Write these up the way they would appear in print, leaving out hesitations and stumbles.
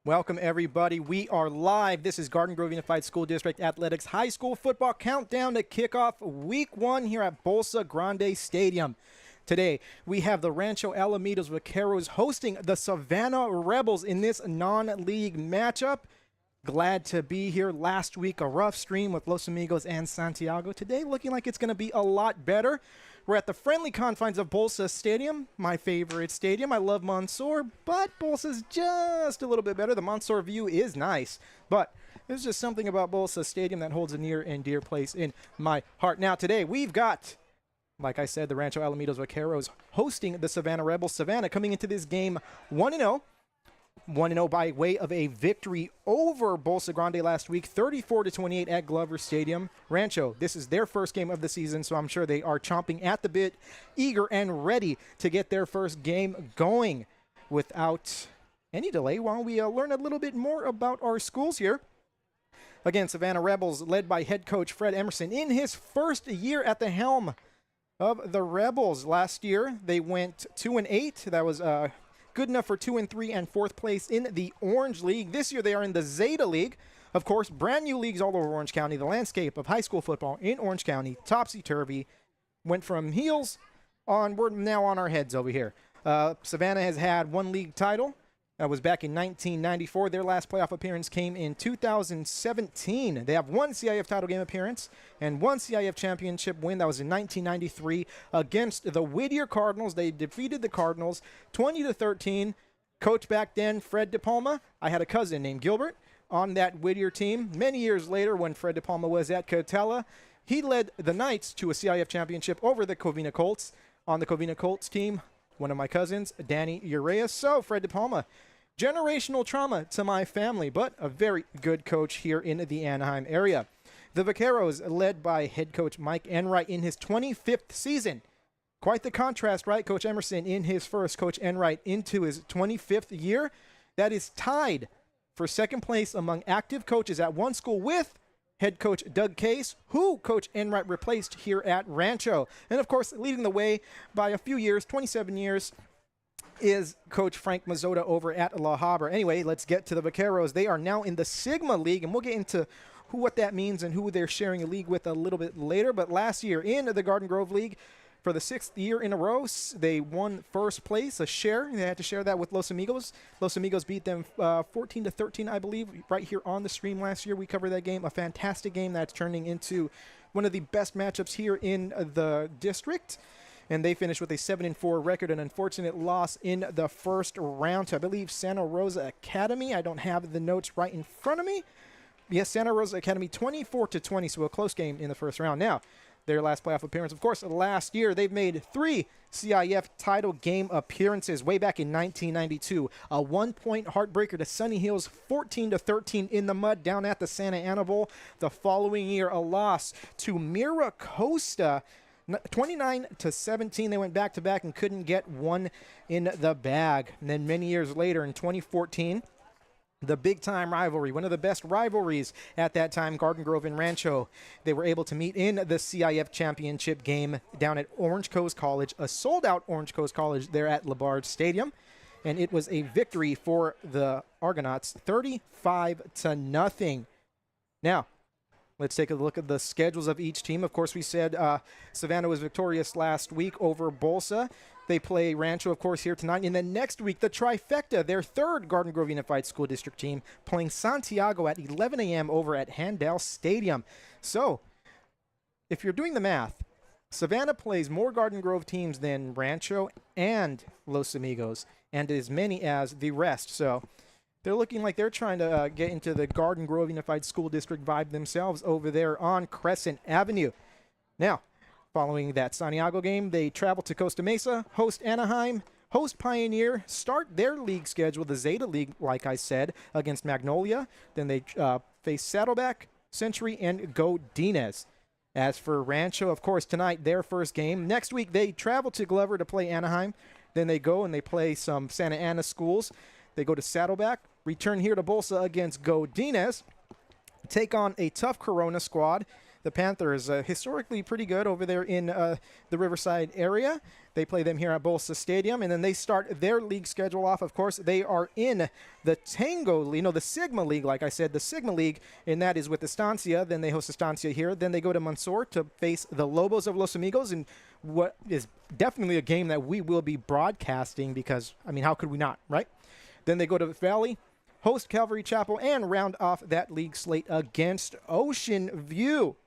Welcome, everybody. We are live. This is Garden Grove Unified School District Athletics High School Football Countdown to kickoff Week 1 here at Bolsa Grande Stadium. Today, we have the Rancho Alamitos Vaqueros hosting the Savannah Rebels in this non-league matchup. Glad to be here. Last week, a rough stream with Los Amigos and Santiago. Today, looking like it's going to be a lot better. We're at the friendly confines of Bolsa Stadium, my favorite stadium. I love Monsoor, but Bolsa's just a little bit better. The Monsoor view is nice, but there's just something about Bolsa Stadium that holds a near and dear place in my heart. Now, today, we've got, like I said, the Rancho Alamitos Vaqueros hosting the Savannah Rebels. Savannah coming into this game 1-0. 1-0 by way of a victory over Bolsa Grande last week, 34-28 at Glover Stadium. Rancho, this is their first game of the season, so I'm sure they are chomping at the bit, eager and ready to get their first game going without any delay while we learn a little bit more about our schools here. Again, Savannah Rebels led by head coach Fred Emerson in his first year at the helm of the Rebels. Last year, they went 2-8. That was good enough for 2-3 and fourth place in the Orange League. This year they are in the Zeta League. Of course, brand new leagues all over Orange County. The landscape of high school football in Orange County, topsy-turvy, went from heels on, we're now on our heads over here. Savannah has had one league title. That was back in 1994. Their last playoff appearance came in 2017. They have one CIF title game appearance and one CIF championship win. That was in 1993 against the Whittier Cardinals. They defeated the Cardinals 20-13. Coach back then, Fred DePalma. I had a cousin named Gilbert on that Whittier team. Many years later, when Fred DePalma was at Cotella, he led the Knights to a CIF championship over the Covina Colts. On the Covina Colts team, one of my cousins, Danny Urias. So, Fred DePalma, generational trauma to my family, but a very good coach here in the Anaheim area. The Vaqueros, led by head coach Mike Enright in his 25th season. Quite the contrast, right? Coach Emerson in his first, Coach Enright into his 25th year. That is tied for second place among active coaches at one school with head coach Doug Case, who Coach Enright replaced here at Rancho. And, of course, leading the way by a few years, 27 years, is Coach Frank Mazzota over at La Habra. Anyway, let's get to the Vaqueros. They are now in the Sigma League, and we'll get into what that means and who they're sharing a league with a little bit later. But last year in the Garden Grove League, for the sixth year in a row, they won first place, a share. They had to share that with Los Amigos. Los Amigos beat them 14-13, I believe, right here on the stream last year. We covered that game, a fantastic game that's turning into one of the best matchups here in the district. And they finished with a 7-4 record, an unfortunate loss in the first round to, I believe, Santa Rosa Academy. I don't have the notes right in front of me. Yes, Santa Rosa Academy, 24-20, so a close game in the first round. Now, their last playoff appearance, of course, last year, they've made 3 CIF title game appearances way back in 1992. A 1-point heartbreaker to Sunny Hills, 14-13 in the mud down at the Santa Ana Bowl. The following year, a loss to Mira Costa, 29-17. They went back-to-back and couldn't get one in the bag. And then many years later, in 2014, the big-time rivalry, one of the best rivalries at that time, Garden Grove and Rancho. They were able to meet in the CIF championship game down at Orange Coast College, a sold-out Orange Coast College there at LaBarge Stadium. And it was a victory for the Argonauts, 35-0. Now, let's take a look at the schedules of each team. Of course, we said Savannah was victorious last week over Bolsa. They play Rancho, of course, here tonight. And then next week, the Trifecta, their third Garden Grove Unified School District team, playing Santiago at 11 a.m. over at Handel Stadium. So, if you're doing the math, Savannah plays more Garden Grove teams than Rancho and Los Amigos, and as many as the rest. So, they're looking like they're trying to get into the Garden Grove Unified School District vibe themselves over there on Crescent Avenue. Now, following that Santiago game, they travel to Costa Mesa, host Anaheim, host Pioneer, start their league schedule, the Zeta League, like I said, against Magnolia. Then they face Saddleback, Century, and Godinez. As for Rancho, of course, tonight, their first game. Next week, they travel to Glover to play Anaheim. Then they go and they play some Santa Ana schools. They go to Saddleback, return here to Bolsa against Godinez, take on a tough Corona squad. The Panthers, historically pretty good over there in the Riverside area. They play them here at Bolsa Stadium, and then they start their league schedule off. Of course, they are in the Tango League, the Sigma League, like I said, the Sigma League, and that is with Estancia. Then they host Estancia here. Then they go to Mansour to face the Lobos of Los Amigos, and what is definitely a game that we will be broadcasting because, I mean, how could we not, right? Then they go to Valley, host Calvary Chapel, and round off that league slate against Ocean View.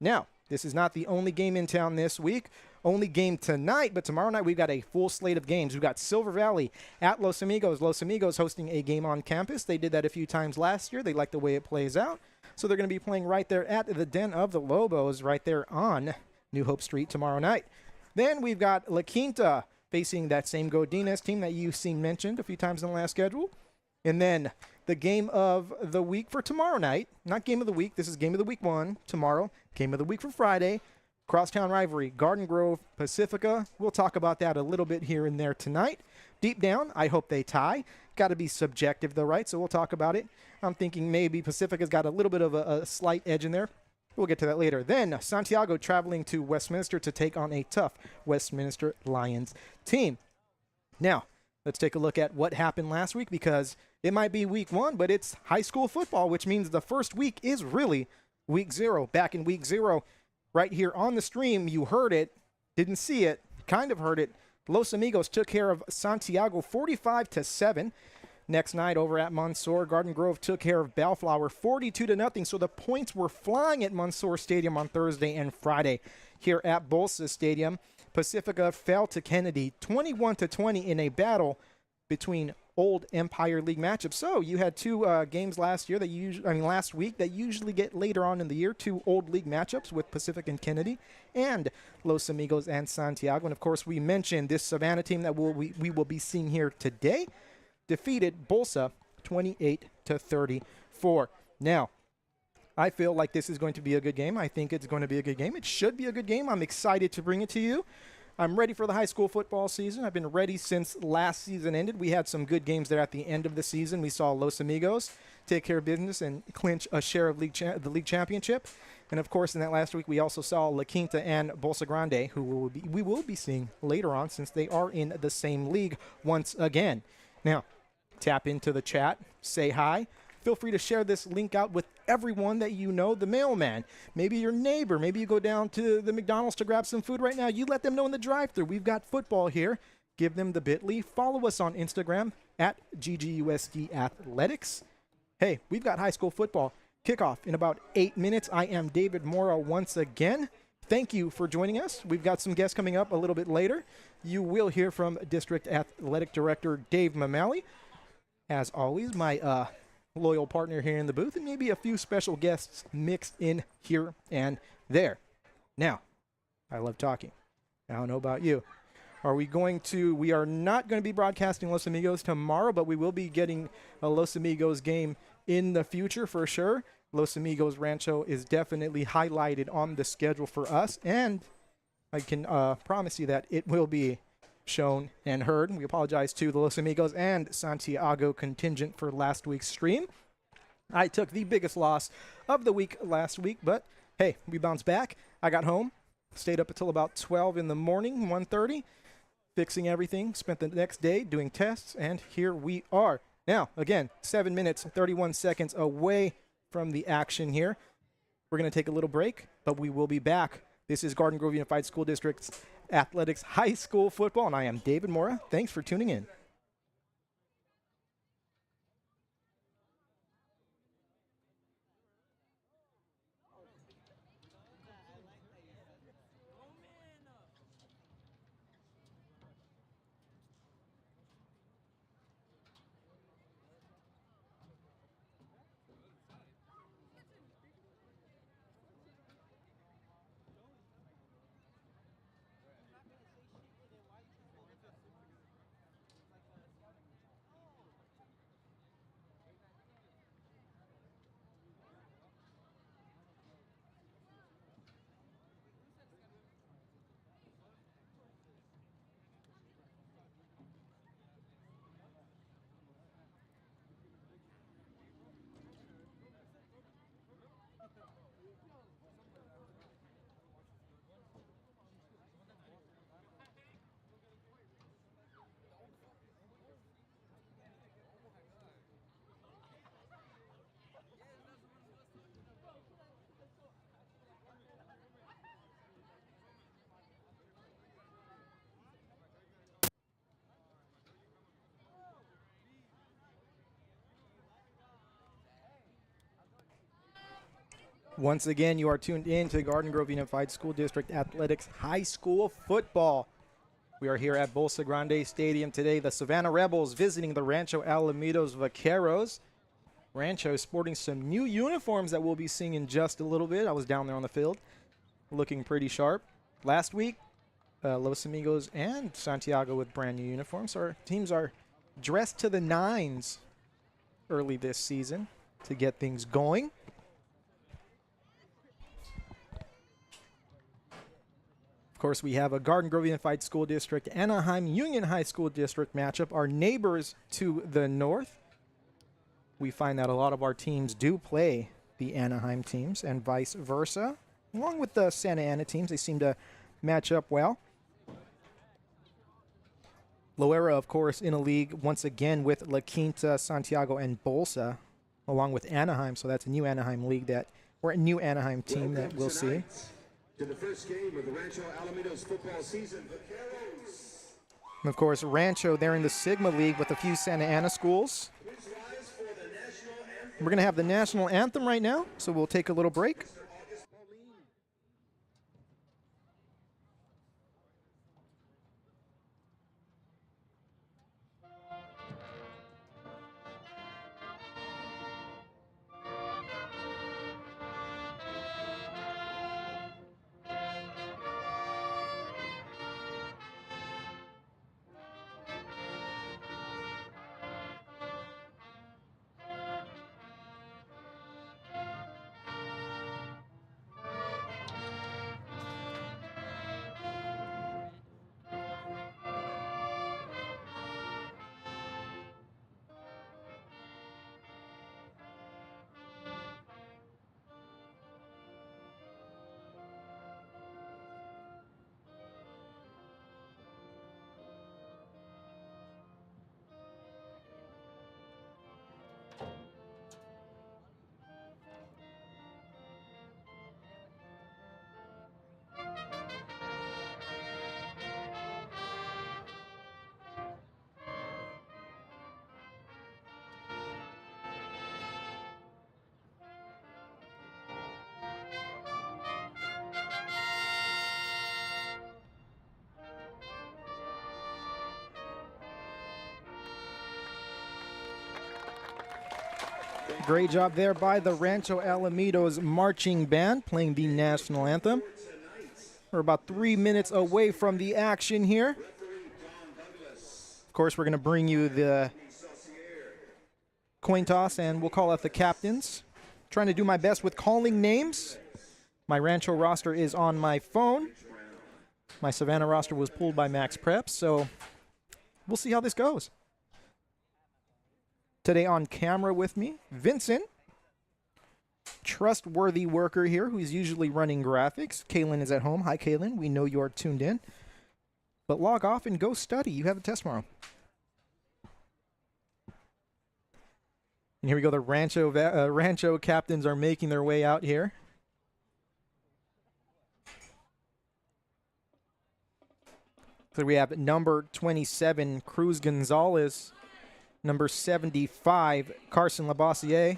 Now, this is not the only game in town this week, only game tonight, but tomorrow night we've got a full slate of games. We've got Silver Valley at Los Amigos. Los Amigos hosting a game on campus. They did that a few times last year. They like the way it plays out. So they're going to be playing right there at the Den of the Lobos, right there on New Hope Street tomorrow night. Then we've got La Quinta facing that same Godinez team that you've seen mentioned a few times in the last schedule. And then the game of the week for tomorrow night, not game of the week, this is game of the week 1 tomorrow, game of the week for Friday, crosstown rivalry, Garden Grove, Pacifica. We'll talk about that a little bit here and there tonight. Deep down, I hope they tie. Got to be subjective though, right? So we'll talk about it. I'm thinking maybe Pacifica's got a little bit of a slight edge in there. We'll get to that later. Then Santiago traveling to Westminster to take on a tough Westminster Lions team. Now, let's take a look at what happened last week because it might be week 1, but it's high school football, which means the first week is really week 0. Back in week 0, right here on the stream, you heard it, didn't see it, kind of heard it. Los Amigos took care of Santiago 45-7. Next night over at Mansour, Garden Grove took care of Bellflower 42-0. So the points were flying at Mansour Stadium on Thursday and Friday. Here at Bolsa Stadium, Pacifica fell to Kennedy 21-20 in a battle between old Empire League matchups. So you had two games last year last week that usually get later on in the year, two old league matchups with Pacific and Kennedy and Los Amigos and Santiago. And of course, we mentioned this Savannah team that we will be seeing here today defeated Bolsa 28-34. Now, I feel like this is going to be a good game. I think it's going to be a good game. It should be a good game. I'm excited to bring it to you. I'm ready for the high school football season. I've been ready since last season ended. We had some good games there at the end of the season. We saw Los Amigos take care of business and clinch a share of the league championship. And, of course, in that last week, we also saw La Quinta and Bolsa Grande, who we will be seeing later on since they are in the same league once again. Now, tap into the chat, say hi. Feel free to share this link out with everyone that you know, the mailman, maybe your neighbor, maybe you go down to the McDonald's to grab some food right now. You let them know in the drive-thru. We've got football here. Give them the bit.ly. Follow us on Instagram at GGUSD Athletics. Hey, we've got high school football kickoff in about 8 minutes. I am David Mora once again. Thank you for joining us. We've got some guests coming up a little bit later. You will hear from District Athletic Director Dave Mamali. As always, my loyal partner here in the booth, and maybe a few special guests mixed in here and there. Now, I love talking. I don't know about you. We are not going to be broadcasting Los Amigos tomorrow, but we will be getting a Los Amigos game in the future for sure. Los Amigos Rancho is definitely highlighted on the schedule for us, and I can promise you that it will be shown and heard. We apologize to the Los Amigos and Santiago contingent for last week's stream. I took the biggest loss of the week last week, but hey, we bounced back. I got home, stayed up until about 12 in the morning, 1:30, fixing everything, spent the next day doing tests, and here we are. Now, again, 7 minutes, 31 seconds away from the action here. We're going to take a little break, but we will be back. This is Garden Grove Unified School District's Athletics High School Football, and I am David Mora. Thanks for tuning in. Once again, you are tuned in to Garden Grove Unified School District Athletics High School Football. We are here at Bolsa Grande Stadium today. The Savannah Rebels visiting the Rancho Alamitos Vaqueros. Rancho sporting some new uniforms that we'll be seeing in just a little bit. I was down there on the field, looking pretty sharp. Last week, Los Amigos and Santiago with brand new uniforms. Our teams are dressed to the nines early this season to get things going. Of course, we have a Garden Grove Unified School District, Anaheim Union High School District matchup. Our neighbors to the north. We find that a lot of our teams do play the Anaheim teams and vice versa. Along with the Santa Ana teams, they seem to match up well. Loera, of course, in a league once again with La Quinta, Santiago, and Bolsa, along with Anaheim. So that's a new Anaheim league or a new Anaheim team that we'll see. To the first game of the Rancho Alamitos football season, Vaqueros. And of course, Rancho, they're in the Sigma League with a few Santa Ana schools. We're going to have the national anthem right now, so we'll take a little break. Great job there by the Rancho Alamitos marching band playing the national anthem. We're about 3 minutes away from the action here. Of course, we're going to bring you the coin toss, and we'll call out the captains. Trying to do my best with calling names. My Rancho roster is on my phone. My Savannah roster was pulled by Max Preps, so we'll see how this goes. Today on camera with me, Vincent, trustworthy worker here who's usually running graphics. Kaylin is at home. Hi, Kaylin. We know you're tuned in. But log off and go study. You have a test tomorrow. And here we go. The Rancho captains are making their way out here. So we have number 27, Cruz Gonzalez. Number 75, Carson Labossiere.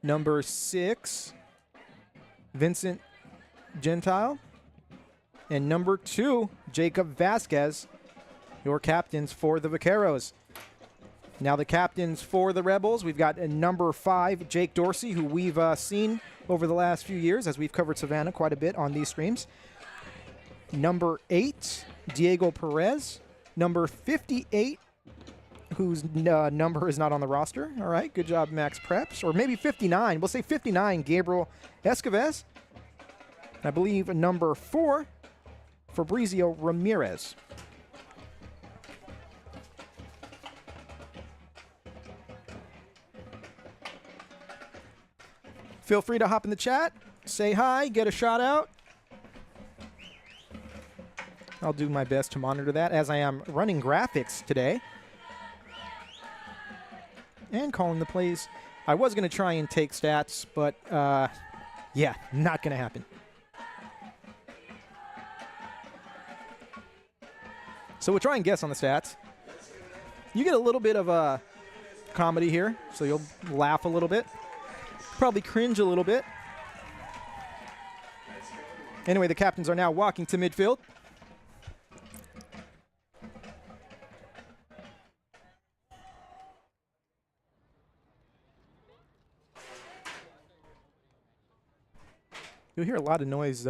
Number 6, Vincent Gentile. And number 2, Jacob Vasquez, your captains for the Vaqueros. Now the captains for the Rebels, we've got number 5, Jake Dorsey, who we've seen over the last few years as we've covered Savannah quite a bit on these streams. Number 8, Diego Perez. Number 58, whose number is not on the roster. All right, good job, Max Preps. Or maybe 59. We'll say 59, Gabriel Escoves. I believe number 4, Fabrizio Ramirez. Feel free to hop in the chat, say hi, get a shout out. I'll do my best to monitor that as I am running graphics today. And calling the plays. I was going to try and take stats, but yeah, not going to happen. So we'll try and guess on the stats. You get a little bit of a comedy here, so you'll laugh a little bit. Probably cringe a little bit. Anyway, the captains are now walking to midfield. You'll hear a lot of noise.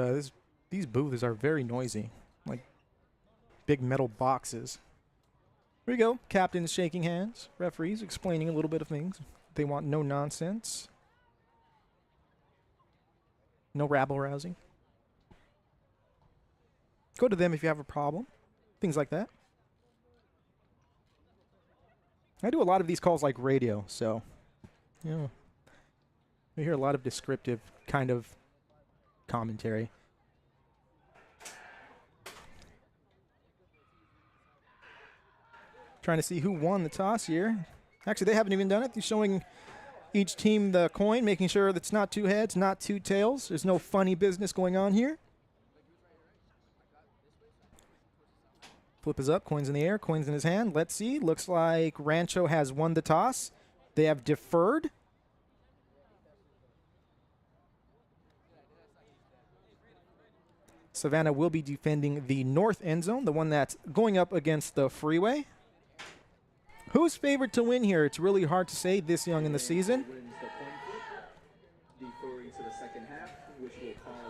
These booths are very noisy, like big metal boxes. Here we go. Captains shaking hands. Referees explaining a little bit of things. They want no nonsense. No rabble-rousing. Go to them if you have a problem. Things like that. I do a lot of these calls like radio, so, you know, you hear a lot of descriptive kind of commentary. Trying to see who won the toss here. Actually, they haven't even done it. They're showing each team the coin, making sure that it's not two heads, not two tails. There's no funny business going on here. Flip is up, coins in the air, coins in his hand. Let's see. Looks like Rancho has won the toss. They have deferred. Savannah will be defending the north end zone, the one that's going up against the freeway. Who's favored to win here? It's really hard to say this young in the season.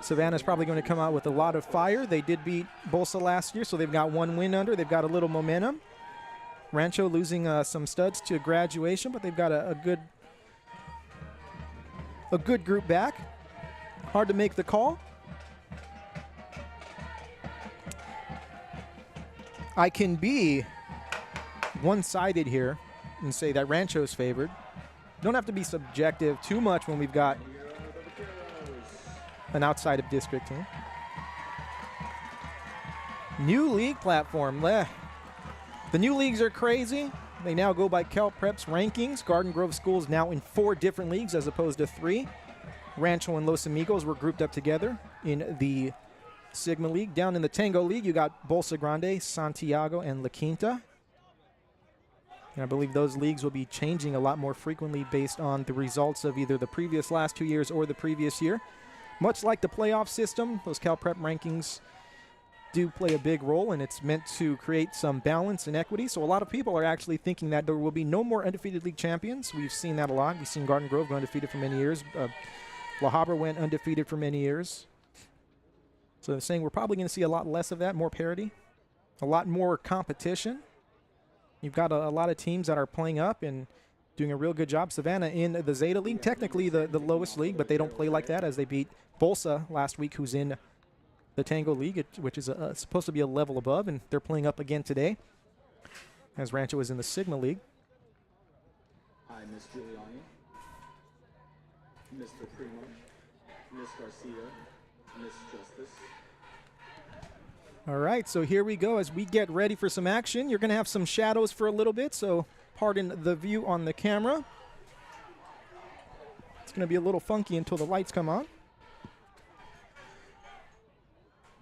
Savannah's probably going to come out with a lot of fire. They did beat Bolsa last year, so they've got one win under. They've got a little momentum. Rancho losing some studs to graduation, but they've got a good group back. Hard to make the call. I can be one-sided here and say that Rancho's favored. Don't have to be subjective too much when we've got an outside of district team. New league platform. The new leagues are crazy. They now go by Cal Prep's rankings. Garden Grove schools now in 4 different leagues as opposed to 3. Rancho and Los Amigos were grouped up together in the Sigma League. Down in the Tango League, you got Bolsa Grande, Santiago, and La Quinta. And I believe those leagues will be changing a lot more frequently based on the results of either the previous last 2 years or the previous year. Much like the playoff system, those Cal Prep rankings do play a big role, and it's meant to create some balance and equity. So a lot of people are actually thinking that there will be no more undefeated league champions. We've seen that a lot. We've seen Garden Grove go undefeated for many years. La Habra went undefeated for many years. So they're saying we're probably going to see a lot less of that, more parity, a lot more competition. You've got a lot of teams that are playing up and doing a real good job. Savannah in the Zeta League, technically the lowest league, but they don't play like that as they beat Bolsa last week, who's in the Tango League, which is supposed to be a level above, and they're playing up again today as Rancho is in the Sigma League. Hi, Miss Giuliani, Mr. Primo, Miss Garcia, Miss Justice. All right, so here we go as we get ready for some action. You're going to have some shadows for a little bit, so pardon the view on the camera. It's going to be a little funky until the lights come on.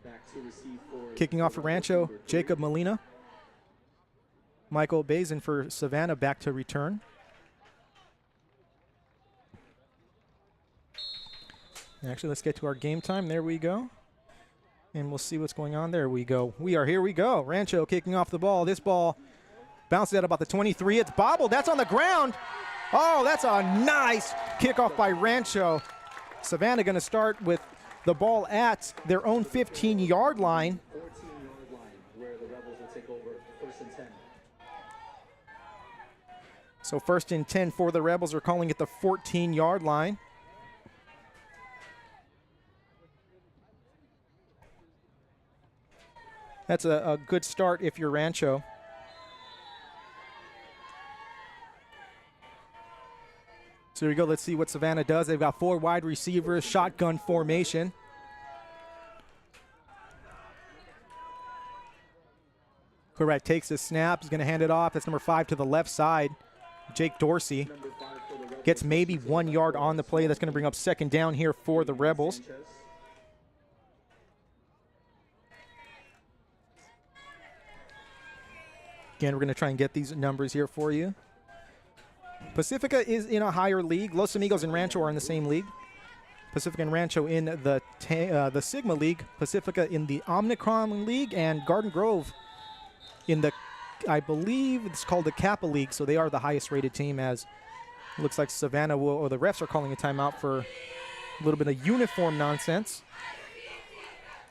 Back to receive for Kicking off for Rancho, Jacob Molina. Michael Bazin for Savannah back to return. Actually, let's get to our game time. There we go. And we'll see what's going on. There we go. Here we go. Rancho kicking off the ball. This ball bounced at about the 23. It's bobbled. That's on the ground. Oh, that's a nice kickoff by Rancho. Savannah going to start with the ball at their own 15-yard line. 14-yard line, where the Rebels will take over 1st and 10. So 1st and 10 for the Rebels. Are calling it the 14-yard line. That's a good start if you're Rancho. So here we go. Let's see what Savannah does. They've got 4 wide receivers, shotgun formation. Correct. Takes the snap. He's going to hand it off. That's number 5 to the left side. Jake Dorsey gets maybe 1 yard on the play. That's going to bring up 2nd down here for the Rebels. Again, we're going to try and get these numbers here for you. Pacifica is in a higher league. Los Amigos and Rancho are in the same league. Pacifica and Rancho in the Sigma League. Pacifica in the Omnicron League, and Garden Grove in the, I believe it's called the Kappa League, so they are the highest rated team, as it looks like Savannah will, or the refs are calling a timeout for a little bit of uniform nonsense.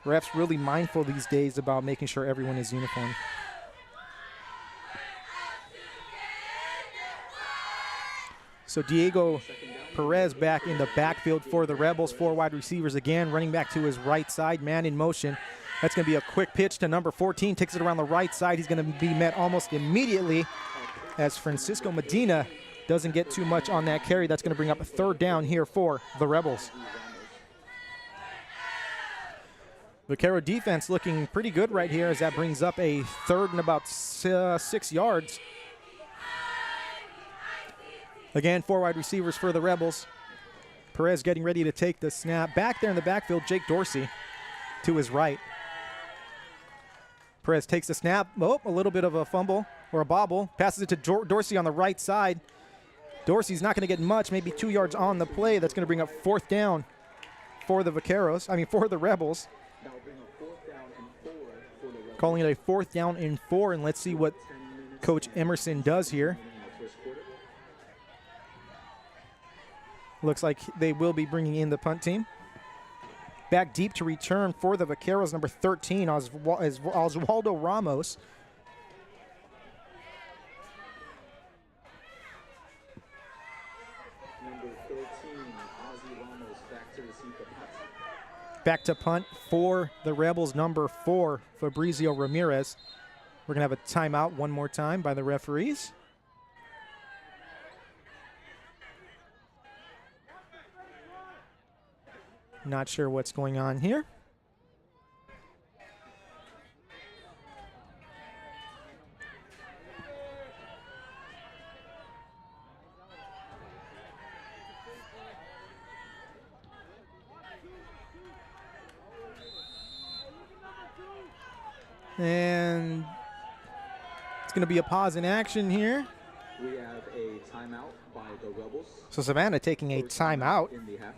Refs really mindful these days about making sure everyone is uniform. So Diego Perez back in the backfield for the Rebels. 4 wide receivers again, running back to his right side, man in motion. That's going to be a quick pitch to number 14, takes it around the right side. He's going to be met almost immediately as Francisco Medina doesn't get too much on that carry. That's going to bring up a 3rd down here for the Rebels. Vaquero defense looking pretty good right here as that brings up a 3rd and about 6 yards. Again, 4 wide receivers for the Rebels. Perez getting ready to take the snap. Back there in the backfield, Jake Dorsey to his right. Perez takes the snap. Oh, a little bit of a fumble or a bobble. Passes it to Dorsey on the right side. Dorsey's not going to get much, maybe 2 yards on the play. That's going to bring up 4th down for the Vaqueros. For the Rebels. Calling it a 4th down and 4, and let's see what Coach Emerson does here. Looks like they will be bringing in the punt team. Back deep to return for the Vaqueros, number 13, Oswaldo Ramos. Number 13, Ozzy Ramos, back to receive the punt. Back to punt for the Rebels, number 4, Fabrizio Ramirez. We're going to have a timeout one more time by the referees. Not sure what's going on here. And it's going to be a pause in action here. We have a timeout by the Rebels. So Savannah taking a timeout. In the half.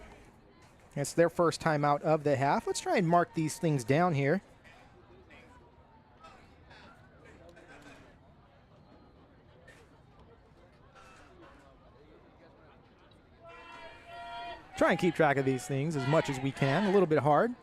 It's their first timeout of the half. Let's try and mark these things down here. Try and keep track of these things as much as we can. A little bit hard.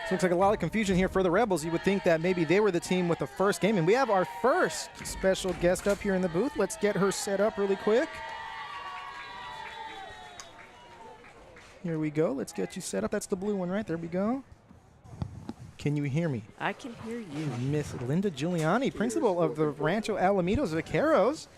So looks like a lot of confusion here for the Rebels. You would think that maybe they were the team with the first game. And we have our first special guest up here in the booth. Let's get her set up really quick. Here we go. Let's get you set up. That's the blue one, right? There we go. Can you hear me? I can hear you. Miss Linda Giuliani, principal of the Rancho Alamitos Vaqueros.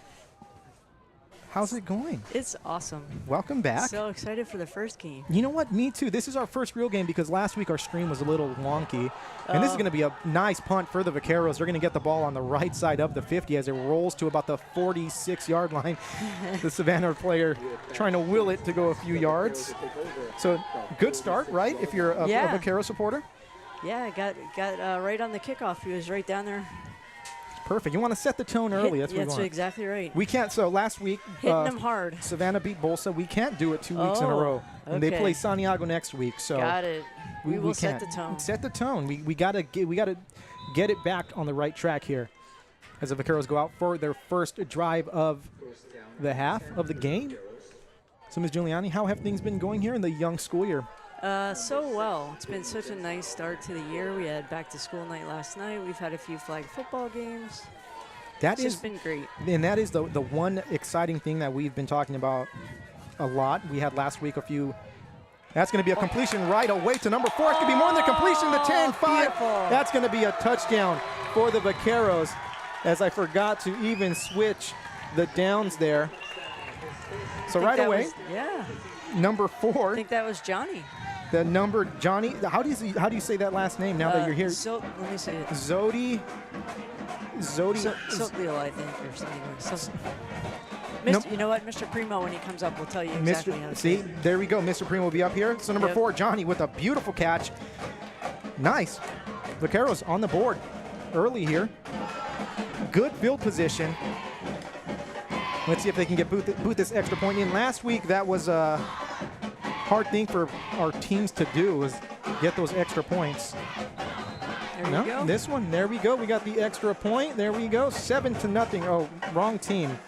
How's it going? It's awesome. Welcome back. So excited for the first game. You know what? Me too. This is our first real game because last week our stream was a little wonky. And this is going to be a nice punt for the Vaqueros. They're going to get the ball on the right side of the 50 as it rolls to about the 46-yard line. The Savannah player trying to will it to go a few yards. So good start, right, if you're a Vaquero supporter? Yeah, I got right on the kickoff. He was right down there. Perfect. You want to set the tone early. That's what we That's want. exactly right. We can't. So last week, Hitting them hard. Savannah beat Bolsa. We can't do it 2 weeks in a row. And they okay. play Santiago next week. So Got it. We will set can't. the tone. Set the tone. We gotta get it back on the right track here, as the Vaqueros go out for their first drive of the half of the game. So Ms. Giuliani, how have things been going here in the young school year? So well. It's been such a nice start to the year. We had back to school night last night. We've had a few flag football games. It's just been great. And that is the one exciting thing that we've been talking about a lot. We had last week a few. That's going to be a completion right away to number 4. It's going to be more than a completion to 10-5. That's going to be a touchdown for the Vaqueros, as I forgot to even switch the downs there. So right away, number 4. I think that was Johnny. The number, Johnny, how do you say that last name now that you're here? Let me say it. Zodi. Sotleel, I think, or something. You know what? Mr. Primo, when he comes up, will tell you exactly how to say it. See, there we go. Mr. Primo will be up here. So number 4, Johnny with a beautiful catch. Nice. Vaqueros on the board early here. Good field position. Let's see if they can get boot this extra point in. Last week, that was a hard thing for our teams to do, was get those extra points. There we go. This one, there we go. We got the extra point. There we go. 7-0. Oh, wrong team.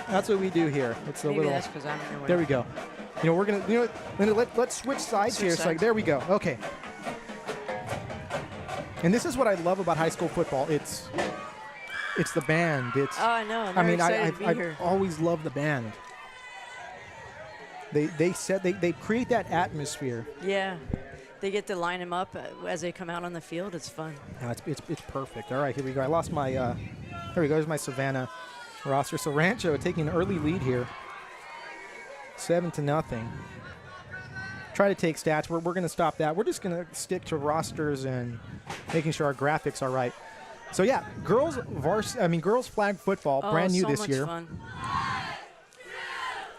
That's what we do here. It's a Maybe little. that's because I'm in the way. There we go. We're gonna let's switch sides here. So there we go. Okay. And this is what I love about high school football. It's the band. Oh, I know. I always love the band. They create that atmosphere. Yeah. They get to line them up as they come out on the field. It's fun. No, it's perfect. All right, here we go. I lost my. There we go. There's my Savannah roster. So Rancho taking an early lead here. 7-0. Try to take stats. We're going to stop that. We're just going to stick to rosters and making sure our graphics are right. So yeah, girls flag football, brand new this year. Fun.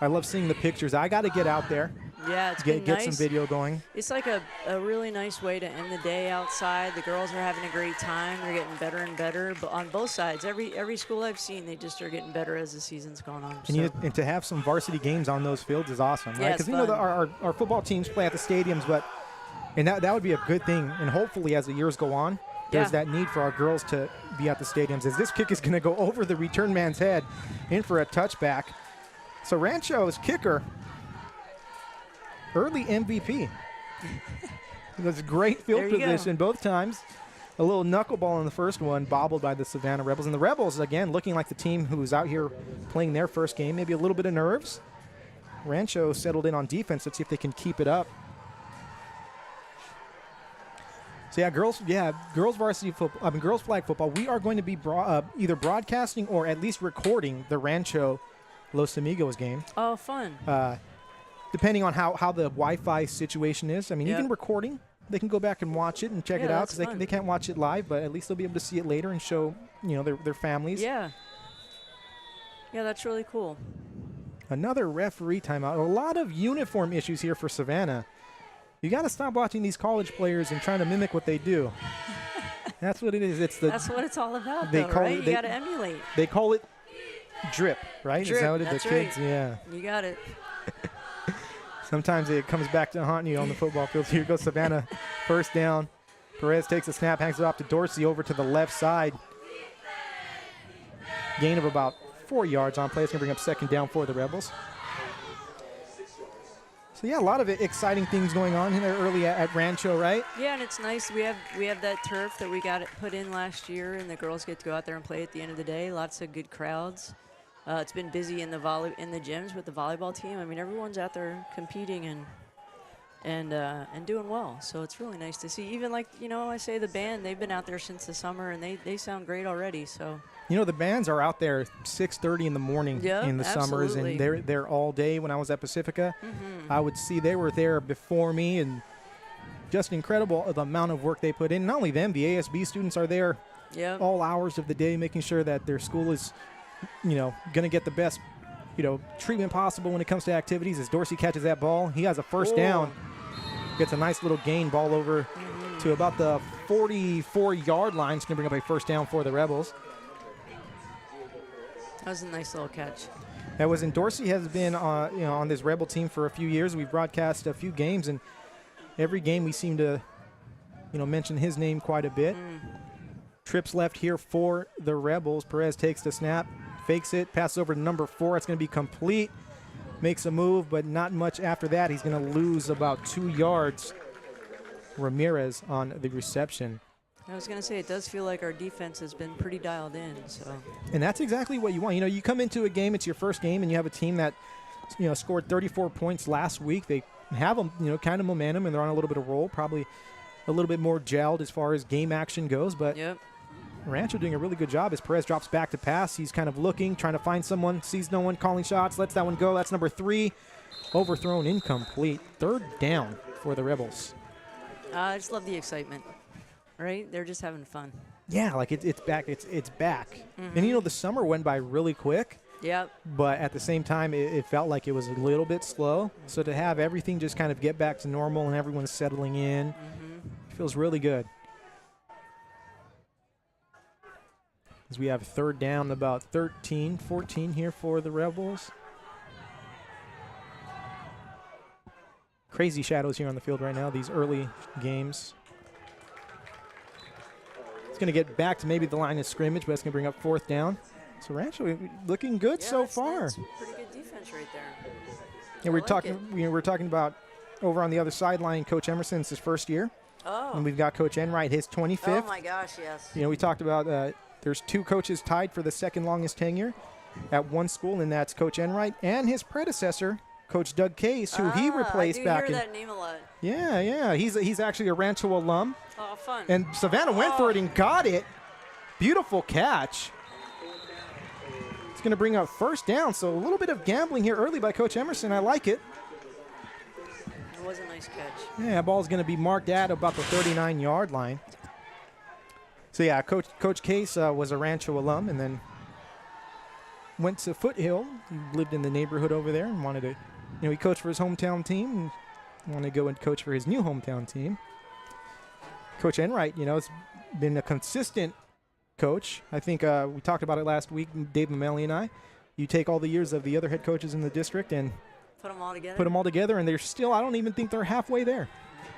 I love seeing the pictures. I got to get out there. Yeah, it's get nice. some video going. It's like a really nice way to end the day outside. The girls are having a great time. They're getting better and better. But on both sides, every school I've seen, they just are getting better as the season's going on. And to have some varsity games on those fields is awesome, right? Yeah, Because our football teams play at the stadiums, and that would be a good thing. And hopefully, as the years go on, there's that need for our girls to be at the stadiums. As this kick is going to go over the return man's head, in for a touchback. So Rancho's kicker. Early MVP. It was great field position both times. A little knuckleball in the first one, bobbled by the Savannah Rebels. And the Rebels, again, looking like the team who's out here playing their first game. Maybe a little bit of nerves. Rancho settled in on defense. Let's see if they can keep it up. So girls varsity football. Girls flag football. We are going to be either broadcasting or at least recording the Rancho Los Amigos game. Oh, fun. Depending on how the Wi-Fi situation is. Even recording, they can go back and watch it and check it out, because they can't watch it live, but at least they'll be able to see it later and show their families. Yeah, that's really cool. Another referee timeout. A lot of uniform issues here for Savannah. You got to stop watching these college players and trying to mimic what they do. That's what it is. That's what it's all about, right? You got to emulate. They call it drip, right? Drip, is that what that's the kids? right. Yeah. You got it. Sometimes it comes back to haunt you on the football field. Here goes Savannah, first down. Perez takes a snap, hangs it off to Dorsey over to the left side. Gain of about 4 yards on play. It's going to bring up second down for the Rebels. So yeah, a lot of exciting things going on in there early at Rancho, right? Yeah, and it's nice. We have that turf that we got put in last year, and the girls get to go out there and play at the end of the day. Lots of good crowds. It's been busy in the gyms with the volleyball team. Everyone's out there competing and doing well. So it's really nice to see. Even I say the band, they've been out there since the summer, and they sound great already. So the bands are out there 6:30 in the morning in the summers, and they're all day. When I was at Pacifica, I would see they were there before me, and just incredible the amount of work they put in. Not only them, the ASB students are there all hours of the day, making sure that their school is going to get the best, treatment possible when it comes to activities. As Dorsey catches that ball, he has a first down. Gets a nice little gain ball over to about the 44-yard line. It's going to bring up a first down for the Rebels. That was a nice little catch. That was, and Dorsey has been on this Rebel team for a few years. We've broadcast a few games, and every game we seem to mention his name quite a bit. Trips left here for the Rebels. Perez takes the snap, fakes it, passes over to number 4. It's going to be complete. Makes a move, but not much after that. He's going to lose about 2 yards. Ramirez on the reception. I was going to say, it does feel like our defense has been pretty dialed in. And that's exactly what you want. You come into a game, it's your first game, and you have a team that scored 34 points last week. They have kind of momentum, and they're on a little bit of roll, probably a little bit more gelled as far as game action goes. But Rancho doing a really good job as Perez drops back to pass. He's kind of looking, trying to find someone, sees no one, calling shots, lets that one go. That's number 3. Overthrown, incomplete. Third down for the Rebels? I just love the excitement, right? They're just having fun. Yeah, like it's back. It's back. And you know, the summer went by really quick. Yep. But at the same time, it felt like it was a little bit slow. So to have everything just kind of get back to normal and everyone's settling in, feels really good. As we have third down, about 13, 14 here for the Rebels. Crazy shadows here on the field right now, these early games. It's going to get back to maybe the line of scrimmage, but it's going to bring up fourth down. So Rancho looking good so far. That's pretty good defense right there. And we're talking about over on the other sideline, Coach Emerson's his first year. Oh. And we've got Coach Enright, his 25th. Oh my gosh, yes. You know, we talked about there's two coaches tied for the second longest tenure at one school, and that's Coach Enright and his predecessor, Coach Doug Case, who he replaced back in. I do hear that name a lot. Yeah. He's actually a Rancho alum. Oh, fun. And Savannah went for it and got it. Beautiful catch. It's going to bring up first down, so a little bit of gambling here early by Coach Emerson. I like it. It was a nice catch. Yeah, ball's going to be marked at about the 39-yard line. So, yeah, Coach Case was a Rancho alum and then went to Foothill. He lived in the neighborhood over there and wanted to, he coached for his hometown team and wanted to go and coach for his new hometown team. Coach Enright, has been a consistent coach. I think we talked about it last week, Dave Mameli and I. You take all the years of the other head coaches in the district and put them all together, and they're still, I don't even think they're halfway there.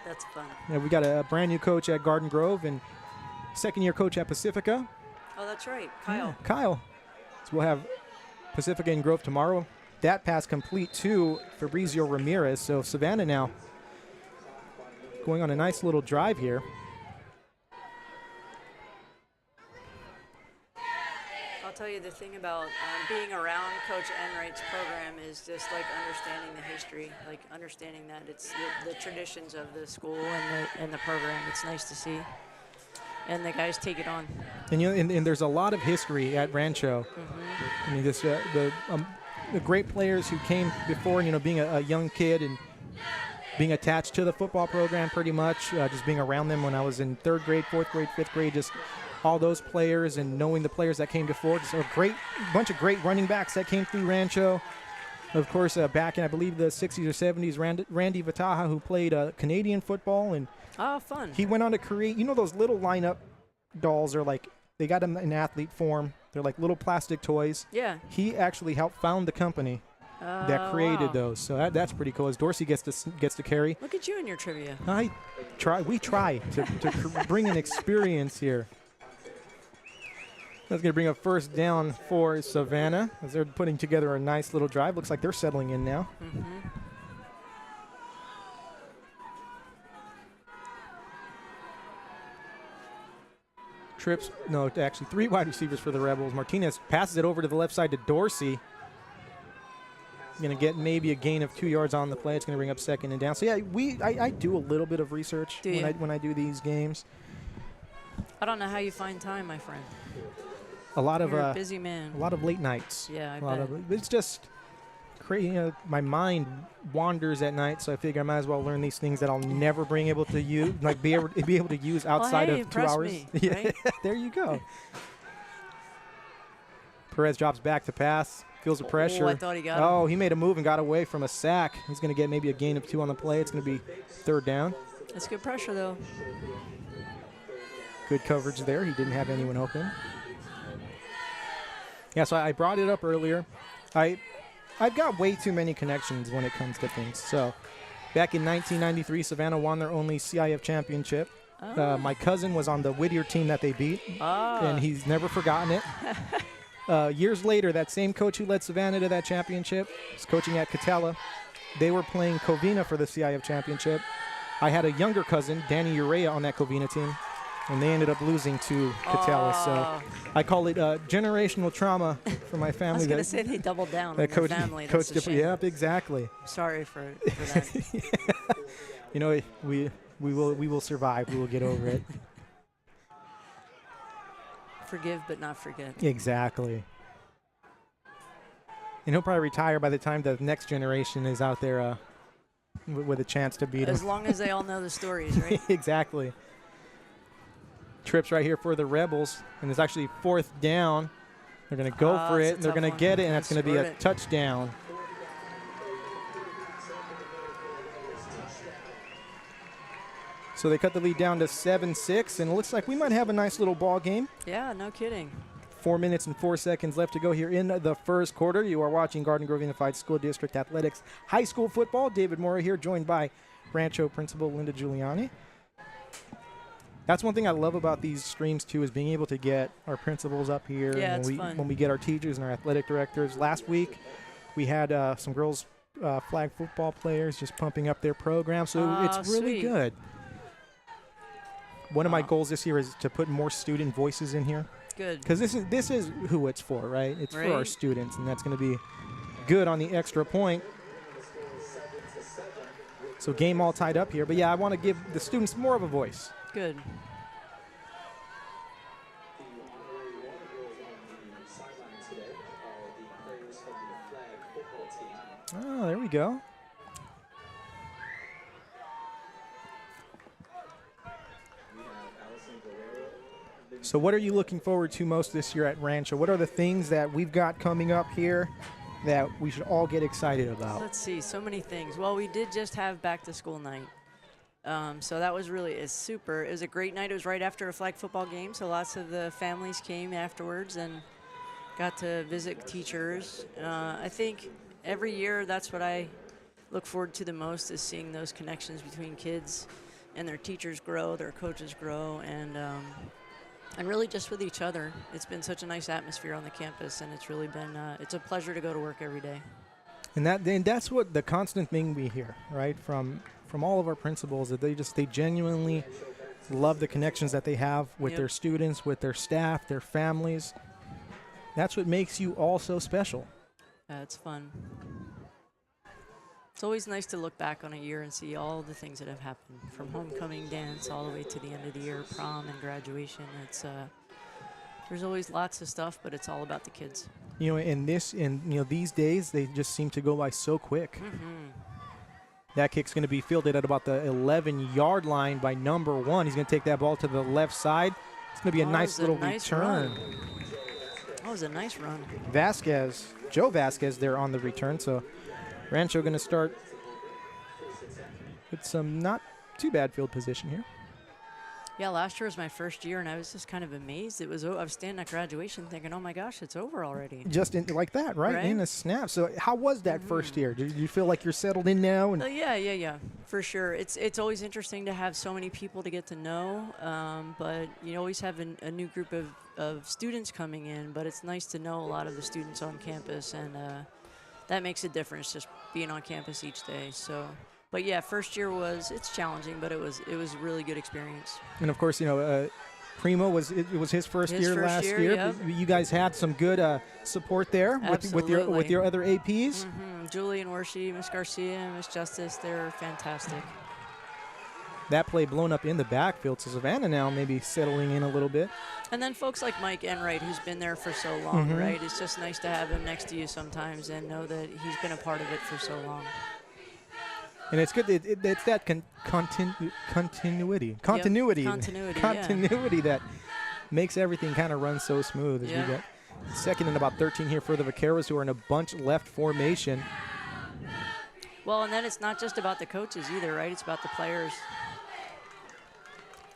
That's fun. Yeah, we got a brand new coach at Garden Grove and second-year coach at Pacifica. Oh, that's right, Kyle. Yeah, Kyle. So we'll have Pacifica and Grove tomorrow. That pass complete to Fabrizio Ramirez. So Savannah now going on a nice little drive here. I'll tell you the thing about being around Coach Enright's program is just like understanding the history, like understanding that it's the traditions of the school and the program. It's nice to see, and the guys take it on. And and there's a lot of history at Rancho. I mean, the great players who came before, being a young kid and being attached to the football program pretty much, just being around them when I was in third grade, fourth grade, fifth grade, just all those players and knowing the players that came before. So a bunch of great running backs that came through Rancho. Of course, back in, I believe, the 60s or 70s, Randy Vataha, who played Canadian football. And fun. He went on to create, those little lineup dolls are like, they got them in athlete form. They're like little plastic toys. Yeah. He actually helped found the company that created those. So that's pretty cool. As Dorsey gets to carry. Look at you and your trivia. We try to bring an experience here. That's going to bring up first down for Savannah as they're putting together a nice little drive. Looks like they're settling in now. Actually 3 wide receivers for the Rebels. Martinez passes it over to the left side to Dorsey. Going to get maybe a gain of 2 yards on the play. It's going to bring up second and down. So, yeah, I do a little bit of research when I do these games. I don't know how you find time, my friend. You're a busy man. A lot of late nights. Yeah, I bet. It's just crazy. My mind wanders at night, so I figure I might as well learn these things that I'll never be able to use, be able to use outside of 2 hours. Me, yeah, right? There you go. Perez drops back to pass, feels the pressure. I thought he got him. He made a move and got away from a sack. He's going to get maybe a gain of 2 on the play. It's going to be third down. That's good pressure, though. Good coverage there. He didn't have anyone open. Yeah, so I brought it up earlier. I've got way too many connections when it comes to things. So back in 1993, Savannah won their only CIF championship. My cousin was on the Whittier team that they beat, and he's never forgotten it. Years later, that same coach who led Savannah to that championship was coaching at Catella. They were playing Covina for the CIF championship. I had a younger cousin, Danny Urea, on that Covina team, and they ended up losing to Catella. So I call it generational trauma for my family. I was going to say they doubled down on the family. That's a shame. Yep, exactly. Sorry for that. Yeah. We will survive. We will get over it. Forgive but not forget. Exactly. And he'll probably retire by the time the next generation is out there with a chance to beat them. As long as they all know the stories, right? Exactly. Trips right here for the Rebels, and it's actually 4th down. They're going to go for it, and they're going to get it, and that's going to be a touchdown. So they cut the lead down to 7-6, and it looks like we might have a nice little ball game. Yeah, no kidding. 4 minutes and 4 seconds left to go here in the first quarter. You are watching Garden Grove Unified School District Athletics High School Football. David Mora here, joined by Rancho Principal Linda Giuliani. That's one thing I love about these streams, too, is being able to get our principals up here. Yeah, and it's fun. When we get our teachers and our athletic directors. Last week, we had some girls flag football players just pumping up their program, so it's really sweet. good. One of my goals this year is to put more student voices in here. Good. Because this is who it's for, right? It's for our students, and that's going to be good on the extra point. So game all tied up here. But, yeah, I want to give the students more of a voice. Good. Oh, there we go. So what are you looking forward to most this year at Rancho? What are the things that we've got coming up here that we should all get excited about? Let's see, so many things. Well, we did just have back-to-school night. So that was really super. It was a great night. It was right after a flag football game, so lots of the families came afterwards and got to visit teachers. I think every year that's what I look forward to the most, is seeing those connections between kids and their teachers grow, their coaches grow, and really just with each other. It's been such a nice atmosphere on the campus, and it's really been it's a pleasure to go to work every day. And that's what the constant thing we hear, right, from all of our principals, that they genuinely love the connections that they have with their students, with their staff, their families. That's what makes you all so special. It's fun. It's always nice to look back on a year and see all the things that have happened, from homecoming dance all the way to the end of the year, prom and graduation. It's there's always lots of stuff, but it's all about the kids. These days, they just seem to go by so quick. Mm-hmm. That kick's going to be fielded at about the 11-yard line by number 1. He's going to take that ball to the left side. It's going to be a nice little return. That was a nice run. Joe Vasquez there on the return. So Rancho going to start with some not too bad field position here. Yeah, last year was my first year, and I was just kind of amazed. I was standing at graduation thinking, oh, my gosh, it's over already. Just like that, right? In a snap. So how was that first year? Did you feel like you're settled in now? And yeah, for sure. It's always interesting to have so many people to get to know, but you always have a new group of students coming in, but it's nice to know a lot of the students on campus, and that makes a difference, just being on campus each day. So. But yeah, first year it's challenging, but it was a really good experience. And of course, Primo was his first year last year. Yep. You guys had some good support there with your other APs. Mm-hmm. Julie and Worshie, Miss Garcia, and Miss Justice, they're fantastic. That play blown up in the backfield, so Savannah now maybe settling in a little bit. And then folks like Mike Enright, who's been there for so long, right? It's just nice to have him next to you sometimes and know that he's been a part of it for so long. And it's good. It's that continuity that makes everything kind of run so smooth. As we get second and about 13 here for the Vaqueros, who are in a bunch left formation. Well, and then it's not just about the coaches either, right? It's about the players.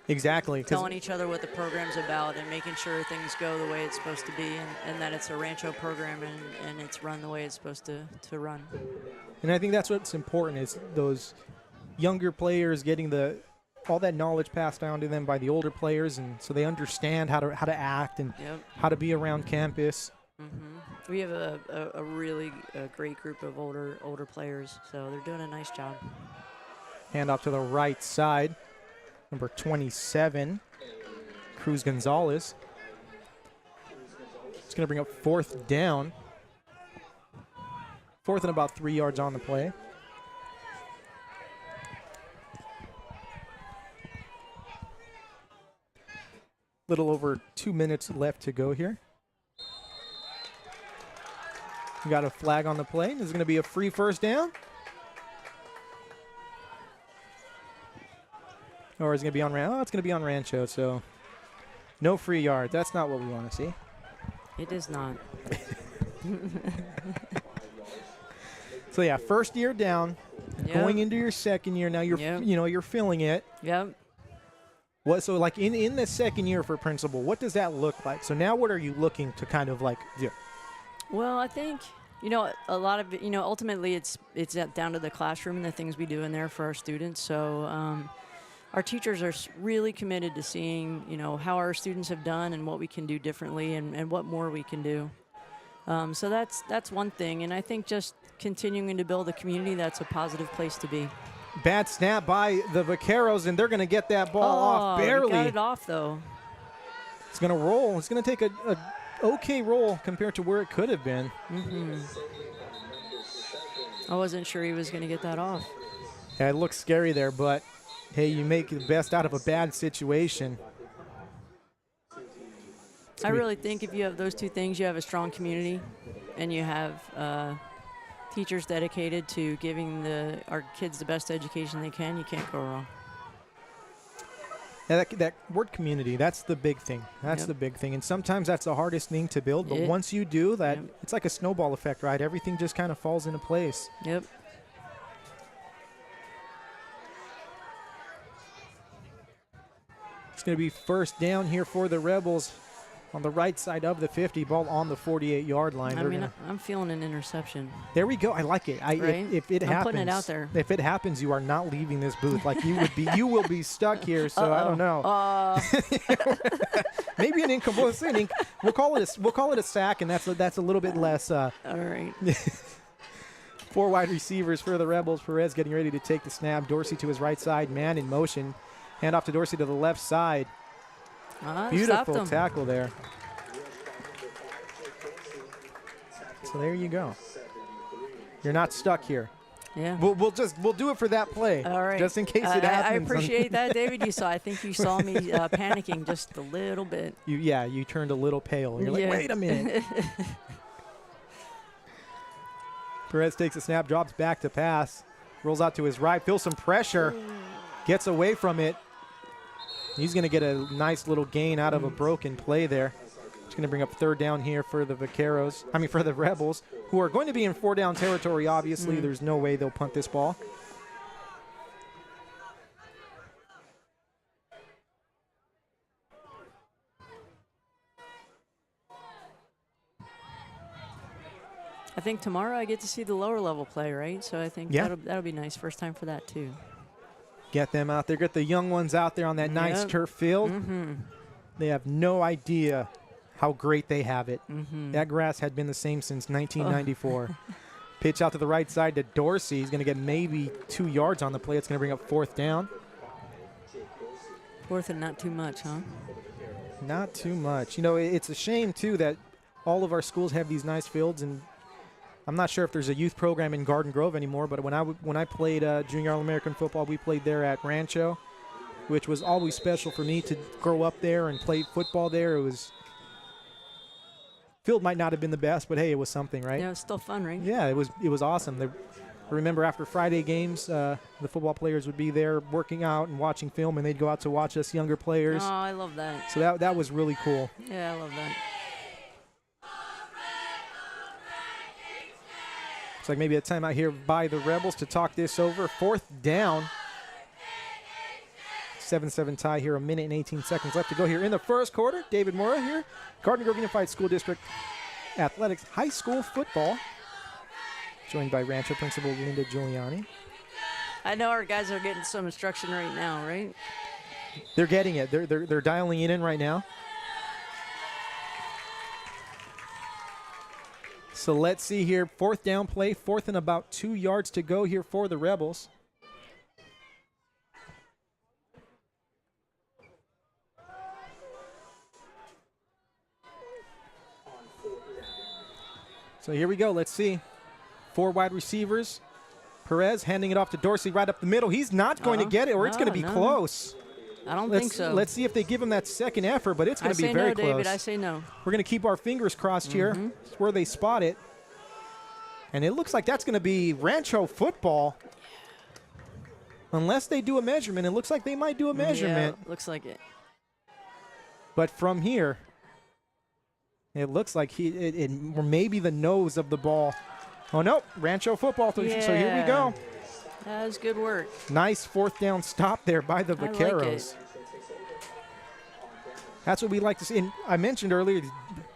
Exactly. Telling each other what the program's about and making sure things go the way it's supposed to be, and that it's a Rancho program and it's run the way it's supposed to run. And I think that's what's important, is those younger players getting all that knowledge passed down to them by the older players, and so they understand how to act and how to be around campus. Mm-hmm. We have a really great group of older players, so they're doing a nice job. Hand off to the right side. Number 27, Cruz Gonzalez. It's going to bring up 4th down. 4th and about 3 yards on the play. Little over 2 minutes left to go here. We got a flag on the play. This is going to be a free first down. Or is it going to be on Rancho? Oh, it's going to be on Rancho, so no free yards. That's not what we want to see. It is not. So, yeah, first year down, going into your second year. Now you're, you're feeling it. Yep. So, like, in the second year for principal, what does that look like? So now what are you looking to kind of, like, do? Well, I think, a lot of it, ultimately it's down to the classroom and the things we do in there for our students. So our teachers are really committed to seeing, how our students have done and what we can do differently and what more we can do. So that's one thing. And I think just continuing to build a community that's a positive place to be. Bad snap by the Vaqueros, and they're going to get that ball off barely. Got it off, though. It's going to roll. It's going to take a okay roll compared to where it could have been. I wasn't sure he was going to get that off. Yeah, it looks scary there, but, hey, you make the best out of a bad situation. I really think if you have those two things, you have a strong community and you have teachers dedicated to giving our kids the best education they can, you can't go wrong. Yeah, that word community, that's the big thing. That's the big thing. And sometimes that's the hardest thing to build, but once you do that, it's like a snowball effect, right? Everything just kind of falls into place. Yep. It's going to be first down here for the Rebels on the right side of the 50, ball on the 48-yard line. I'm feeling an interception. There we go. I like it. Right? If it happens, putting it out there. If it happens, you are not leaving this booth. Like you will be stuck here. So I don't know. Maybe an incomplete. We'll call it a sack, and that's a little bit less. All right. 4 wide receivers for the Rebels. Perez getting ready to take the snap. Dorsey to his right side, man in motion. Hand off to Dorsey to the left side. Beautiful tackle there. So there you go. You're not stuck here. Yeah. We'll do it for that play. All right. Just in case it happens. I appreciate that, David. I think you saw me panicking just a little bit. You turned a little pale. You're like, wait a minute. Perez takes a snap, drops back to pass, rolls out to his right, feels some pressure, gets away from it. He's going to get a nice little gain out of a broken play there. It's going to bring up third down here for the for the Rebels, who are going to be in 4-down territory, obviously. There's no way they'll punt this ball. I think tomorrow I get to see the lower level play, right? So I think that'll be nice. First time for that, too. Get them out there. Get the young ones out there on that nice turf field. They have no idea how great they have it. That grass had been the same since 1994. Pitch out to the right side to Dorsey. He's going to get maybe 2 yards on the play. It's going to bring up 4th down. 4th and not too much, huh? Not too much. It's a shame, too, that all of our schools have these nice fields, and I'm not sure if there's a youth program in Garden Grove anymore, but when I played junior All-American football, we played there at Rancho, which was always special for me to grow up there and play football there. Field might not have been the best, but hey, it was something, right? Yeah, it was still fun, right? Yeah, it was awesome. I remember after Friday games, the football players would be there working out and watching film, and they'd go out to watch us younger players. Oh, I love that. So that was really cool. Yeah, I love that. It's like maybe a timeout here by the Rebels to talk this over. 4th down. 7-7 tie here, 1 minute and 18 seconds left to go here in the first quarter. David Mora here, Garden Grove Unified School District Athletics High School Football, joined by Rancho Principal Linda Giuliani. I know our guys are getting some instruction right now, right? They're getting it. They're dialing it in right now. So let's see here. 4th down play, 4th and about 2 yards to go here for the Rebels. So here we go. Let's see. 4 wide receivers. Perez handing it off to Dorsey right up the middle. He's not going to get it, or it's going to be close. I don't think so. Let's see if they give him that second effort, but it's going to be very close. David, I say no. We're going to keep our fingers crossed here. It's where they spot it. And it looks like that's going to be Rancho football. unless they do a measurement. It looks like they might do a measurement. Yeah, looks like it. But from here, it looks like or maybe the nose of the ball. Oh, no, Rancho football. So here we go. That was good work. Nice 4th down stop there by the Vaqueros. Like That's what we like to see. And I mentioned earlier,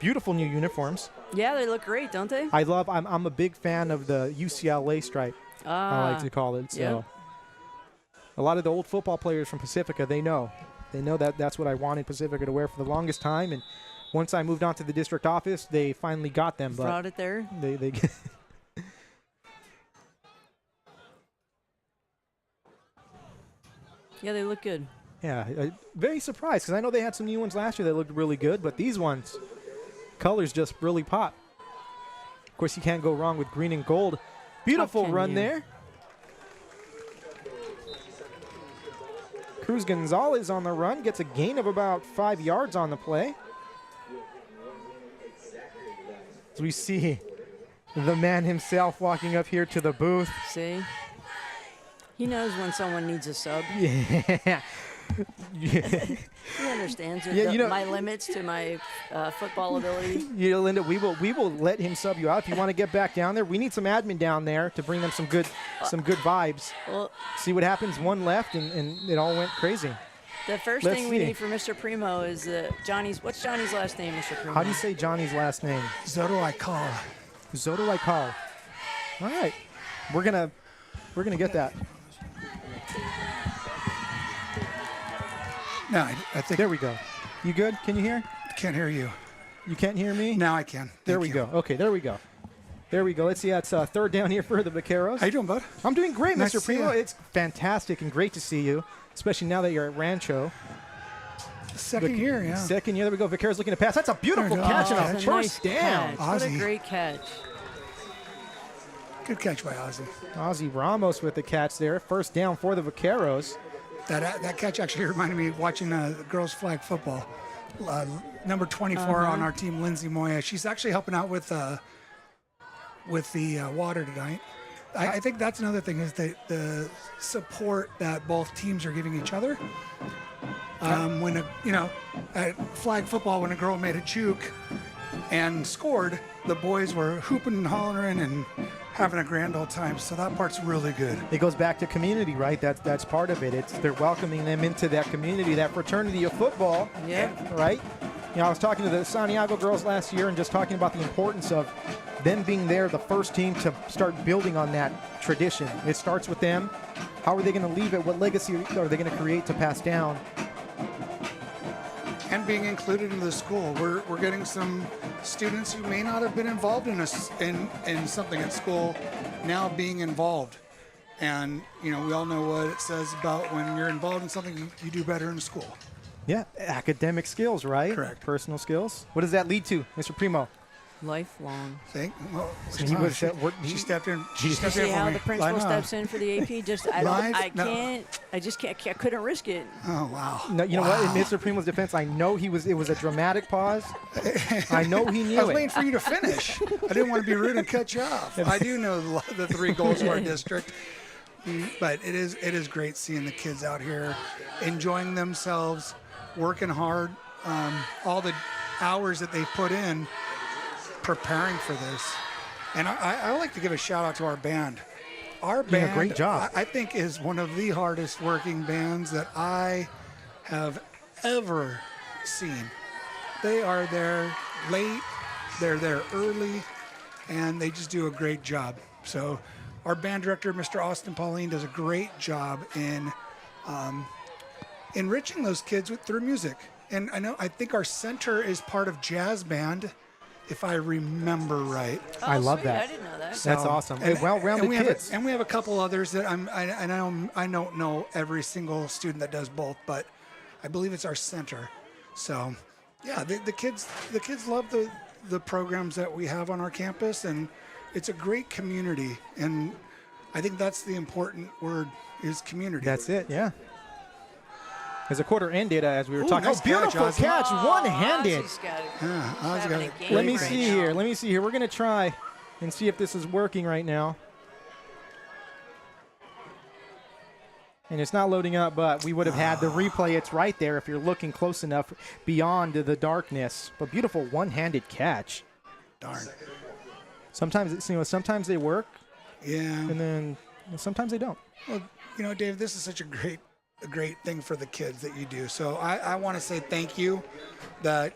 beautiful new uniforms. Yeah, they look great, don't they? I'm a big fan of the UCLA stripe, I like to call it. So yep. a lot of the old football players from Pacifica, they know that that's what I wanted Pacifica to wear for the longest time. And once I moved on to the district office, they finally got them. Brought it there. They Yeah, they look good. Yeah, very surprised because I know they had some new ones last year that looked really good, but these ones, colors just really pop. Of course, you can't go wrong with green and gold. Beautiful run there. Cruz Gonzalez on the run, gets a gain of about 5 yards on the play. As we see the man himself walking up here to the booth. See? He knows when someone needs a sub. Yeah. He understands my limits to my football ability. Yeah, Linda, we will let him sub you out if you want to get back down there. We need some admin down there to bring them some good vibes. Well, see what happens. One left, and it all went crazy. The first thing we need for Mr. Primo is Johnny's. What's Johnny's last name, Mr. Primo? How do you say Johnny's last name? Zoto Aikal. Zoto Aikal. All right, we're gonna get that. No, I think. There we go. You good? Can you hear? I can't hear you. You can't hear me? Now I can. There we go. Okay, there we go. There we go. Let's see. That's 3rd down here for the Vaqueros. How you doing, bud? I'm doing great, Nice Mr. to see Primo. you. It's fantastic and great to see you, especially now that you're at Rancho. Second year, yeah. Second year. There we go. Vaqueros looking to pass. That's a beautiful There we go. catch and a That's first nice down. catch. What a Ozzy. great catch. Good catch by Ozzy. Ozzy Ramos with the catch there. First down for the Vaqueros. That catch actually reminded me of watching girls flag football. Number 24 on our team, Lindsay Moya. She's actually helping out with the water tonight. I think that's another thing is the support that both teams are giving each other. When at flag football, when a girl made a juke and scored, the boys were hooping and hollering and having a grand old time. So that part's really good. It goes back to community, right? That's part of it. They're welcoming them into that community, that fraternity of football. Yeah. Right? I was talking to the Santiago girls last year and just talking about the importance of them being there, the first team to start building on that tradition. It starts with them. How are they going to leave it? What legacy are they going to create to pass down? And being included in the school. We're getting some students who may not have been involved in something at school now being involved. And, we all know what it says about when you're involved in something, you do better in school. Yeah, academic skills, right? Correct. Personal skills. What does that lead to, Mr. Primo? Lifelong. She stepped in. You see how for the me. principal I know. steps in for the AP? I couldn't risk it. Oh, wow. No, you know what? In Mr. Primo's defense, I know it was a dramatic pause. I know he knew I was it. waiting for you to finish. I didn't want to be rude and cut you off. I do know the 3 goals of our district. But it is great seeing the kids out here enjoying themselves, working hard, all the hours that they put in preparing for this. And I like to give a shout out to our band. Our band, yeah, great job. I think, is one of the hardest working bands that I have ever seen. They are there late, they're there early, and they just do a great job. So our band director, Mr. Austin Pauline, does a great job in enriching those kids through music. And I think our center is part of jazz band, if I remember right. Oh, I love sweet. that. I didn't know that. That's awesome. Well-rounded kids. And we have a couple others that I don't know every single student that does both, but I believe it's our center. So, yeah, the kids love the programs that we have on our campus, and it's a great community. And I think that's the important word is community. That's it, yeah. As the quarter ended, as we were talking, nice beautiful catch, catch, one-handed. Ozzy's got it. Ozzy's Having got a it. game Let me right see now. here. Let me see here. We're going to try and see if this is working right now. And it's not loading up, but we would have had the replay. It's right there if you're looking close enough beyond the darkness. But beautiful one-handed catch. Darn. Sometimes sometimes they work. Yeah. And then sometimes they don't. Well, Dave, this is such a great thing for the kids that you do. So I want to say thank you that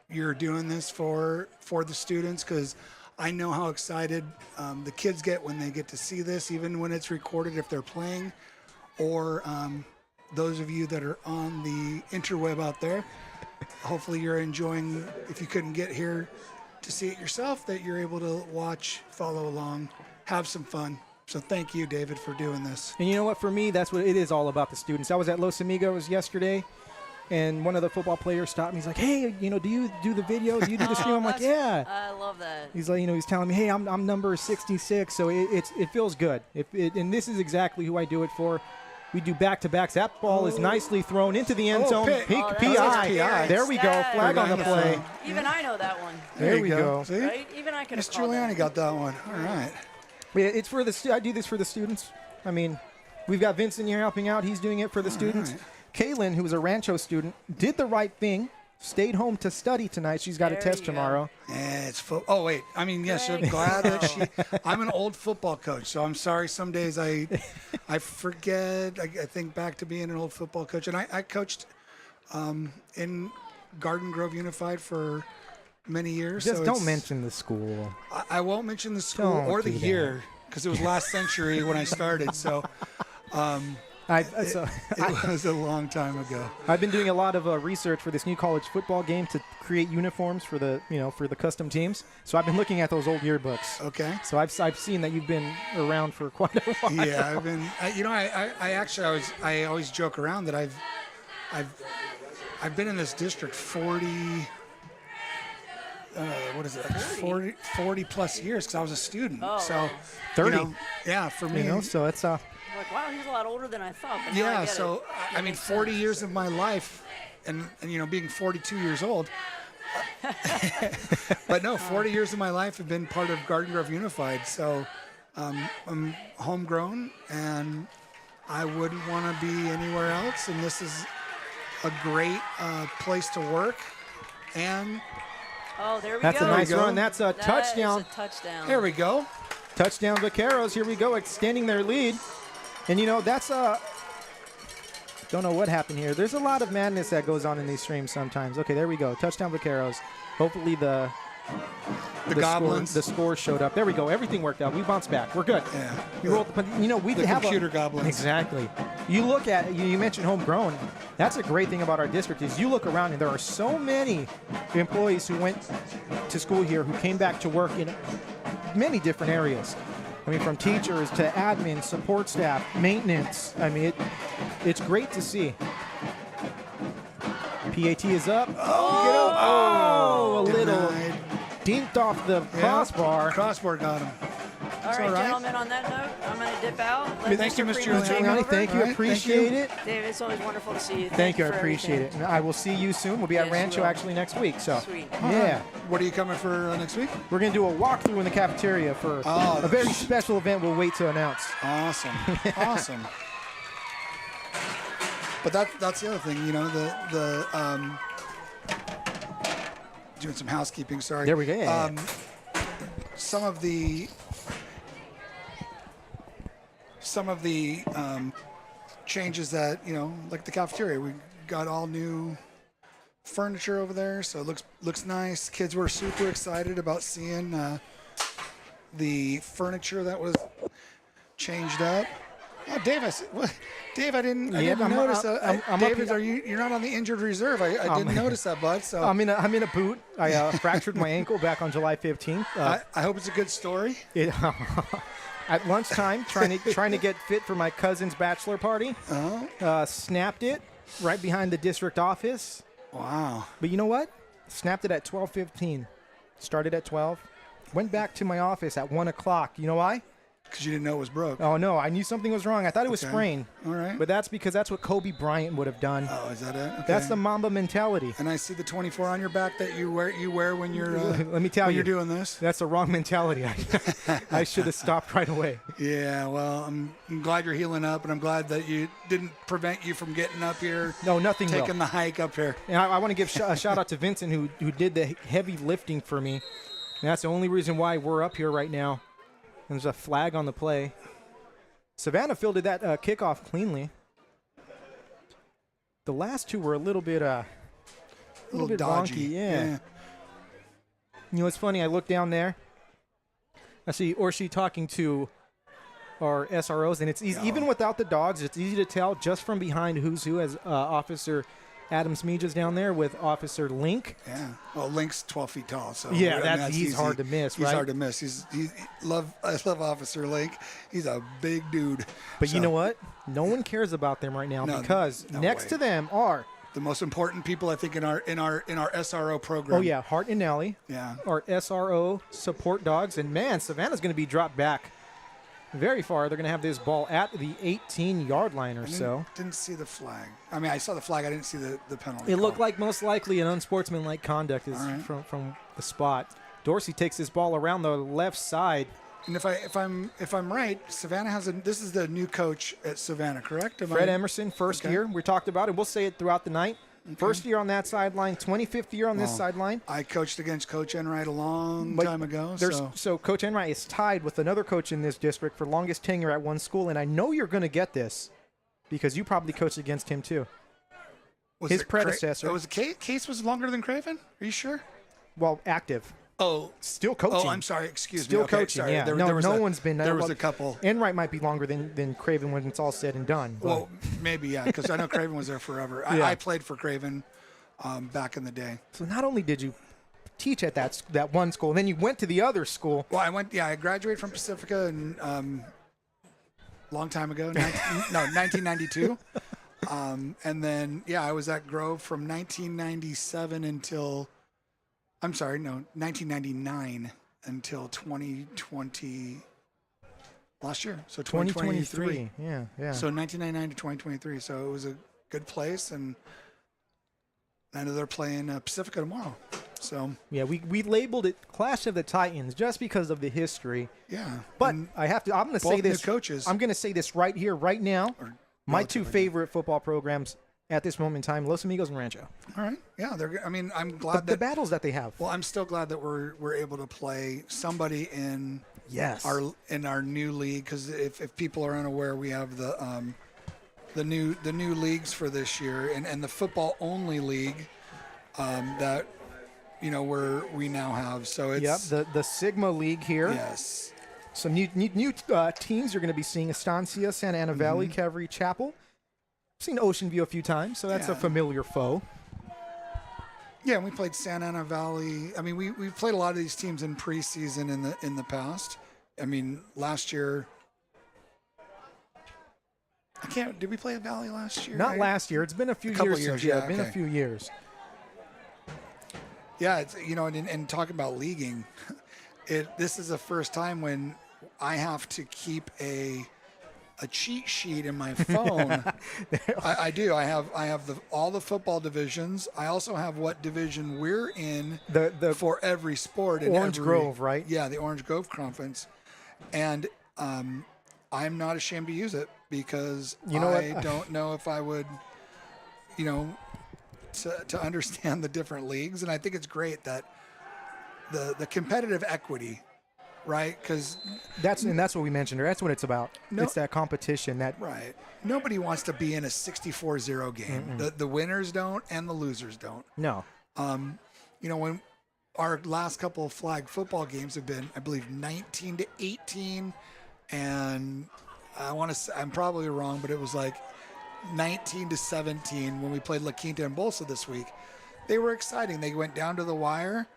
you're doing this for the students, because I know how excited the kids get when they get to see this, even when it's recorded if they're playing, or those of you that are on the interweb out there. Hopefully you're enjoying, if you couldn't get here to see it yourself, that you're able to watch, follow along, have some fun. So thank you, David, for doing this. And you know what? For me, that's what it is all about, the students. I was at Los Amigos yesterday, and one of the football players stopped me. He's like, hey, do you do the video? Do you do the stream? I'm like, yeah. I love that. He's like, he's telling me, hey, I'm number 66. So it feels good. And this is exactly who I do it for. We do back-to-backs. That ball is nicely thrown into the end zone. PI. There we go. Flag on the play. Even I know that one. There we go. See? Right? Even I could have Miss called that. Giuliani got that one. All right. Yeah, it's for I do this for the students. I mean, we've got Vincent here helping out. He's doing it for the students. Right. Kaylin, who was a Rancho student, did the right thing. Stayed home to study tonight. She's got a test tomorrow. Yeah, it's oh wait. I mean, yes, I'm glad that I'm an old football coach, so I'm sorry. Some days I forget. I think back to being an old football coach, and I coached in Garden Grove Unified for many years. Just so don't mention the school. I won't mention the school or the year, because it was last century when I started. So. It was a long time ago. I've been doing a lot of research for this new college football game to create uniforms for the for the custom teams. So I've been looking at those old yearbooks. Okay. So I've seen that you've been around for quite a while. Yeah, I've been. I always joke around that I've been in this district 40 plus years, because I was a student. Oh. So 30. For me. So it's I'm like, wow, he's a lot older than I thought. But now I Yeah, get so it. I mean, 40 years of my life, and being 42 years old. But no, 40 years of my life have been part of Garden Grove Unified. So I'm homegrown, and I wouldn't want to be anywhere else. And this is a great place to work. And Oh, there we that's go. a nice go. run. That's a That touchdown. is a touchdown. there we go. Touchdown Vaqueros. Here we go, extending their lead. And that's don't know what happened here. There's a lot of madness that goes on in these streams sometimes. Okay, there we go. Touchdown Vaqueros. Hopefully the Goblins. the score showed up. There we go. Everything worked out. We bounced back. We're good. Yeah. We rolled the we The have computer goblins. Exactly. You look at you mentioned homegrown. That's a great thing about our district is you look around and there are so many employees who went to school here who came back to work in many different areas. I mean, from teachers to admin, support staff, maintenance. I mean, it's great to see. PAT is up. Oh, a little Denied. dinked off the crossbar. Crossbar got him. All right, all right. gentlemen, on that note, I'm going to dip out. Let Thank you, Mr. Mr. Primo take Giuliani. over. Thank you. All right, Appreciate it. David, it's always wonderful to see you. Thank you. I for appreciate everything. it. And I will see you soon. We'll be at Yes, you Rancho will. actually next week. So, Sweet. yeah. What are you coming for next week? We're going to do a walkthrough in the cafeteria for a very special event we'll wait to announce. Awesome. Awesome. But that's the other thing, doing some housekeeping, sorry. There we go. Yeah. Some of the changes that, like the cafeteria, we got all new furniture over there, so it looks nice. Kids were super excited about seeing the furniture that was changed up. Oh, Dave, Dave, I didn't notice that. David, you're not on the injured reserve. I didn't notice that, bud. So I'm in a boot. I fractured my ankle back on July 15th. I hope it's a good story. At lunchtime, trying to get fit for my cousin's bachelor party. Snapped it right behind the district office. Wow. But you know what? Snapped it at 12:15. Started at 12. Went back to my office at 1 o'clock. You know why? Because you didn't know it was broke. Oh, no, I knew something was wrong. I thought it was Okay. sprained. All right. But that's because that's what Kobe Bryant would have done. Oh, is that it? Okay. That's the Mamba mentality. And I see the 24 on your back that you wear when you're Let me tell when you, you're doing this. that's the wrong mentality. I should have stopped right away. Yeah, well, I'm glad you're healing up, and I'm glad that you didn't prevent you from getting up here. No, nothing will. Taking the hike up here. And I want to give a shout out to Vincent who did the heavy lifting for me. And that's the only reason why we're up here right now. And there's a flag on the play. Savannah fielded that kickoff cleanly. The last two were a little bit Dodgy. wonky. Yeah. You know, it's funny. I look down there. I see Orshi talking to our SROs, and it's easy, even without the dogs, it's easy to tell just from behind who's who, as Officer Adam Smeeja's down there with Officer Link. Yeah. Well, Link's 12 feet tall, so Yeah, that's he's easy. hard to miss, He's right? hard to miss. I love Officer Link. He's a big dude. But So, you know what? No one cares about them right now No, because no next way. to them are, the most important people I think in our SRO program. oh yeah, Hart and Nelly, Yeah. our SRO support dogs, and man, Savannah's going to be dropped back very far. They're going to have this ball at the 18-yard line or so. Didn't see the flag. I mean, I saw the flag. I didn't see the penalty. It looked call. like most likely an unsportsmanlike conduct is All right. from the spot. Dorsey takes this ball around the left side. And if I'm right, Savannah has this is the new coach at Savannah, correct? Fred Emerson, first Okay. year. We talked about it. We'll say it throughout the night. First year on that sideline, 25th year on this Well, sideline. I coached against Coach Enright a long But time ago. So Coach Enright is tied with another coach in this district for longest tenure at one school, and I know you're going to get this because you probably coached against him too. Was his it predecessor. Case was longer than Craven? Are you sure? Well, active. Oh, Still coaching. Oh, I'm sorry. Excuse me. Still Okay, coaching, sorry. yeah. There No was one's been. There was well, a couple. Enright might be longer than Craven when it's all said and done. But Well, maybe, yeah, because I know Craven was there forever. Yeah. I played for Craven back in the day. so not only did you teach at that one school, then you went to the other school. Well, I graduated from Pacifica and long time ago, 1992. And then, I was at Grove from 1997 until, 1999 until 2020, last year. So 2023. Yeah. So 1999 to 2023. So it was a good place, and I know they're playing Pacifica tomorrow. So Yeah, we labeled it Clash of the Titans just because of the history. yeah, But and I'm going to say both new this. coaches. I'm going to say this right here, right now. Or My two relatively new. favorite football programs at this moment in time, Los Amigos and Rancho. All right, yeah, I'm glad The that. battles that they have. Well, I'm still glad that we're able to play somebody in Yes. our new league, because if people are unaware, we have the new leagues for this year, and the football only league that we now have. So it's the Sigma League here. yes. Some new teams you're going to be seeing: Estancia, Santa Ana Valley, Calvary Chapel. I've seen Ocean View a few times, so that's a Yeah. familiar foe. Yeah, and we played Santa Ana Valley. I mean, we played a lot of these teams in preseason in the past. I mean, last year. Did we play a Valley last year? Not last year. It's been a few couple years. years, Since, yeah, it's been a okay. few years. Yeah, it's and talking about leaguing, this is the first time when I have to keep a cheat sheet in my phone. I do. I have all the football divisions. I also have what division we're in for every sport. In Orange Grove, right? Yeah, the Orange Grove Conference, and I'm not ashamed to use it because I don't know if I would, to understand the different leagues, and I think it's great that the competitive equity, right? Because That's what we mentioned. That's what it's about. No- It's that competition. right, nobody wants to be in a 64-0 game. The winners don't, and the losers don't. No. When our last couple of flag football games have been, I believe, 19-18, and I want to say, I'm probably wrong, but it was like 19-17 when we played La Quinta and Bolsa this week. They were exciting. They went down to the wire.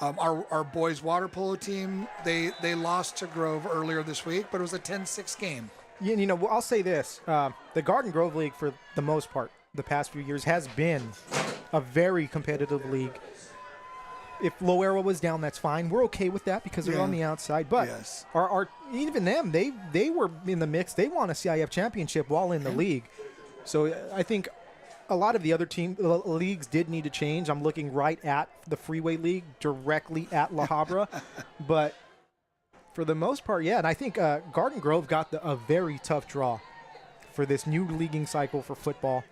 Our boys water polo team, they lost to Grove earlier this week, but it was a 10-6 game. I'll say this. The Garden Grove League, for the most part, the past few years, has been a very competitive league. if Loera was down, that's fine. We're okay with that because they're on the outside. But Yes. our even them, they were in the mix. They won a CIF championship while in the league. So I think a lot of the other leagues did need to change. I'm looking right at the Freeway League, directly at La Habra. But for the most part, yeah. And I think Garden Grove got a very tough draw for this new leaguing cycle for football.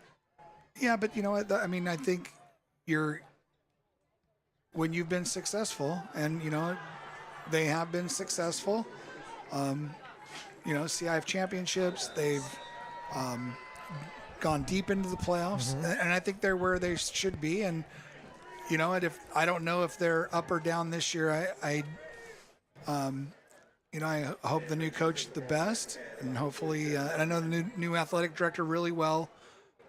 Yeah, but you know what? I mean, I think when you've been successful, and you know, they have been successful. You know, CIF championships. They've gone deep into the playoffs, and I think they're where they should be. And you know, if I don't know if they're up or down this year, I hope the new coach the best, and hopefully, and I know the new athletic director really well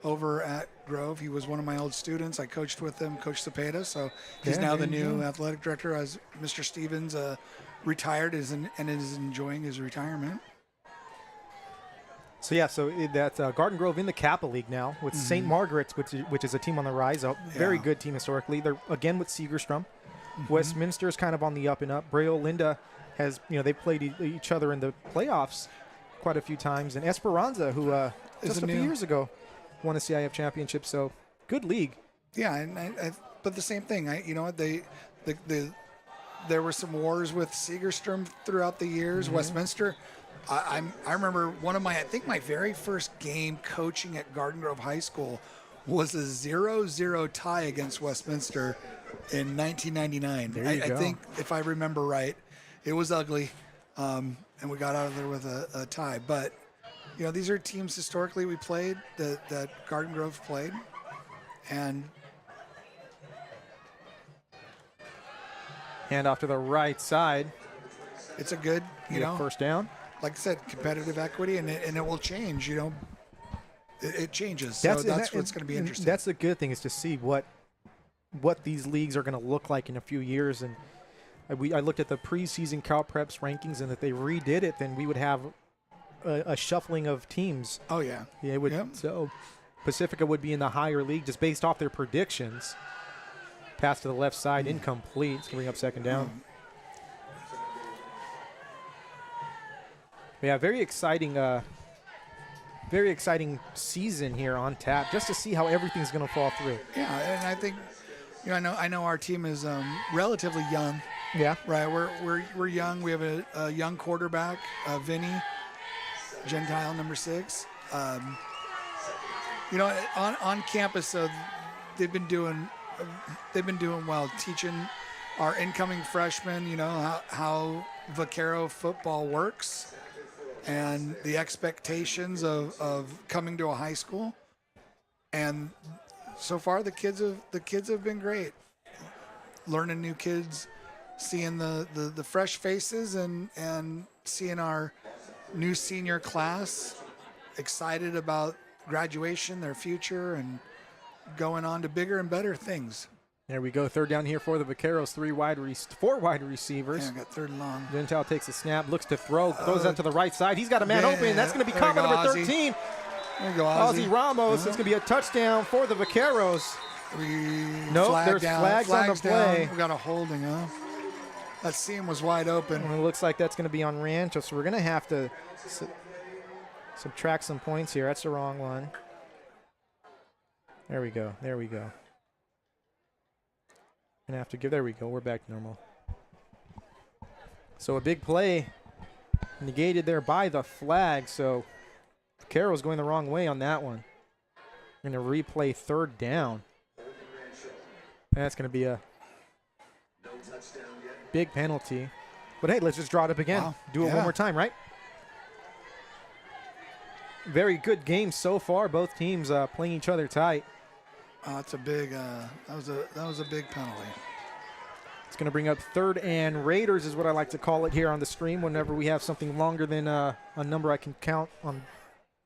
over at Grove. He was one of my old students. I coached with him, Coach Cepeda. So he's now the new athletic director, as Mr. Stevens retired and is enjoying his retirement. So that's Garden Grove in the Kappa League now with St. Margaret's, which is a team on the rise. A very good team historically. They're again with Segerstrom. Westminster is kind of on the up and up. Braille Linda has, they played each other in the playoffs quite a few times. And Esperanza, who just a few years ago won a CIF championship. So good league. Yeah, and but the same thing. There were some wars with Segerstrom throughout the years. Westminster. I remember I think my very first game coaching at Garden Grove High School was a 0-0 tie against Westminster in 1999. I think, if I remember right, it was ugly, and we got out of there with a tie. But, these are teams historically we played, that Garden Grove played. And hand off to the right side. It's a good, first down. Like I said, competitive equity, and it will change. It changes. So that's what's going to be interesting. That's the good thing, is to see what these leagues are going to look like in a few years. And I looked at the preseason Cal Preps rankings, and if they redid it, then we would have a shuffling of teams. Oh yeah, it would. Yep. So Pacifica would be in the higher league just based off their predictions. Pass to the left side, incomplete. It's going to bring up second down. Yeah, very exciting season here on tap, just to see how everything's going to fall through. Yeah, and I think, I know our team is relatively young. Yeah. Right. We're young. We have a young quarterback, Vinny, Gentile number 6. On campus, they've been doing well, teaching our incoming freshmen, how Vaquero football works. And the expectations of coming to a high school, and so far the kids have been great. Learning new kids, seeing the fresh faces, and seeing our new senior class excited about graduation, their future, and going on to bigger and better things. There we go. Third down here for the Vaqueros. 4 wide receivers. Yeah, got third and long. Gentile takes a snap, looks to throw, throws out to the right side. He's got a man open. That's going to be Combo number 13. There you go, Ozzy. Ramos. It's going to be a touchdown for the Vaqueros. There's flags on the play. We got a holding, huh? That seam was wide open. And it looks like that's going to be on Rancho, so we're going to have to subtract some points here. That's the wrong one. There we go. Gonna have to give. There we go. We're back to normal. So a big play negated there by the flag. So Carroll's going the wrong way on that one. Going to replay third down. That's going to be a big penalty. But hey, let's just draw it up again. Wow. Do it one more time, right? Very good game so far. Both teams playing each other tight. It's a big. That was a big penalty. It's going to bring up third and Raiders, is what I like to call it here on the stream. Whenever we have something longer than a number I can count on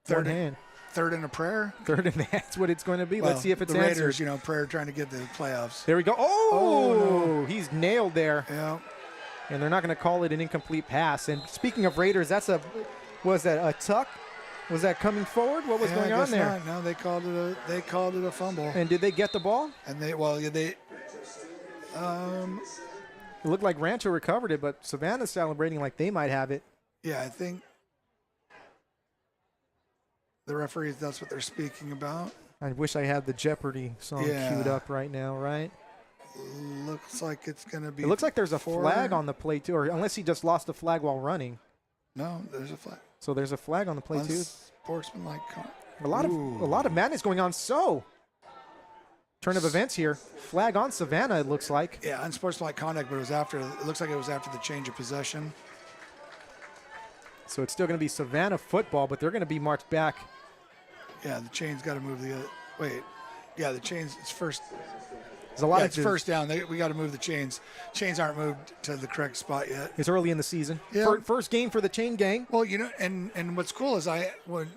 one hand. Third and a prayer. Third and that's what it's going to be. Let's see if it's the Raiders, answered. Prayer trying to get the playoffs. There we go. No. He's nailed there. Yeah. And they're not going to call it an incomplete pass. And speaking of Raiders, was that a tuck? Was that coming forward? What was going on there? No, they called it a fumble. And did they get the ball? And It looked like Rancho recovered it, but Savannah's celebrating like they might have it. Yeah, I think the referees, that's what they're speaking about. I wish I had the Jeopardy song queued up right now, right? Looks like it's going to be. It looks like there's a flag on the play, too, or unless he just lost a flag while running. No, there's a flag. So there's a flag on the play, too. Sportsmanlike. A lot of madness going on. So, turn of events here. Flag on Savannah, it looks like. Yeah, unsportsmanlike conduct, but it was after. It looks like it was after the change of possession. So it's still going to be Savannah football, but they're going to be marched back. Yeah, the chain's got to move the other. Wait. Yeah, the chains. It's first. There's a lot of it's first down. We got to move the chains. Chains aren't moved to the correct spot yet. It's early in the season. Yeah. First game for the chain gang. Well, you know, and what's cool is when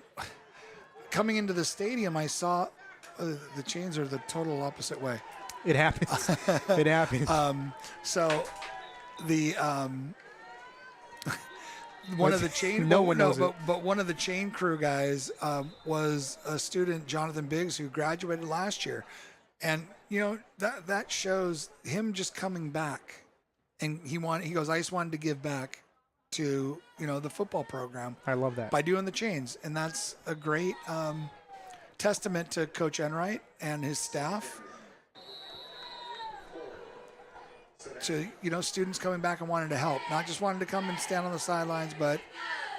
coming into the stadium, I saw the chains are the total opposite way. It happens. It happens. So the one of the chain but one of the chain crew guys was a student, Jonathan Biggs, who graduated last year. And you know, that shows him just coming back, and he goes, I just wanted to give back to, you know, the football program. I love that. By doing the chains, and that's a great testament to Coach Enright and his staff. To, you know, students coming back and wanting to help, not just wanting to come and stand on the sidelines, but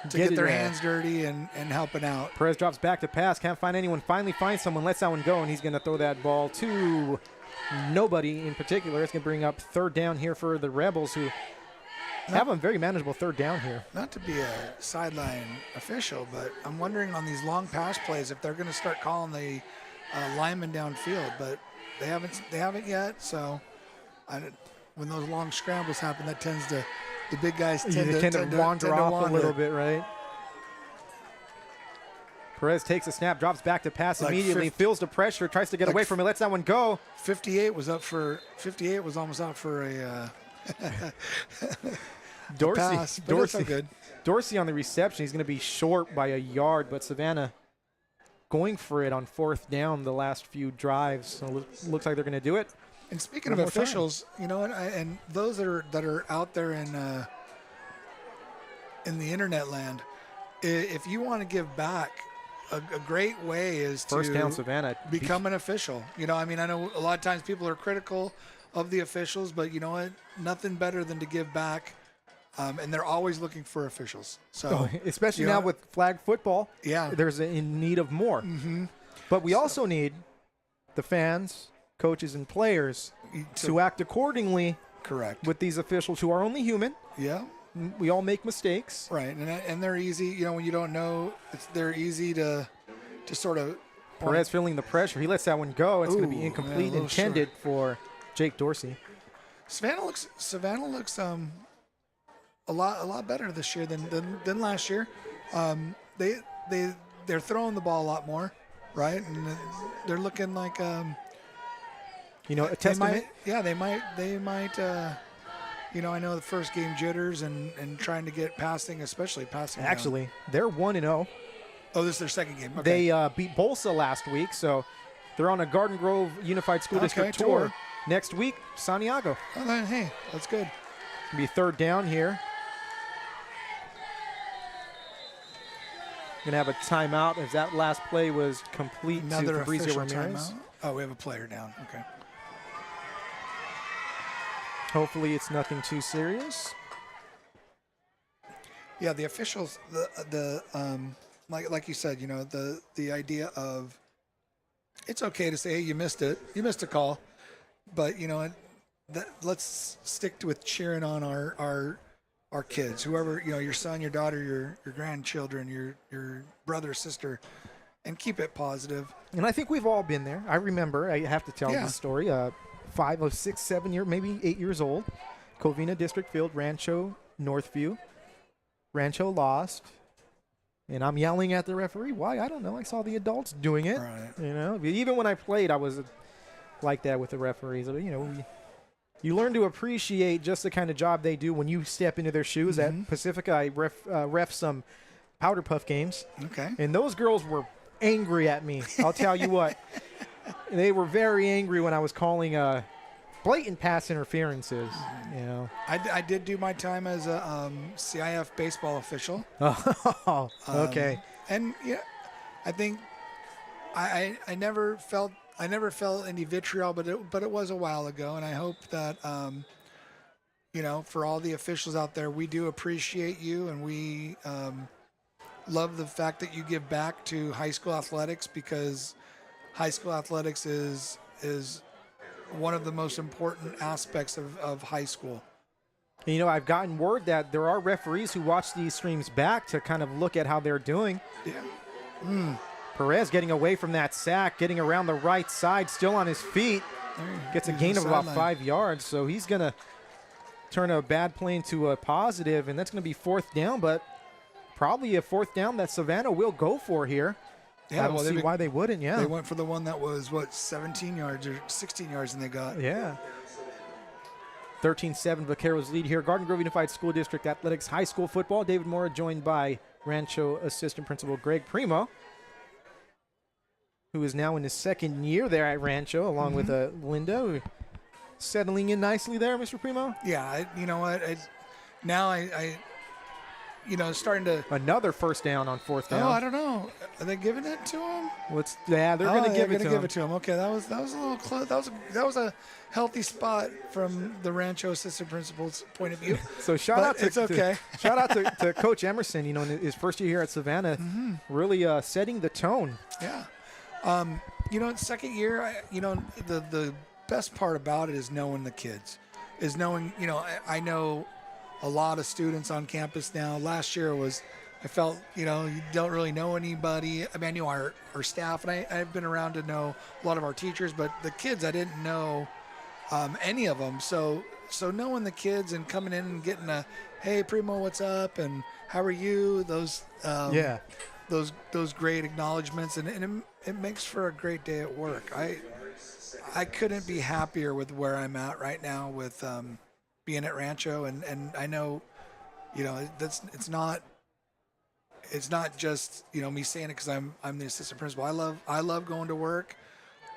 to get their hands dirty and helping out. Perez drops back to pass, can't find anyone, finally finds someone, lets that one go, and he's going to throw that ball to nobody in particular. It's going to bring up third down here for the Rebels, who have a very manageable third down here. Not to be a sideline official, but I'm wondering on these long pass plays if they're going to start calling the lineman downfield, but they haven't yet. So when those long scrambles happen, that tends to, the big guys tend to wander off a little bit, right? Perez takes a snap, drops back to pass immediately, feels the pressure, tries to get away from it, lets that one go. 58 was almost out for a Dorsey. Pass, but that's all good. Dorsey on the reception. He's going to be short by a yard, but Savannah going for it on fourth down the last few drives. So looks like they're going to do it. And speaking of officials, you know what? And those that are out there in the internet land, if you want to give back, a great way is to first down Savannah, become an official. You know, I mean, I know a lot of times people are critical of the officials, but you know what? Nothing better than to give back. And they're always looking for officials. So especially now with flag football, yeah, there's in need of more. Mm-hmm. But we also need the fans, coaches, and players to act accordingly. Correct. With these officials who are only human. Yeah. We all make mistakes. Right, and they're easy. You know, when you don't know, they're easy to sort of. Perez feeling the pressure. He lets that one go. It's going to be incomplete, intended for Jake Dorsey. Savannah looks a lot better this year than last year. They're throwing the ball a lot more, right? And they're looking like you know, a testament. They might. You know, I know the first game jitters and trying to get especially passing. Actually, they're 1-0. Oh, this is their second game. Okay. They beat Bolsa last week, so they're on a Garden Grove Unified School District tour. Next week, Santiago. Oh, then, hey, that's good. It'll be third down here. Going to have a timeout as that last play was complete. Another to Fabrizio official Ramirez. Timeout. Oh, we have a player down. Okay. Hopefully it's nothing too serious. Yeah, the officials, like you said, you know, the idea of it's okay to say, hey, you missed a call, but you know, let's stick with cheering on our kids, whoever, you know, your son, your daughter, your grandchildren, your brother, sister, and keep it positive. And I think we've all been there. I remember, I have to tell this story. 5 or 6, 7 years, maybe 8 years old. Covina District Field, Rancho, Northview. Rancho lost. And I'm yelling at the referee. Why? I don't know. I saw the adults doing it. Right. You know, even when I played, I was like that with the referees. You know, you learn to appreciate just the kind of job they do when you step into their shoes. Mm-hmm. At Pacifica, I ref some powder puff games. Okay. And those girls were angry at me. I'll tell you what. They were very angry when I was calling blatant pass interferences. You know. I did do my time as a CIF baseball official. Oh, okay. And yeah, I think I never felt any vitriol, but it was a while ago, and I hope that for all the officials out there, we do appreciate you, and we love the fact that you give back to high school athletics, because high school athletics is one of the most important aspects of high school. You know, I've gotten word that there are referees who watch these streams back to kind of look at how they're doing. Yeah. Perez getting away from that sack, getting around the right side, still on his feet. Gets a gain of about 5 yards, so he's going to turn a bad play into a positive, and that's going to be 4th down, but probably a 4th down that Savannah will go for here. Yeah, I don't see why they wouldn't, yeah. They went for the one that was, 17 yards or 16 yards, and they got. Yeah. 13-7 Vaqueros lead here. Garden Grove Unified School District Athletics High School Football. David Mora joined by Rancho Assistant Principal Greg Primo, who is now in his 2nd year there at Rancho, along with Linda. Settling in nicely there, Mr. Primo? Yeah, you know what? Now starting to. Another 1st down on 4th down. Oh, I don't know. Are they giving it to him? They're going to give it to him. Okay, that was a little close. That was a healthy spot from the Rancho assistant principal's point of view. So shout out to Coach Emerson. You know, in his 1st year here at Savannah, really setting the tone. Yeah. 2nd year, the best part about it is knowing the kids, is knowing. I know a lot of students on campus now. Last year I felt, you don't really know anybody. I mean, I knew our staff, and I've been around to know a lot of our teachers, but the kids, I didn't know any of them. So knowing the kids and coming in and getting a, hey, Primo, what's up? And how are you? Those great acknowledgments, and it makes for a great day at work. I couldn't be happier with where I'm at right now with being at Rancho, and I know, it's not just me saying it because I'm the assistant principal. I love going to work.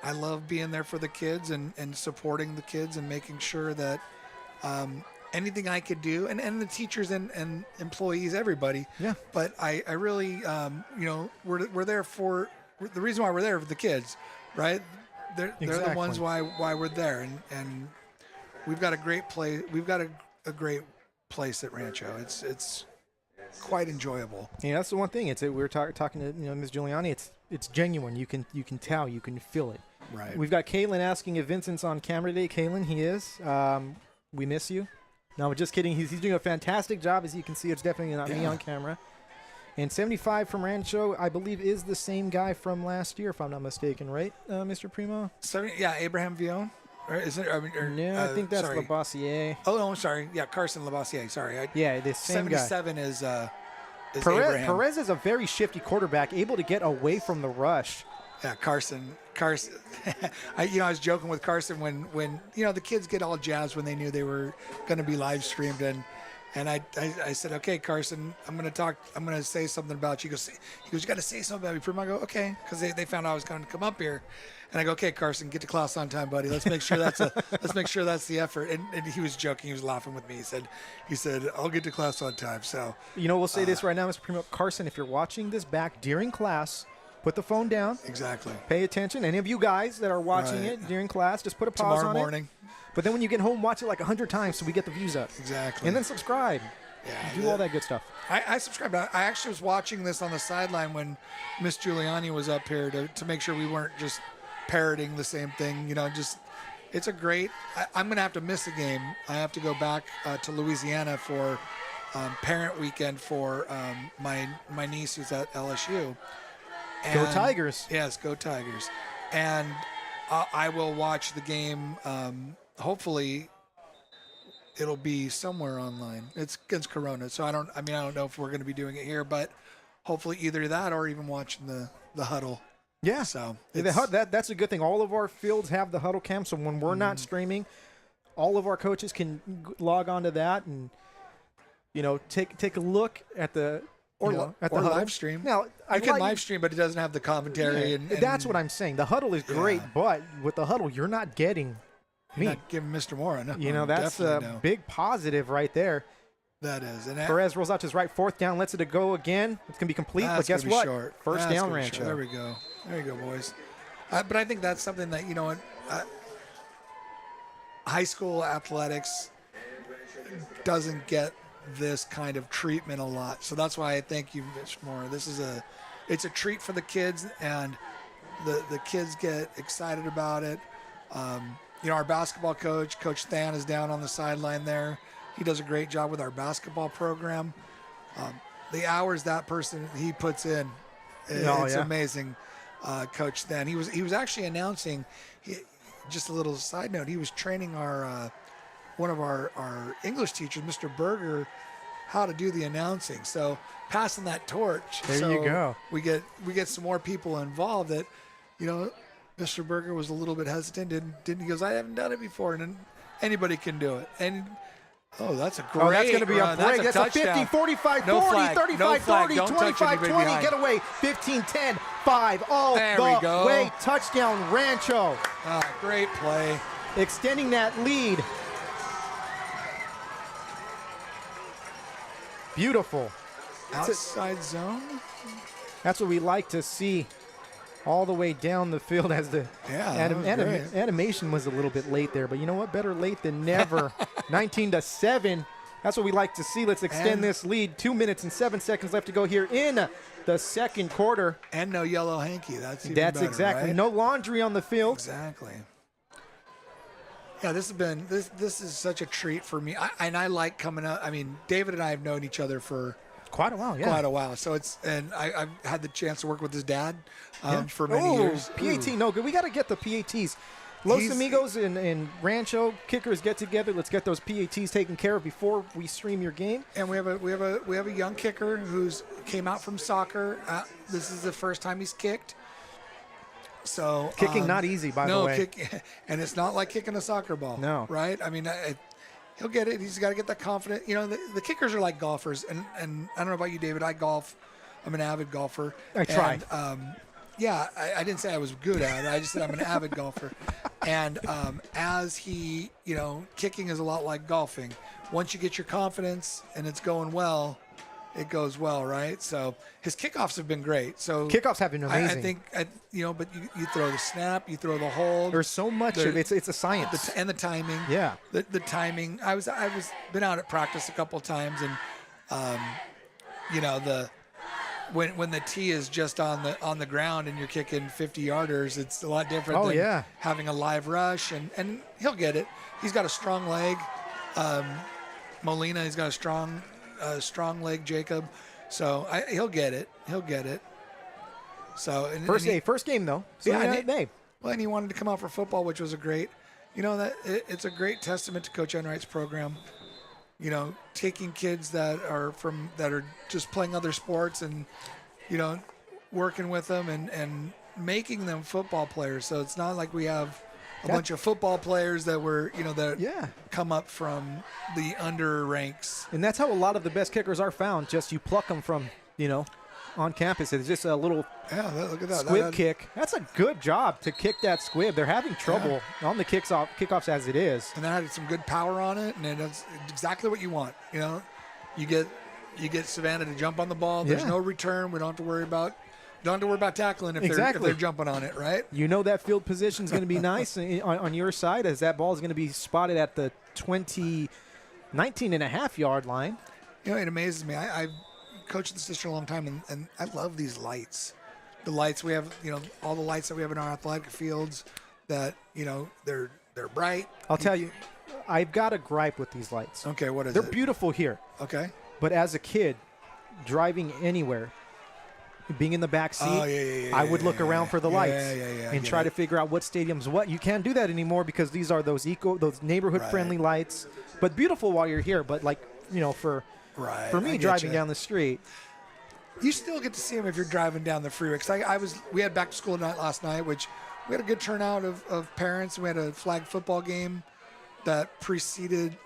I love being there for the kids and supporting the kids and making sure that anything I could do, and the teachers and employees, everybody. Yeah. But I really we're there for the reason why we're there for the kids, right? They're the ones why we're there, and we've got a great play. We've got a great place at Rancho. It's quite enjoyable. Yeah, that's the one thing. We were talking to Ms. Giuliani. It's genuine. You can tell. You can feel it. Right. We've got Kalen asking if Vincent's on camera today. Kalen, he is. We miss you. No, just kidding. He's doing a fantastic job, as you can see. It's definitely not me on camera. And 75 from Rancho, I believe, is the same guy from last year, if I'm not mistaken, right, Mr. Primo? Abraham Vion. Or is it? I think that's Labossiere. Oh, no, I'm sorry. Yeah, Carson Labossiere. Sorry. The same 77 guy. is Perez. Abraham. Perez is a very shifty quarterback, able to get away from the rush. Yeah, Carson. I was joking with Carson when the kids get all jazzed when they knew they were going to be live streamed, and I said, okay, Carson, I'm going to say something about you. He goes, you got to say something about me, Primo. I go, okay, because they found out I was going to come up here, and I go, okay, Carson, get to class on time, buddy. Let's make sure that's the effort. And he was joking, he was laughing with me. He said, I'll get to class on time. So we'll say this right now, Mr. Primo. Carson, if you're watching this back during class, put the phone down. Exactly. Pay attention. Any of you guys that are watching it during class, just put a pause tomorrow on morning. it. But then when you get home, watch it like 100 times so we get the views up. Exactly. And then subscribe. Yeah. Do all that good stuff. I subscribed. I actually was watching this on the sideline when Miss Giuliani was up here to make sure we weren't just parroting the same thing. It's a great. I'm going to have to miss a game. I have to go back to Louisiana for parent weekend for my niece who's at LSU. Go Tigers. Yes, go Tigers. And I will watch the game. Hopefully, it'll be somewhere online. It's against Corona, so I don't know if we're going to be doing it here, but hopefully either that or even watching the huddle. Yeah. So that's a good thing. All of our fields have the huddle cam, so when we're not streaming, all of our coaches can log on to that and take a look at the. Or live stream. Now, I can live stream, but it doesn't have the commentary. Yeah, and that's what I'm saying. The huddle is great, but with the huddle, you're not getting You're not giving Mr. Moore enough. You know, that's a big positive right there. That is. And Perez rolls out to his right, 4th down, lets it go again. It's going to be complete, but guess what? Short. First down, Rancho. There we go. There you go, boys. But I think that's something that, high school athletics doesn't get this kind of treatment a lot. So that's why I thank you, Mr. Moore. It's a treat for the kids, and the kids get excited about it. Our basketball coach, Coach Than, is down on the sideline there. He does a great job with our basketball program. The hours that person he puts in, it's amazing. Coach Than. He was actually announcing. Just a little side note. He was training one of our English teachers, Mr. Berger, how to do the announcing. So passing that torch. There you go. We get some more people involved. That, Mr. Berger was a little bit hesitant. Didn't he goes, I haven't done it before, and anybody can do it. And that's a great. Oh, that's going to be a break. That's a 50, touchdown. 45, No 40, flag. 35, No flag. 30, Don't touch 25, anybody 20, behind. get away, 15, 10, 5, all There we the go. way. Touchdown, Rancho. Great play. Extending that lead. Beautiful. Outside zone. That's what we like to see. All the way down the field as the animation was a little bit late there, but you know what? Better late than never. 19-7. That's what we like to see. Let's extend this lead. 2 minutes and 7 seconds left to go here in the second quarter. And no yellow hanky. That's better, exactly. Right? No laundry on the field. Exactly. Yeah, this is such a treat for me. I like coming up. I mean, David and I have known each other for quite a while. So I've had the chance to work with his dad for many years. PAT, no good. We got to get the PATs. Los Amigos and Rancho kickers get together. Let's get those PATs taken care of before we stream your game. And we have a young kicker who's came out from soccer. This is the first time he's kicked. So kicking not easy, by the way. And it's not like kicking a soccer ball. No, right? I mean, he'll get it. He's got to get that confidence. The kickers are like golfers, and I don't know about you, David. I golf. I'm an avid golfer. I try. I didn't say I was good at it. I just said I'm an avid golfer. And as kicking is a lot like golfing. Once you get your confidence and it's going well, it goes well, right? So his kickoffs have been great. So kickoffs have been amazing. I think, but you throw the snap, you throw the hold. There's so much of it. It's a science. And the timing. Yeah. The timing. I was been out at practice a couple of times, and when the tee is just on the ground and you're kicking 50-yarders, it's a lot different than having a live rush. And he'll get it. He's got a strong leg. Molina, he's got a strong leg, Jacob. So he'll get it. So first game though. So and he wanted to come out for football, which was a great. It's a great testament to Coach Enright's program. Taking kids that are just playing other sports and, working with them and making them football players. So it's not like we have a bunch of football players that were, come up from the under ranks. And that's how a lot of the best kickers are found. Just you pluck them from, on campus. It's just a little look at that. squib kick. That's a good job to kick that squib. They're having trouble on the kickoffs as it is. And that had some good power on it, and it's exactly what you want. You get Savannah to jump on the ball. There's no return. We don't have to worry about tackling if they're jumping on it, right? That field position is going to be nice on your side, as that ball is going to be spotted at the 19.5-yard line. It amazes me. I've coached this district a long time, and I love these lights. The lights we have, all the lights that we have in our athletic fields that, they're bright. I'll tell you, I've got a gripe with these lights. Okay, what is They're it? beautiful here. Okay. But as a kid, driving anywhere, being in the back seat, I would look around for the lights and try to figure out what stadium's what. You can't do that anymore because these are those neighborhood-friendly lights. But beautiful while you're here. But for me driving down the street, you still get to see them if you're driving down the freeway. Because we had back to school night last night, which we had a good turnout of parents. We had a flag football game that preceded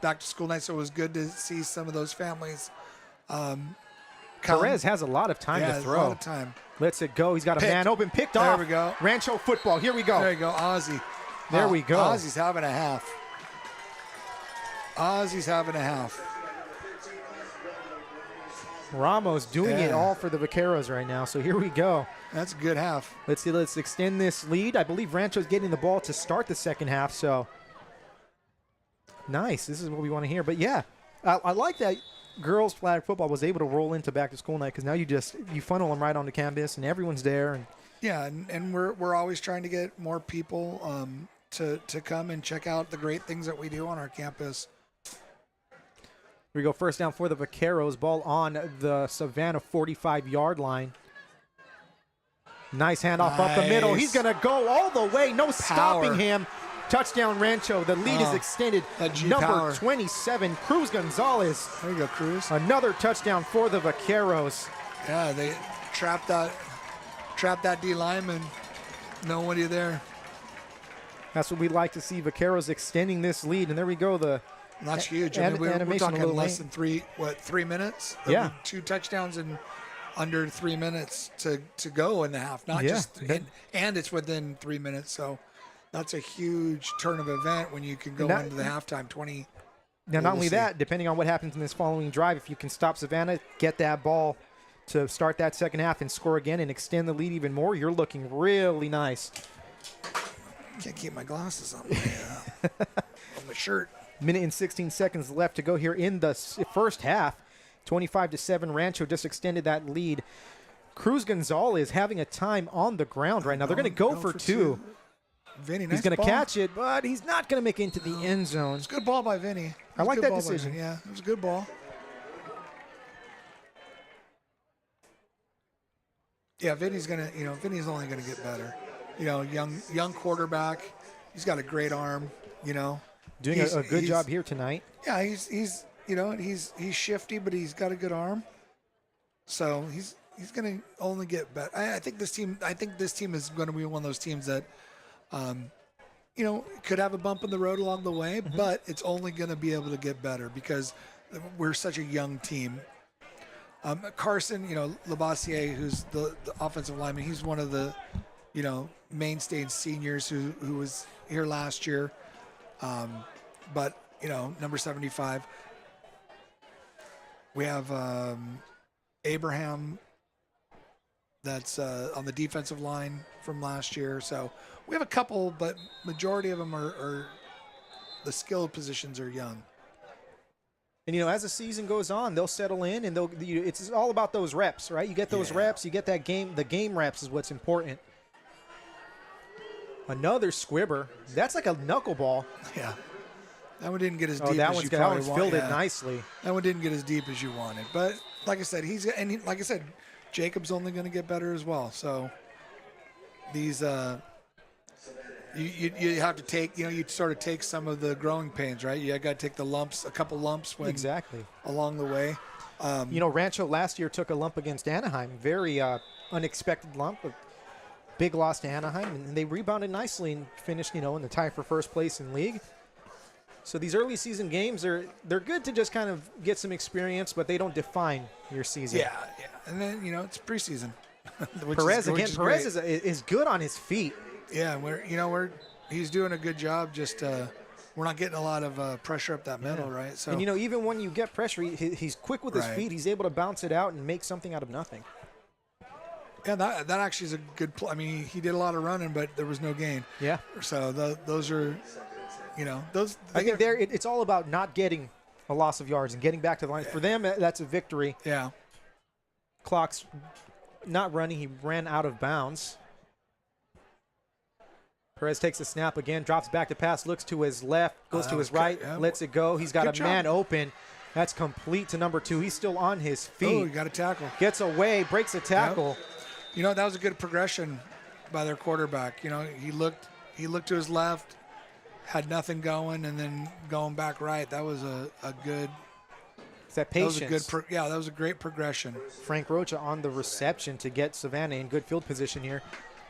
back to school night, so it was good to see some of those families. Perez has a lot of time to throw. A lot of time. Lets it go. He's got a man open, picked off. There we go. Rancho football. Here we go. There you go, Ozzie. There we go. Ozzy's having a half. Ozzy's having a half. Ramos doing it all for the Vaqueros right now. So here we go. That's a good half. Let's see. Let's extend this lead. I believe Rancho's getting the ball to start the second half. So nice. This is what we want to hear. But yeah, I like that girls flag football was able to roll into back to school night because now you funnel them right onto campus and everyone's there. And yeah, and we're always trying to get more people to come and check out the great things that we do on our campus. Here we go. First down for the Vaqueros. Ball on the Savannah 45-yard line. Nice handoff up the middle. He's going to go all the way. No stopping him. Touchdown Rancho. The lead is extended. Number 27, Cruz Gonzalez. There you go, Cruz. Another touchdown for the Vaqueros. Yeah, they trapped that D lineman. Nobody there. That's what we like to see. Vaqueros extending this lead. And there we go. That's huge. I mean, we're talking less than 3 minutes? Yeah. 2 touchdowns in under 3 minutes to go in the half. Not just, and it's within 3 minutes. So that's a huge turn of event when you can go into the halftime 20. Now, not only that, depending on what happens in this following drive, if you can stop Savannah, get that ball to start that second half and score again and extend the lead even more, you're looking really nice. Can't keep my glasses on my shirt. Minute and 16 seconds left to go here in the first half. 25-7, Rancho just extended that lead. Cruz Gonzalez having a time on the ground right now. They're going to go for two. Vinny, he's going to catch it, but he's not going to make it into the end zone. It's a good ball by Vinny. I like that decision. Yeah, it was a good ball. Yeah, Vinny's only going to get better. Young quarterback. He's got a great arm, Doing a good job here tonight. Yeah, he's shifty, but he's got a good arm. So he's going to only get better. I think this team is going to be one of those teams that, could have a bump in the road along the way, but it's only going to be able to get better because we're such a young team. Carson, Labassiere, who's the offensive lineman, he's one of the, mainstay seniors who was here last year. But number 75, we have Abraham that's on the defensive line from last year. So we have a couple, but majority of them are the skill positions are young. And, as the season goes on, they'll settle in, and it's all about those reps, right? You get those reps, you get that game. The game reps is what's important. Another squibber. That's like a knuckleball. Yeah. That one didn't get as deep that as you that probably one's wanted. filled it nicely. That one didn't get as deep as you wanted. But like I said, Jacob's only going to get better as well. So these you have to take, you sort of take some of the growing pains, right? You got to take a couple lumps along the way. Rancho last year took a lump against Anaheim. Very unexpected lump. Big loss to Anaheim, and they rebounded nicely and finished, in the tie for first place in league. So these early season games they're good to just kind of get some experience, but they don't define your season. Yeah. And then it's preseason. Perez is good on his feet. Yeah, he's doing a good job. Just we're not getting a lot of pressure up that middle, right? So and even when you get pressure, he's quick with his feet. He's able to bounce it out and make something out of nothing. Yeah, that actually is a good play. I mean, he did a lot of running, but there was no gain. Yeah. So those are, those. I think it's all about not getting a loss of yards and getting back to the line. For them, that's a victory. Yeah. Clock's not running. He ran out of bounds. Perez takes a snap again, drops back to pass, looks to his left, goes to his right, lets it go. He's got man open. That's complete to number 2. He's still on his feet. Oh, he got a tackle. Gets away, breaks a tackle. Yep. That was a good progression by their quarterback. He looked to his left, had nothing going, and then going back right. That was a good. It's that patience. That was a good. That was a great progression. Frank Rocha on the reception to get Savannah in good field position here.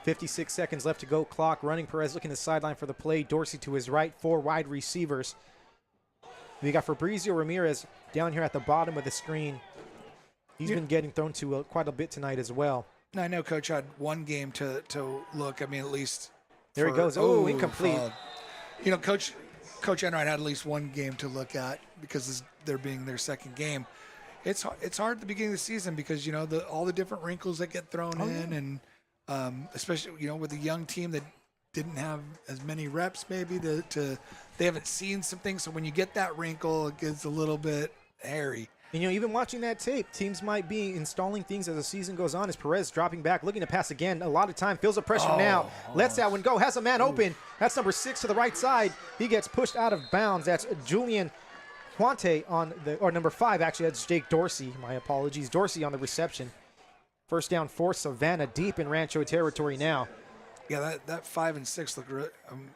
56 seconds left to go. Clock running. Perez looking to the sideline for the play. Dorsey to his right. 4 wide receivers. We got Fabrizio Ramirez down here at the bottom of the screen. He's been getting thrown to quite a bit tonight as well. I know Coach had one game to look. I mean, at least. There he goes. Oh, incomplete. you know, Coach Enright had at least one game to look at because they're being their second game. It's hard at the beginning of the season because, you know, all the different wrinkles that get thrown in, and especially, you know, with a young team that didn't have as many reps, maybe they haven't seen some things. So when you get that wrinkle, it gets a little bit hairy. And, you know, even watching that tape, teams might be installing things as the season goes on. As Perez dropping back, looking to pass again. A lot of time, feels the pressure now. Lets that one go. Has a man open. That's number 6 to the right side. He gets pushed out of bounds. That's Julian Huante or number 5, actually. That's Jake Dorsey. My apologies. Dorsey on the reception. First down for Savannah, deep in Rancho territory now. Yeah, that 5 and 6 look really,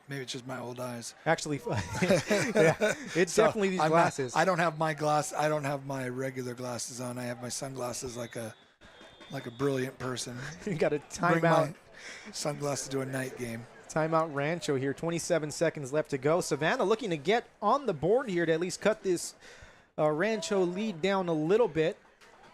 maybe it's just my old eyes. Actually, yeah, it's definitely these glasses. I don't have my regular glasses on. I have my sunglasses like a brilliant person. You got a Bring timeout. my sunglasses to a night game. Timeout Rancho here. 27 seconds left to go. Savannah looking to get on the board here to at least cut this Rancho lead down a little bit.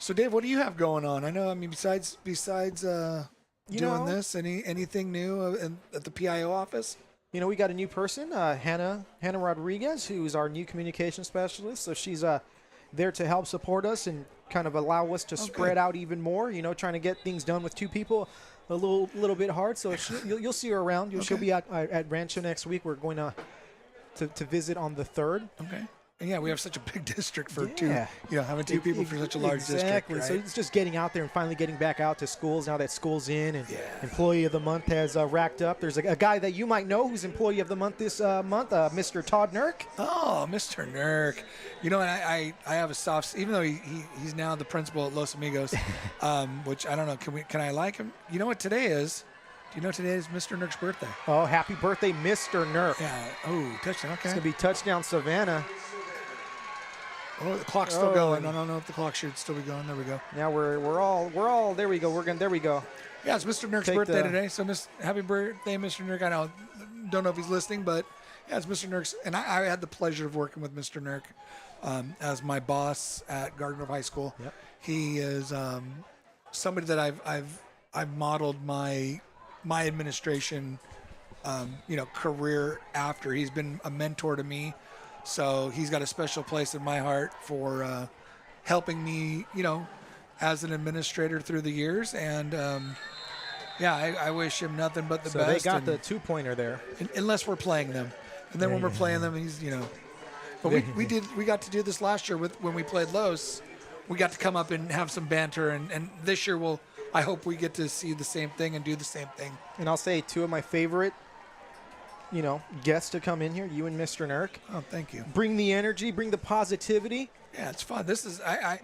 So, Dave, what do you have going on? I know, I mean, besides doing this, anything new at the PIO office? You know, we got a new person, Hannah Rodriguez, who's our new communication specialist. So she's there to help support us and kind of allow us to spread out even more. You know, trying to get things done with 2 people a little bit hard. So you'll see her around. She'll be at Rancho next week. We're going to visit on the 3rd. Okay. And yeah, we have such a big district for 2, having 2 people for such a large district. Exactly. Right? So it's just getting out there and finally getting back out to schools now that school's in and Employee of the Month has racked up. There's a guy that you might know who's Employee of the Month this month, Mr. Todd Nurk. Oh, Mr. Nurk. You know, and I have a soft, even though he's now the principal at Los Amigos, which I don't know, can I like him? You know what today is? Do you know today is Mr. Nurk's birthday? Oh, happy birthday, Mr. Nurk. Yeah. Oh, touchdown. Okay. It's going to be touchdown Savannah. Oh, the clock's still going. I don't know if the clock should still be going. There we go. Now we're all there we go. There we go. Yeah, it's Mr. Nurk's birthday today. So happy birthday, Mr. Nurk. I don't know if he's listening, but yeah, it's Mr. Nurk's. And I had the pleasure of working with Mr. Nurk as my boss at Garden Grove High School. Yep. He is somebody that I've modeled my administration career after. He's been a mentor to me. So he's got a special place in my heart for helping me, as an administrator through the years. And, I wish him nothing but the best. So they got the 2-pointer there. Unless we're playing them. And then when we're playing them, he's, But we got to do this last year when we played Los. We got to come up and have some banter. And this year I hope we get to see the same thing and do the same thing. And I'll say 2 of my favorite guests to come in here, you and Mr. Nurk. Oh, thank you. Bring the energy, bring the positivity. Yeah, it's fun. This is I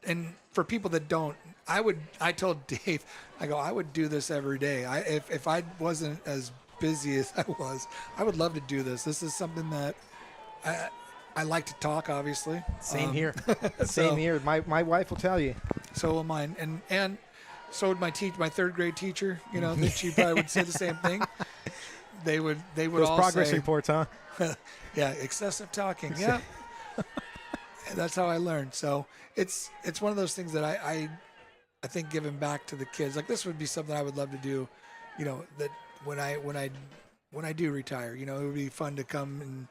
and for people that don't, I told Dave, I would do this every day. If I wasn't as busy as I was, I would love to do this. This is something that I like to talk, obviously. Same here. Same here. My wife will tell you. So will mine. And so would my 3rd grade teacher, that she probably would say the same thing. They would Those all progress say, reports, huh? Yeah, excessive talking. Yeah. That's how I learned. So it's one of those things that I think giving back to the kids, like this would be something I would love to do, that when I do retire, it would be fun to come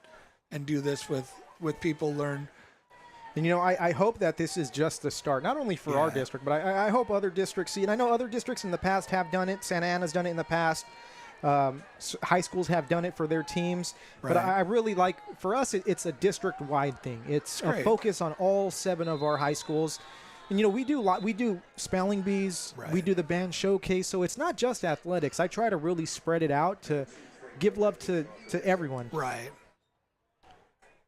and do this with people, learn. And, I hope that this is just the start, not only for our district, but I hope other districts see it. I know other districts in the past have done it. Santa Ana's done it in the past. High schools have done it for their teams, but I really like, for us, it's a district-wide thing. It's a focus on all 7 of our high schools. And, we do spelling bees, we do the band showcase, so it's not just athletics. I try to really spread it out to give love to everyone. Right.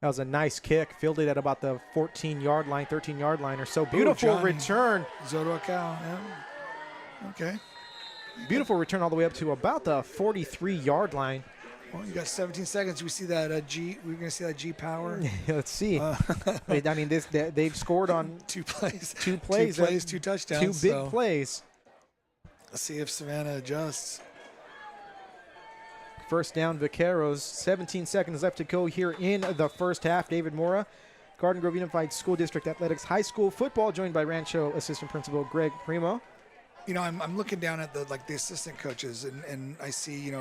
That was a nice kick, fielded at about the 13-yard line or so. Beautiful return. Zodoakau, yeah. Okay. Beautiful return all the way up to about the 43-yard line. Well, you got 17 seconds. We see that G. We're going to see that G power. Let's see. I mean, they've scored on 2 plays. 2 plays. 2 touchdowns. 2 big plays. Let's see if Savannah adjusts. First down, Vaqueros. 17 seconds left to go here in the first half. David Mora, Garden Grove Unified School District Athletics High School Football, joined by Rancho Assistant Principal Greg Primo. I'm looking down at the assistant coaches, and I see,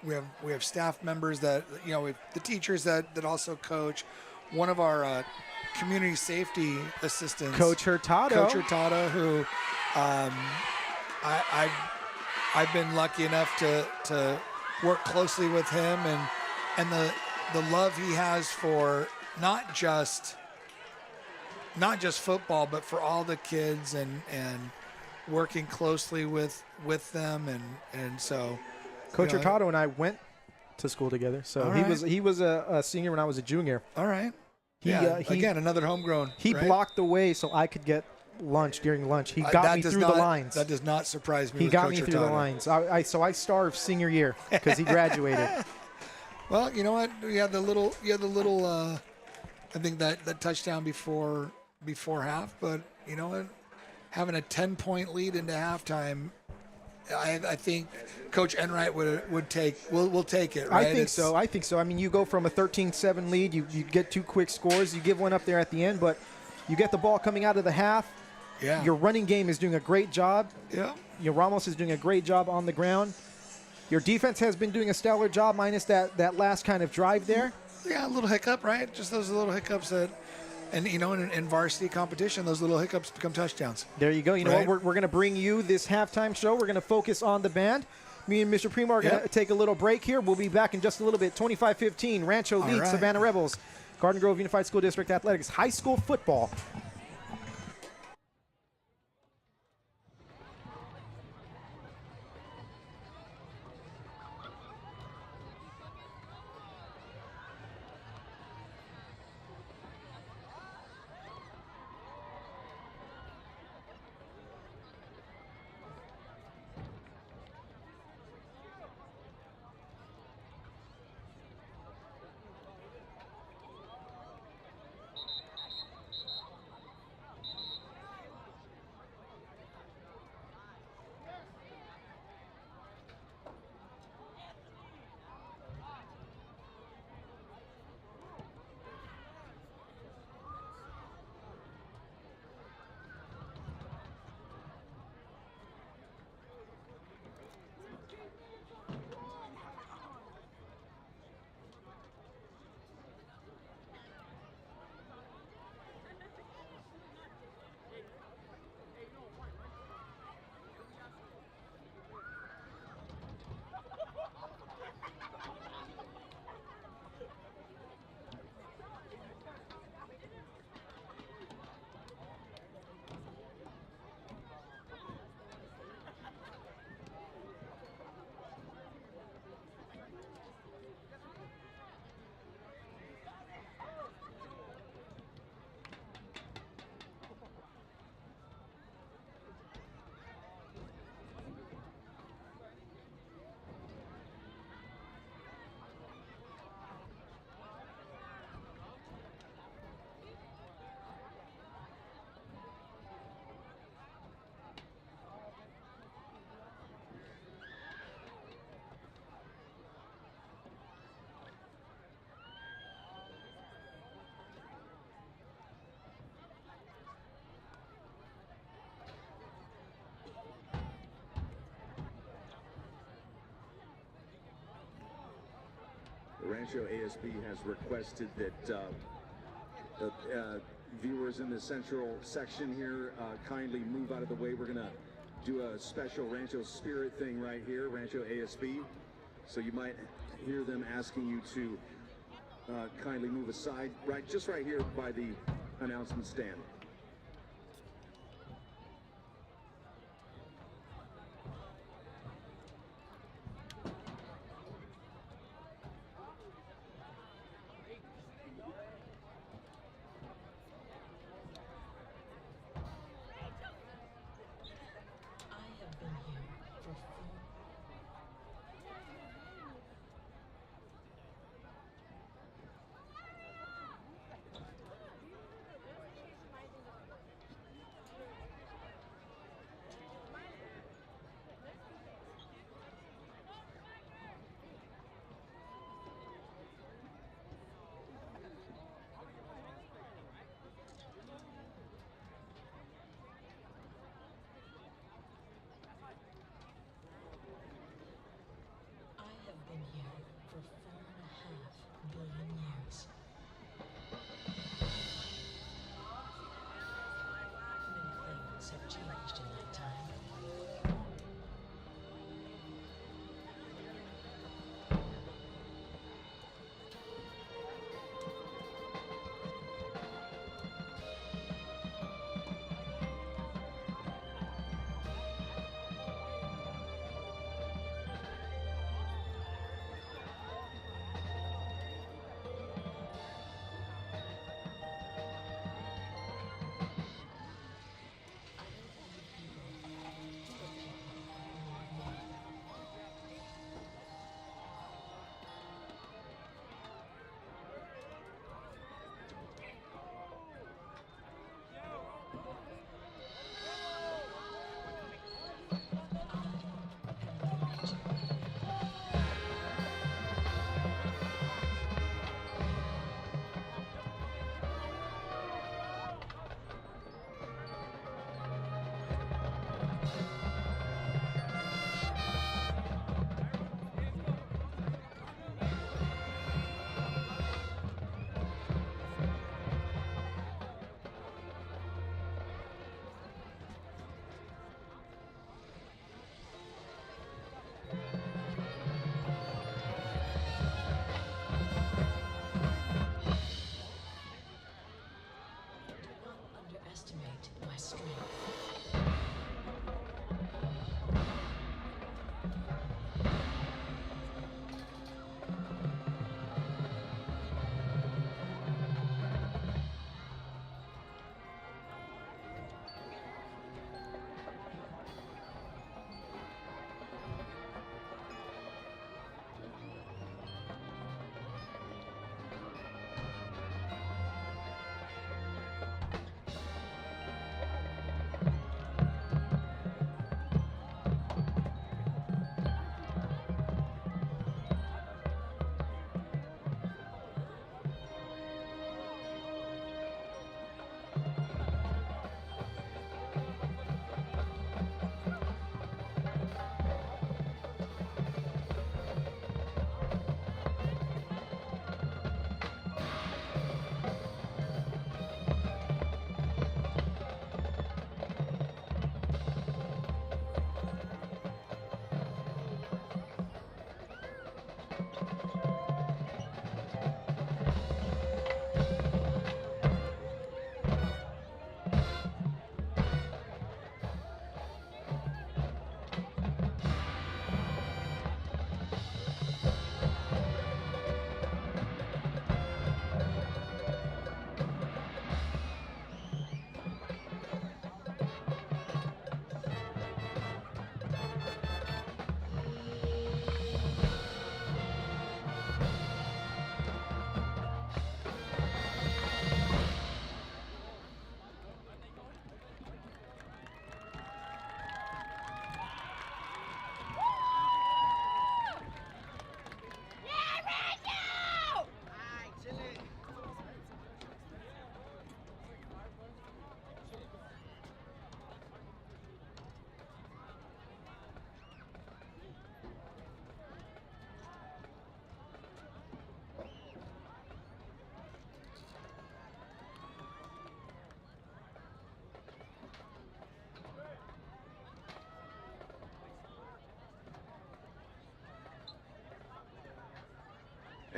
we have staff members that we have the teachers that also coach. One of our community safety assistants, Coach Hurtado, who I've been lucky enough to work closely with him, and the love he has for not just football, but for all the kids, and working closely with them, and so Coach Hurtado and I went to school together. So he was a senior when I was a junior. All right. He again, another homegrown. He right? blocked the way so I could get lunch during lunch. He got me through the lines. That does not surprise me. He with got Coach me through Hurtado. the lines. So I starved senior year because he graduated. Well, you know what? You had the little. I think that touchdown before half, but you know what? Having a 10-point lead into halftime, I think Coach Enright would take. We'll take it. Right? I think so. I mean, you go from a 13-7 lead, you get 2 quick scores, you give one up there at the end, but you get the ball coming out of the half. Yeah. Your running game is doing a great job. Yeah. Your Ramos is doing a great job on the ground. Your defense has been doing a stellar job, minus that last kind of drive there. Yeah, a little hiccup, right? Just those little hiccups that. And, in varsity competition, those little hiccups become touchdowns. There you go. You know right? what? We're going to bring you this halftime show. We're going to focus on the band. Me and Mr. Primo are going to take a little break here. We'll be back in just a little bit. 25-15, Rancho leads Savannah Rebels. Garden Grove Unified School District Athletics, high school football. Rancho ASB has requested that viewers in the central section here kindly move out of the way. We're going to do a special Rancho Spirit thing right here, Rancho ASB. So you might hear them asking you to kindly move aside, just right here by the announcement stand.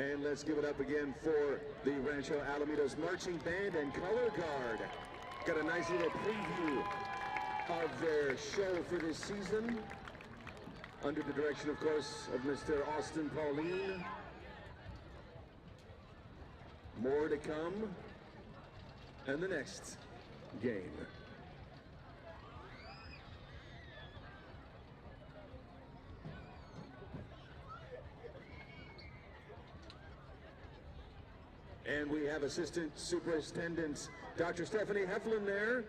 And let's give it up again for the Rancho Alameda's Marching Band and Color Guard. Got a nice little preview of their show for this season, under the direction, of course, of Mr. Austin Pauline. More to come and the next game. And we have Assistant Superintendent Dr. Stephanie Heflin there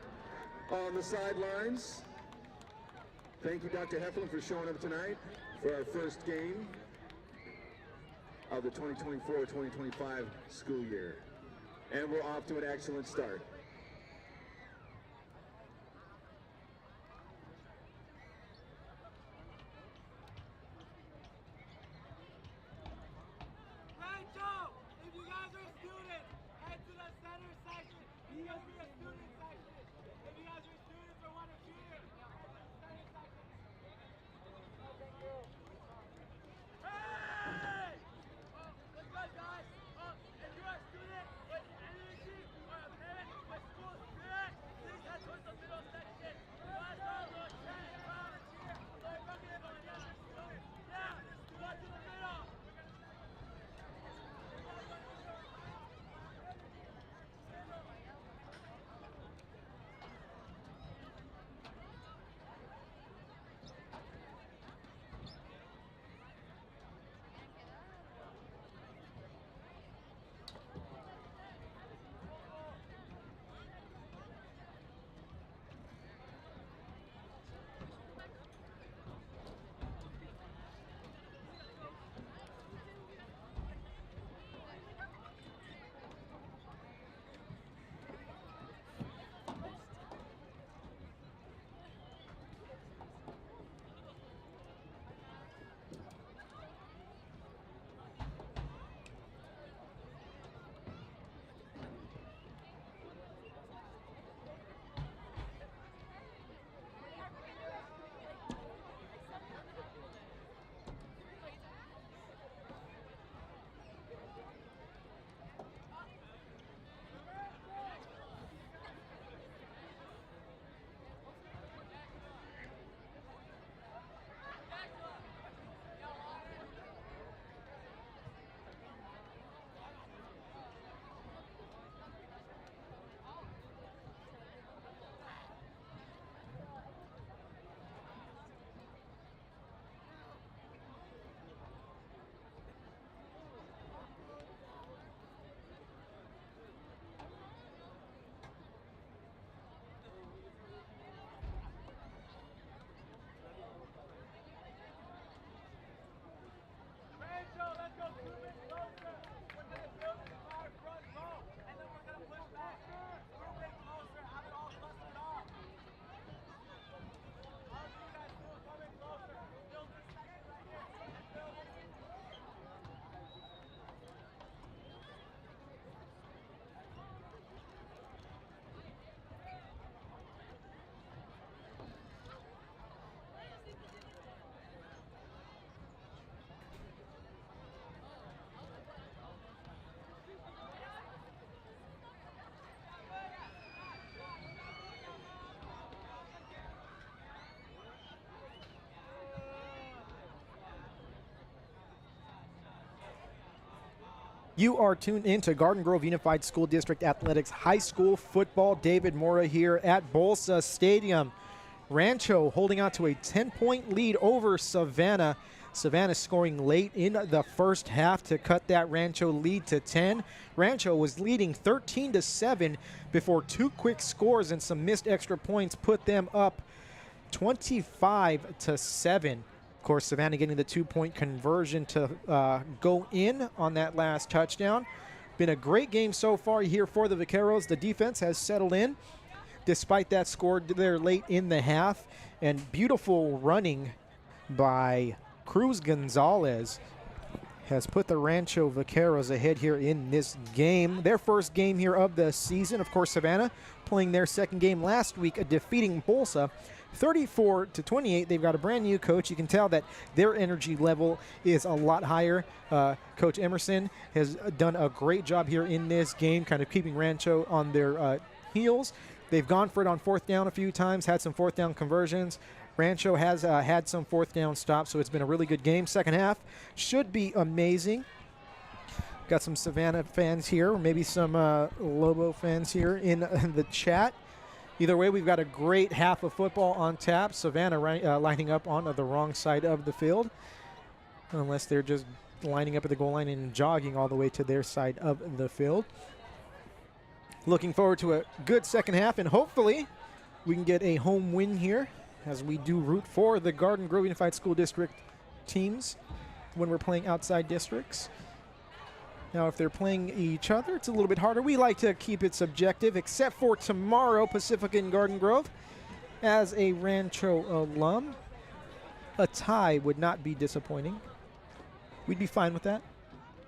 on the sidelines. Thank you, Dr. Heflin, for showing up tonight for our first game of the 2024-2025 school year. And we're off to an excellent start. You are tuned into Garden Grove Unified School District Athletics High School Football. David Mora here at Bolsa Stadium. Rancho holding on to a 10-point lead over Savannah. Savannah scoring late in the first half to cut that Rancho lead to 10. Rancho was leading 13-7 before two quick scores and some missed extra points put them up 25-7. Of course, Savannah getting the 2-point conversion to go in on that last touchdown. Been a great game so far here for the Vaqueros. The defense has settled in despite that score there late in the half. And beautiful running by Cruz Gonzalez has put the Rancho Vaqueros ahead here in this game. Their first game here of the season. Of course, Savannah playing their second game last week, defeating Bolsa 34-28. They've got a brand new coach. You can tell that their energy level is a lot higher. Coach Emerson has done a great job here in this game, kind of keeping Rancho on their heels. They've gone for it on fourth down a few times, had some fourth down conversions. Rancho has had some fourth down stops, so it's been a really good game. Second half should be amazing. Got some Savannah fans here, or maybe some Lobo fans here in the chat. Either way, we've got a great half of football on tap. Savannah lining up on the wrong side of the field, unless they're just lining up at the goal line and jogging all the way to their side of the field. Looking forward to a good second half, and hopefully we can get a home win here, as we do root for the Garden Grove Unified School District teams when we're playing outside districts. Now, if they're playing each other, it's a little bit harder. We like to keep it subjective, except for tomorrow, Pacifica and Garden Grove. As a Rancho alum, a tie would not be disappointing. We'd be fine with that.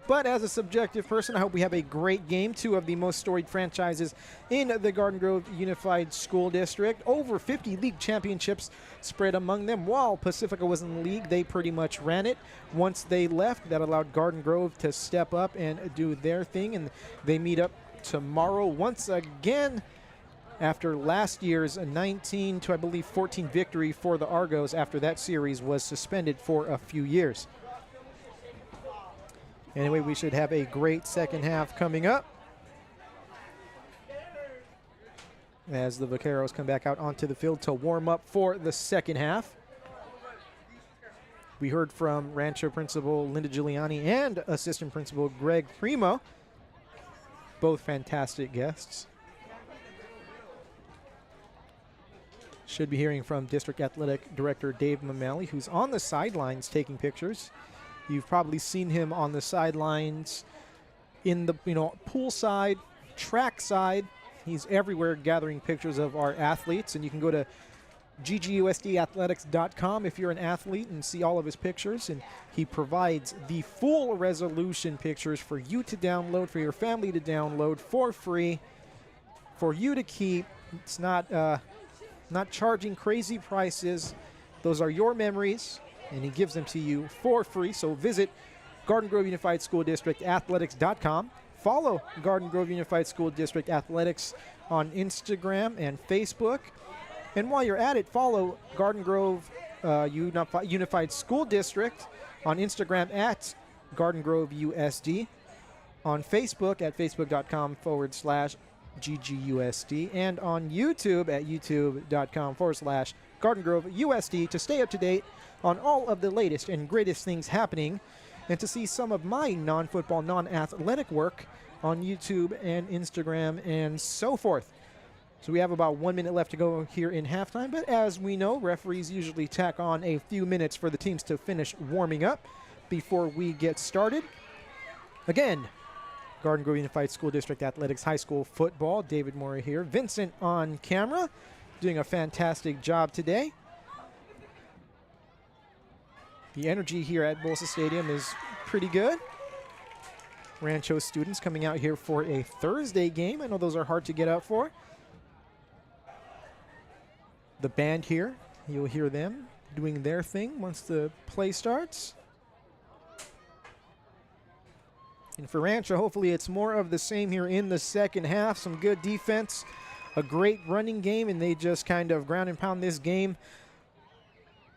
But as a subjective person, I hope we have a great game. Two of the most storied franchises in the Garden Grove Unified School District. Over 50 league championships spread among them. While Pacifica was in the league, they pretty much ran it. Once they left, that allowed Garden Grove to step up and do their thing. And they meet up tomorrow once again after last year's 19 to, I believe, 14 victory for the Argos after that series was suspended for a few years. Anyway, we should have a great second half coming up as the Vaqueros come back out onto the field to warm up for the second half. We heard from Rancho Principal Linda Giuliani and Assistant Principal Greg Primo, both fantastic guests. Should be hearing from District Athletic Director Dave Mamali, who's on the sidelines taking pictures. You've probably seen him on the sidelines in the pool side, track side. He's everywhere gathering pictures of our athletes, and you can go to ggusdathletics.com if you're an athlete and see all of his pictures, and he provides the full resolution pictures for you to download, for your family to download for free, for you to keep. It's not charging crazy prices. Those are your memories, and he gives them to you for free. So visit Garden Grove Unified School District Athletics.com. Follow Garden Grove Unified School District Athletics on Instagram and Facebook. And while you're at it, follow Garden Grove Unified School District on Instagram at Garden Grove USD, on Facebook at facebook.com/GGUSD, and on YouTube at youtube.com/Garden Grove USD to stay up to date on all of the latest and greatest things happening, and to see some of my non-football, non-athletic work on YouTube and Instagram and so forth. So we have about 1 minute left to go here in halftime, but as we know, referees usually tack on a few minutes for the teams to finish warming up before we get started. Again, Garden Grove Unified School District Athletics High School Football. David Maury here. Vincent on camera, doing a fantastic job today. The energy here at Bolsa Stadium is pretty good. Rancho students coming out here for a Thursday game. I know those are hard to get out for. The band here, you'll hear them doing their thing once the play starts. And for Rancho, hopefully it's more of the same here in the second half. Some good defense, a great running game, and they just kind of ground and pound this game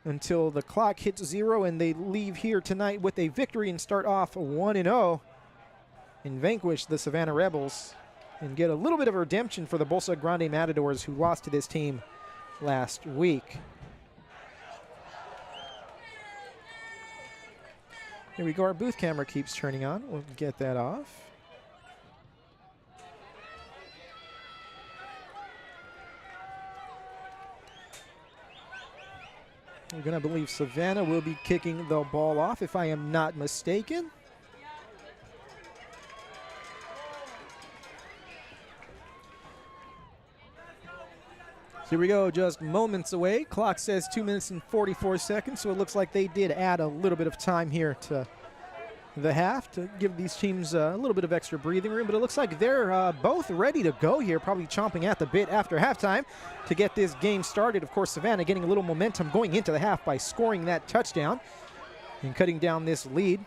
until the clock hits 0, and they leave here tonight with a victory and start off 1-0 and vanquish the Savannah Rebels and get a little bit of a redemption for the Bolsa Grande Matadors, who lost to this team last week. Here we go. Our booth camera keeps turning on. We'll get that off. We're going to believe Savannah will be kicking the ball off, if I am not mistaken. Here we go, just moments away. Clock says 2 minutes and 44 seconds, so it looks like they did add a little bit of time here to the half to give these teams a little bit of extra breathing room, but it looks like they're both ready to go here, probably chomping at the bit after halftime to get this game started. Of course, Savannah getting a little momentum going into the half by scoring that touchdown and cutting down this lead.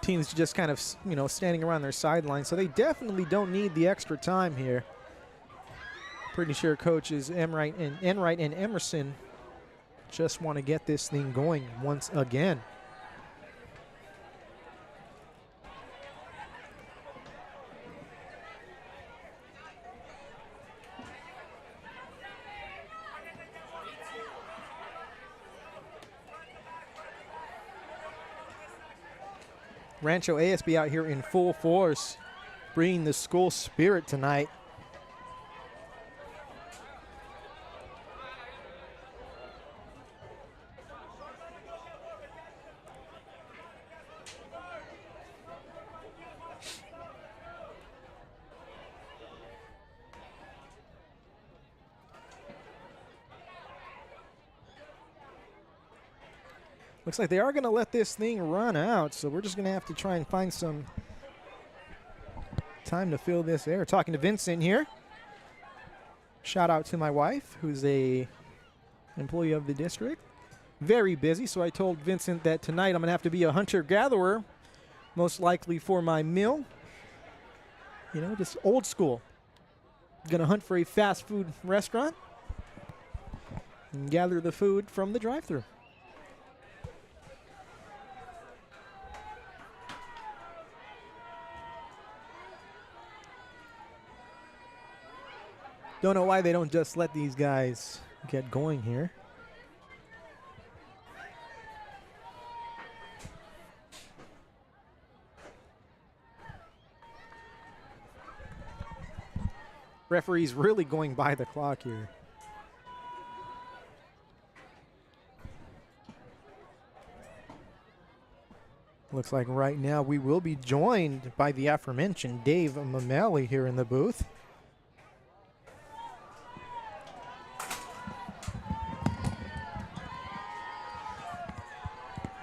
Teams just kind of, standing around their sideline, so they definitely don't need the extra time here. Pretty sure coaches Enright and Emerson just want to get this thing going once again. Rancho ASB out here in full force, bringing the school spirit tonight. Looks like they are going to let this thing run out, so we're just going to have to try and find some time to fill this air. Talking to Vincent here. Shout out to my wife, who's a employee of the district. Very busy, so I told Vincent that tonight I'm going to have to be a hunter-gatherer, most likely for my meal. Just old school. Going to hunt for a fast food restaurant and gather the food from the drive-thru. Don't know why they don't just let these guys get going here. Referee's really going by the clock here. Looks like right now we will be joined by the aforementioned Dave Mameli here in the booth.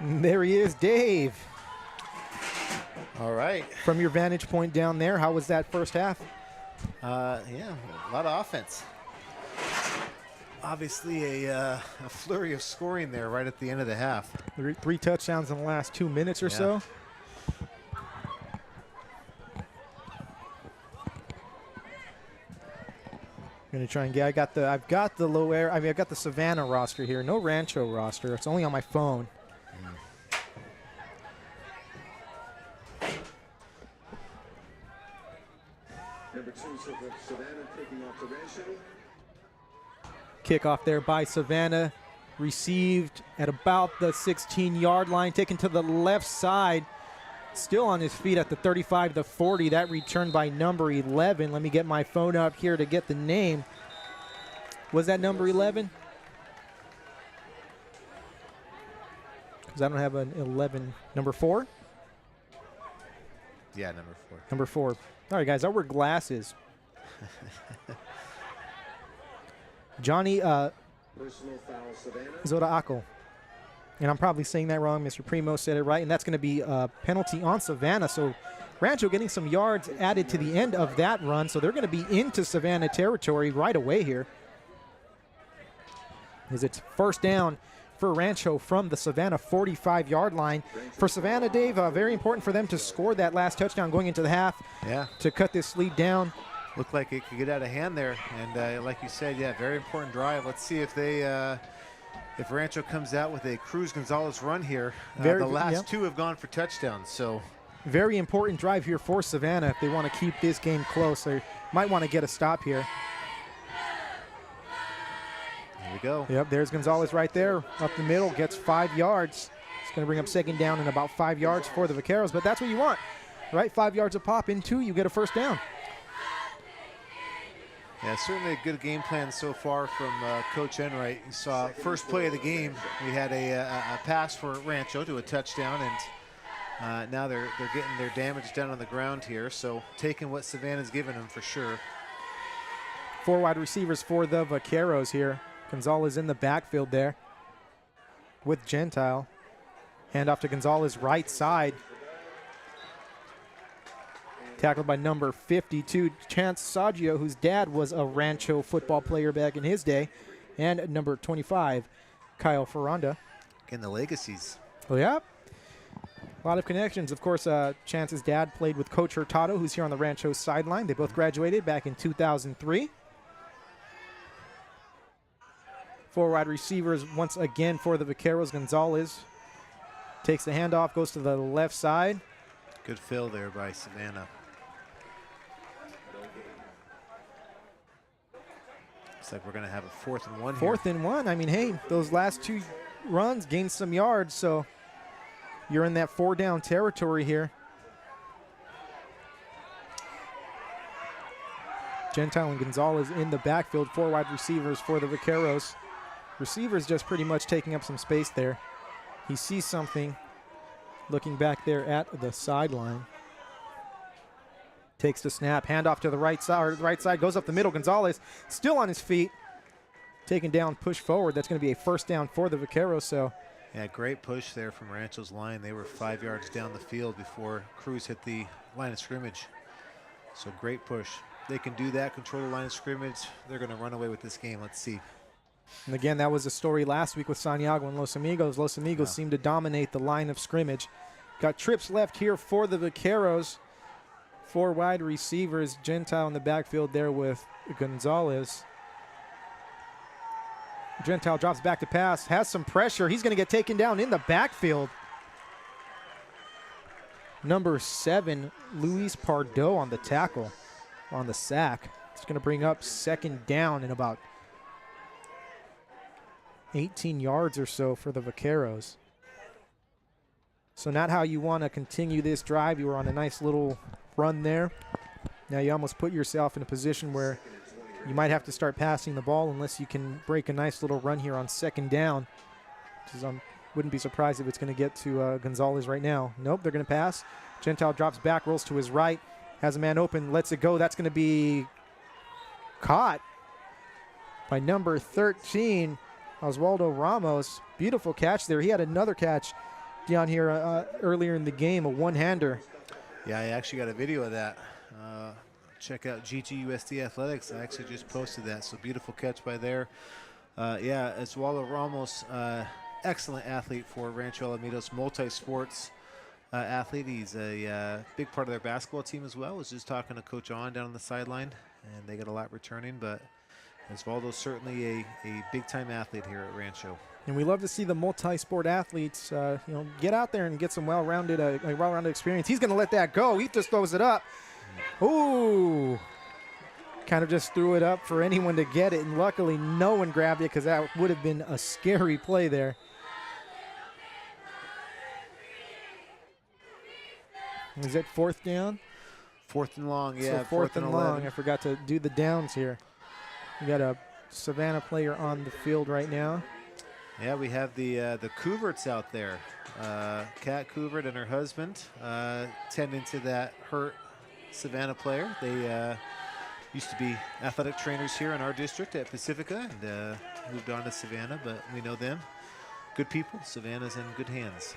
There he is, Dave. All right. From your vantage point down there, how was that first half? Yeah, a lot of offense. Obviously a flurry of scoring there right at the end of the half. Three touchdowns in the last 2 minutes or so. Gonna try and get. I've got the Savannah roster here. No Rancho roster. It's only on my phone. Number 2, Savannah taking off the Rancho. Kickoff there by Savannah. Received at about the 16-yard line. Taken to the left side. Still on his feet at the 35 to 40. That return by number 11. Let me get my phone up here to get the name. Was that number 11? Because I don't have an 11. Number 4? Yeah, number 4. Number 4. All right, guys, I wear glasses. Johnny Personal foul, Savannah. Zodaako. And I'm probably saying that wrong. Mr. Primo said it right, and that's going to be a penalty on Savannah. So Rancho getting some yards added to the end of that run, so they're going to be into Savannah territory right away here. As it's first down for Rancho from the Savannah 45-yard line. For Savannah, Dave, very important for them to score that last touchdown going into the half to cut this lead down. Looked like it could get out of hand there, and like you said, very important drive. Let's see if they if Rancho comes out with a Cruz Gonzalez run here. The last two have gone for touchdowns, so very important drive here for Savannah if they want to keep this game close. They might want to get a stop here. Here we go. Yep, there's Gonzalez right there up the middle, gets 5 yards. It's going to bring up second down and about 5 yards for the Vaqueros, but that's what you want, right? 5 yards a pop in 2, you get a first down. Yeah, certainly a good game plan so far from Coach Enright. You saw first play of the game, we had a pass for Rancho to a touchdown, and now they're getting their damage done on the ground here, so taking what Savannah's given them for sure. 4 wide receivers for the Vaqueros here. Gonzalez in the backfield there with Gentile. Hand off to Gonzalez, right side. Tackled by number 52, Chance Saggio, whose dad was a Rancho football player back in his day. And number 25, Kyle Ferranda. Again, the legacies. Oh, yeah. A lot of connections. Of course, Chance's dad played with Coach Hurtado, who's here on the Rancho sideline. They both graduated back in 2003. 4 wide receivers once again for the Vaqueros. Gonzalez takes the handoff, goes to the left side. Good fill there by Savannah. Looks like we're going to have a 4th and 1 here. 4th and 1. I mean, hey, those last 2 runs gained some yards, so you're in that 4-down territory here. Gentile and Gonzalez in the backfield, 4 wide receivers for the Vaqueros. Receivers just pretty much taking up some space there. He sees something looking back there at the sideline. Takes the snap, handoff to the right side, goes up the middle. Gonzalez still on his feet, taken down, push forward. That's going to be a 1st down for the Vaqueros. So, yeah, great push there from Rancho's line. They were 5 yards down the field before Cruz hit the line of scrimmage. So great push. They can do that, control the line of scrimmage. They're going to run away with this game. Let's see. And again, that was a story last week with Santiago and Los Amigos. Los Amigos seemed to dominate the line of scrimmage. Got trips left here for the Vaqueros. 4 wide receivers. Gentile in the backfield there with Gonzalez. Gentile drops back to pass, has some pressure. He's going to get taken down in the backfield. Number 7, Luis Pardo on the tackle, on the sack. It's going to bring up 2nd down in about 18 yards or so for the Vaqueros. So not how you want to continue this drive. You were on a nice little run there. Now you almost put yourself in a position where you might have to start passing the ball unless you can break a nice little run here on 2nd down. Wouldn't be surprised if it's going to get to Gonzalez right now. Nope, they're going to pass. Gentile drops back, rolls to his right, has a man open, lets it go. That's going to be caught by number 13, Oswaldo Ramos. Beautiful catch there. He had another catch down here earlier in the game, a one-hander. Yeah, I actually got a video of that. Check out GGUSD Athletics. I actually just posted that, so beautiful catch by there. Yeah, Oswaldo Ramos, excellent athlete for Rancho Alamitos, multi-sports athlete. He's a big part of their basketball team as well. I was just talking to Coach On down on the sideline, and they got a lot returning, but Oswaldo's certainly a big-time athlete here at Rancho. And we love to see the multi-sport athletes, get out there and get some well-rounded experience. He's going to let that go. He just throws it up. Ooh. Kind of just threw it up for anyone to get it, and luckily no one grabbed it because that would have been a scary play there. Is it 4th down? 4th and long, yeah. So 4th and long. 11. I forgot to do the downs here. We got a Savannah player on the field right now. Yeah, we have the Couverts out there. Kat Couvert and her husband tending to that hurt Savannah player. They used to be athletic trainers here in our district at Pacifica and moved on to Savannah, but we know them. Good people. Savannah's in good hands.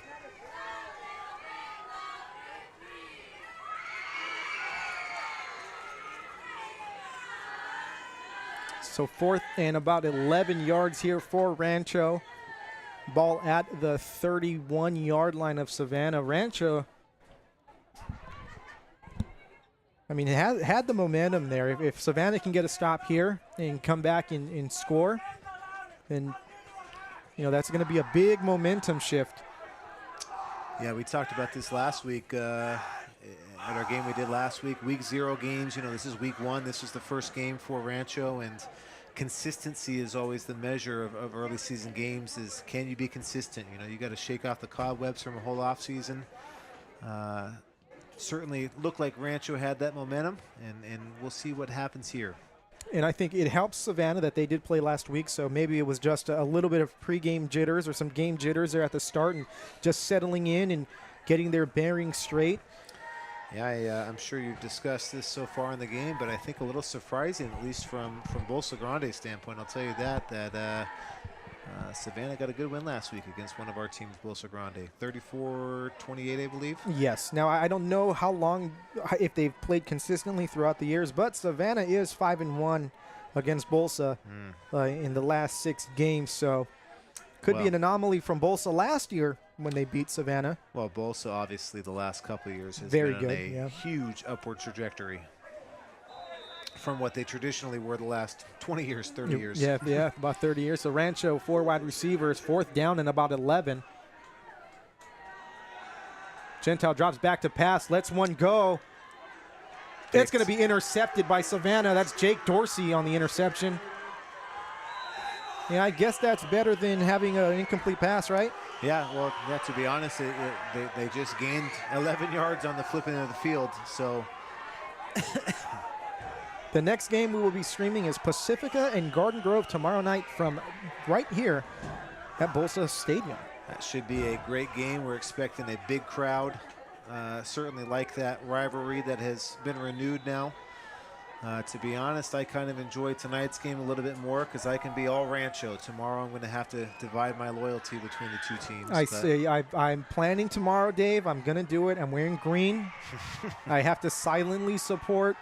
So 4th and about 11 yards here for Rancho. Ball at the 31-yard line of Savannah. Rancho, I mean, it had the momentum there. If Savannah can get a stop here and come back and score, then, that's going to be a big momentum shift. Yeah, we talked about this last week at our game we did last week. Week 0 games, this is week 1. This is the first game for Rancho, and consistency is always the measure of early season games. Is can you be consistent? You got to shake off the cobwebs from a whole off season. Certainly looked like Rancho had that momentum, and we'll see what happens here. And I think it helps Savannah that they did play last week, so maybe it was just a little bit of pregame jitters or some game jitters there at the start and just settling in and getting their bearings straight. Yeah, I'm sure you've discussed this so far in the game, but I think a little surprising, at least from Bolsa Grande's standpoint. I'll tell you that Savannah got a good win last week against one of our teams, Bolsa Grande, 34-28, I believe. Yes. Now, I don't know how long, if they've played consistently throughout the years, but Savannah is 5-1 against Bolsa in the last 6 games. So could be an anomaly from Bolsa last year when they beat Savannah. Well, Bolsa, obviously, the last couple of years has Very been good, on a huge upward trajectory from what they traditionally were the last 20 years, 30 years. Yeah, about 30 years. So Rancho, 4 wide receivers, 4th down and about 11. Gentile drops back to pass, lets one go. It's going to be intercepted by Savannah. That's Jake Dorsey on the interception. Yeah, I guess that's better than having an incomplete pass, right? Yeah, well, to be honest, they just gained 11 yards on the flipping of the field, so. The next game we will be streaming is Pacifica and Garden Grove tomorrow night from right here at Bolsa Stadium. That should be a great game. We're expecting a big crowd. Certainly like that rivalry that has been renewed now. To be honest, I kind of enjoyed tonight's game a little bit more because I can be all Rancho. Tomorrow I'm going to have to divide my loyalty between the 2 teams. I'm planning tomorrow, Dave. I'm going to do it. I'm wearing green. I have to silently support.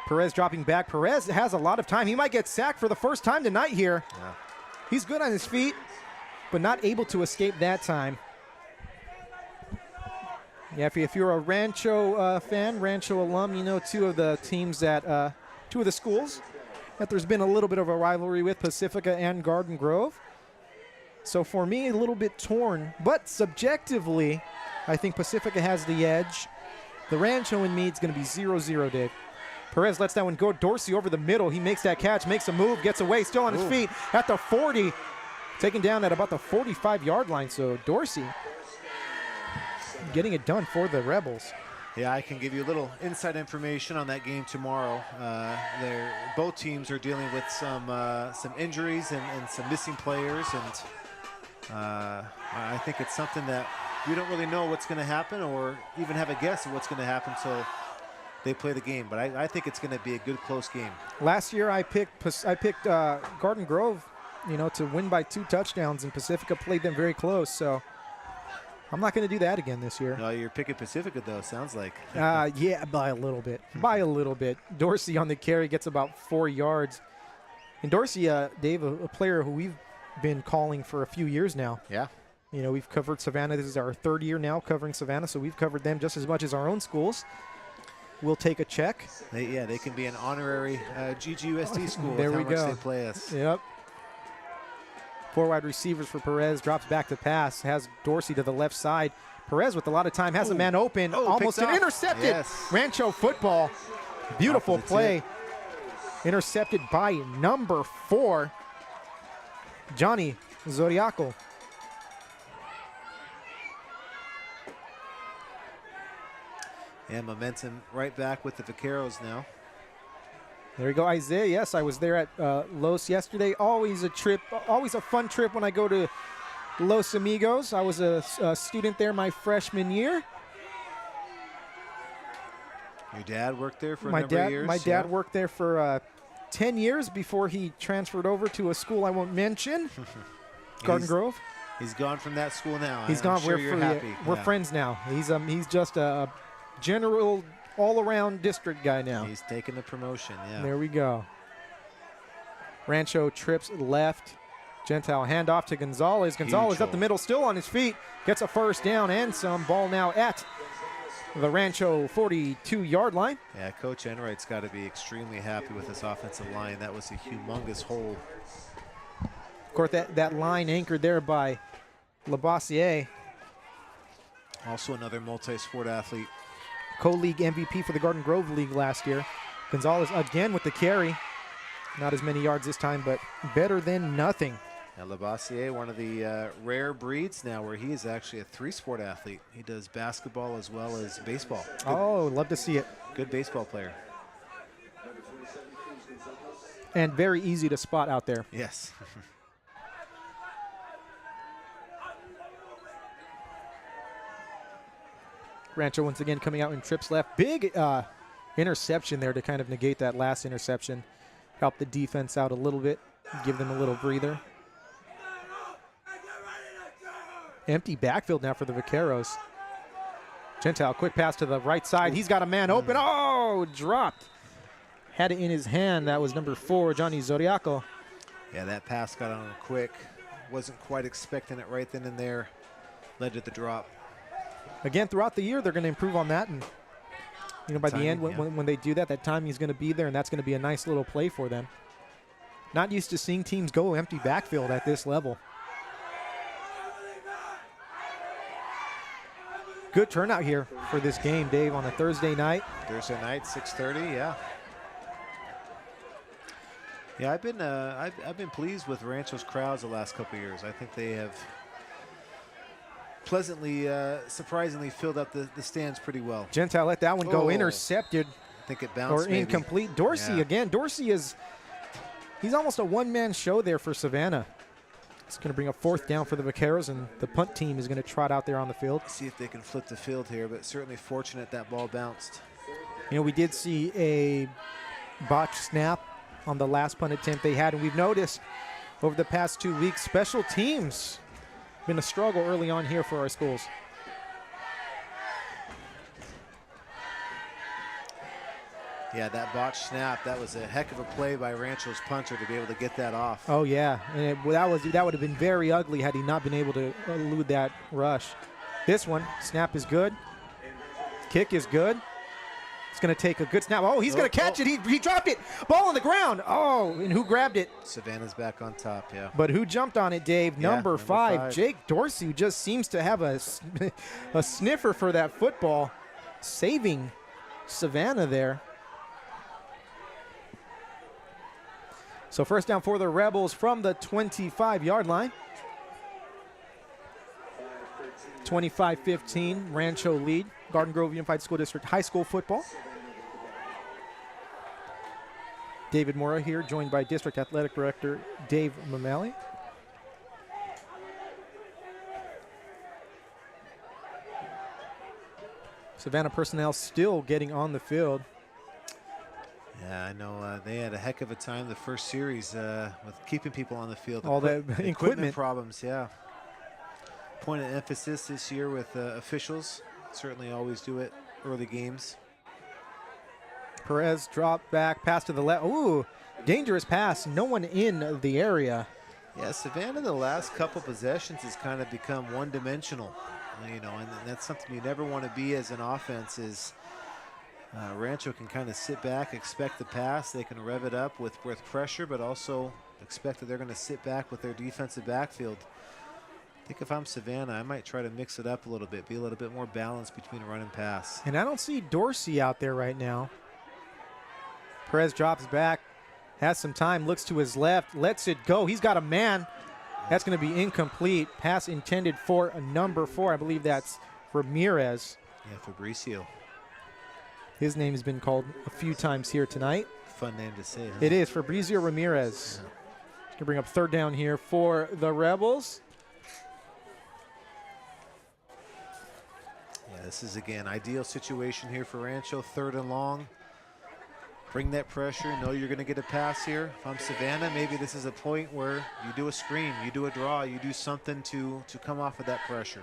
Perez dropping back. Perez has a lot of time. He might get sacked for the first time tonight here. Yeah. He's good on his feet, but not able to escape that time. Yeah, if you're a Rancho fan, Rancho alum, you know two of the teams that, two of the schools that there's been a little bit of a rivalry with, Pacifica and Garden Grove. So for me, a little bit torn, but subjectively, I think Pacifica has the edge. The Rancho in me, it's going to be 0-0, Dave. Perez lets that one go. Dorsey over the middle. He makes that catch, makes a move, gets away, still on his feet at the 40. Taken down at about the 45-yard line. So Dorsey getting it done for the Rebels. Yeah, I can give you a little inside information on that game tomorrow. Both teams are dealing with some injuries and some missing players, and I think it's something that we don't really know what's going to happen or even have a guess of what's going to happen until they play the game. But I think it's going to be a good, close game. Last year I picked Garden Grove, to win by 2 touchdowns, and Pacifica played them very close. So I'm not going to do that again this year. No, you're picking Pacifica, though, sounds like. Yeah, by a little bit. By a little bit. Dorsey on the carry gets about 4 yards. And Dorsey, Dave, a player who we've been calling for a few years now. Yeah. We've covered Savannah. This is our 3rd year now covering Savannah, so we've covered them just as much as our own schools. We'll take a check. They can be an honorary GGUSD school there with we how go. much they play us. Yep. 4 wide receivers for Perez. Drops back to pass. Has Dorsey to the left side. Perez with a lot of time. Has a man open. Almost an intercepted. Yes. Rancho football. Beautiful play. Intercepted by number 4, Johnny Zoriaco. And momentum right back with the Vaqueros now. There you go, Isaiah. Yes, I was there at Los yesterday. Always a trip, always a fun trip when I go to Los Amigos. I was a student there my freshman year. Your dad worked there for a number of years? My dad worked there for 10 years before he transferred over to a school I won't mention, Garden Grove. He's gone from that school now. He's gone. Sure you're happy. We're friends now. He's just a general all-around district guy now. He's taking the promotion, yeah. There we go. Rancho trips left. Gentile handoff to Gonzalez. Gonzalez up the middle, still on his feet. Gets a first down and some. Ball now at the Rancho 42-yard line. Yeah, Coach Enright's got to be extremely happy with this offensive line. That was a humongous hole. Of course, that line anchored there by Labossiere. Also another multi-sport athlete. Co-league MVP for the Garden Grove League last year. Gonzalez again with the carry. Not as many yards this time, but better than nothing. And Labossiere, one of the rare breeds now where he is actually a 3-sport athlete. He does basketball as well as baseball. Love to see it. Good baseball player. And very easy to spot out there. Yes. Rancho once again coming out in trips left. Big interception there to kind of negate that last interception. Help the defense out a little bit, give them a little breather. Empty backfield now for the Vaqueros. Gentile, quick pass to the right side. He's got a man open. Oh, dropped. Had it in his hand. That was number 4, Johnny Zoriaco. Yeah, that pass got on him quick. Wasn't quite expecting it right then and there. Led to the drop. Again, throughout the year, they're going to improve on that. And, you know, by the end, when they do that, that timing is going to be there, and that's going to be a nice little play for them. Not used to seeing teams go empty backfield at this level. Good turnout here for this game, Dave, on a Thursday night. Thursday night, 6:30, yeah. Yeah, I've been pleased with Rancho's crowds the last couple of years. I think they have pleasantly, surprisingly filled up the stands pretty well. Gentile let that one go, intercepted. I think it bounced, or incomplete. Dorsey again. Dorsey he's almost a one-man show there for Savannah. It's going to bring a 4th down for the Vaqueros, and the punt team is going to trot out there on the field. See if they can flip the field here, but certainly fortunate that ball bounced. You know, we did see a botched snap on the last punt attempt they had, and we've noticed over the past 2 weeks, special teams been a struggle early on here for our schools. Yeah, that botched snap, that was a heck of a play by Rancho's punter to be able to get that off. Oh, yeah, and that would have been very ugly had he not been able to elude that rush. This one, snap is good. Kick is good. It's going to take a good snap. Oh, he's going to catch it. He dropped it. Ball on the ground. Oh, and who grabbed it? Savannah's back on top, yeah. But who jumped on it, Dave? Yeah, number 5, Jake Dorsey, who just seems to have a sniffer for that football, saving Savannah there. So first down for the Rebels from the 25-yard line. 25-15, Rancho lead. Garden Grove Unified School District High School football. David Mora here, joined by District Athletic Director Dave Mamali. Savannah personnel still getting on the field. Yeah, I know they had a heck of a time the first series with keeping people on the field. All that equipment problems, yeah. Point of emphasis this year with officials. Certainly always do it early games. Perez dropped back, pass to the left. Ooh, dangerous pass. No one in the area. Yeah, Savannah the last couple possessions has kind of become one-dimensional, you know, and that's something you never want to be as an offense is Rancho can kind of sit back, expect the pass. They can rev it up with pressure, but also expect that they're going to sit back with their defensive backfield. I think if I'm Savannah, I might try to mix it up a little bit, be a little bit more balanced between run and pass. And I don't see Dorsey out there right now. Perez drops back, has some time, looks to his left, lets it go. He's got a man. That's going to be incomplete. Pass intended for a number 4. I believe that's Ramirez. Yeah, Fabricio. His name has been called a few times here tonight. Fun name to say, huh? It is, Fabrizio Ramirez. Yeah. Going to bring up 3rd down here for the Rebels. Yeah, this is, again, ideal situation here for Rancho. 3rd and long. Bring that pressure. Know you're going to get a pass here. If I'm Savannah, maybe this is a point where you do a screen, you do a draw, you do something to come off of that pressure.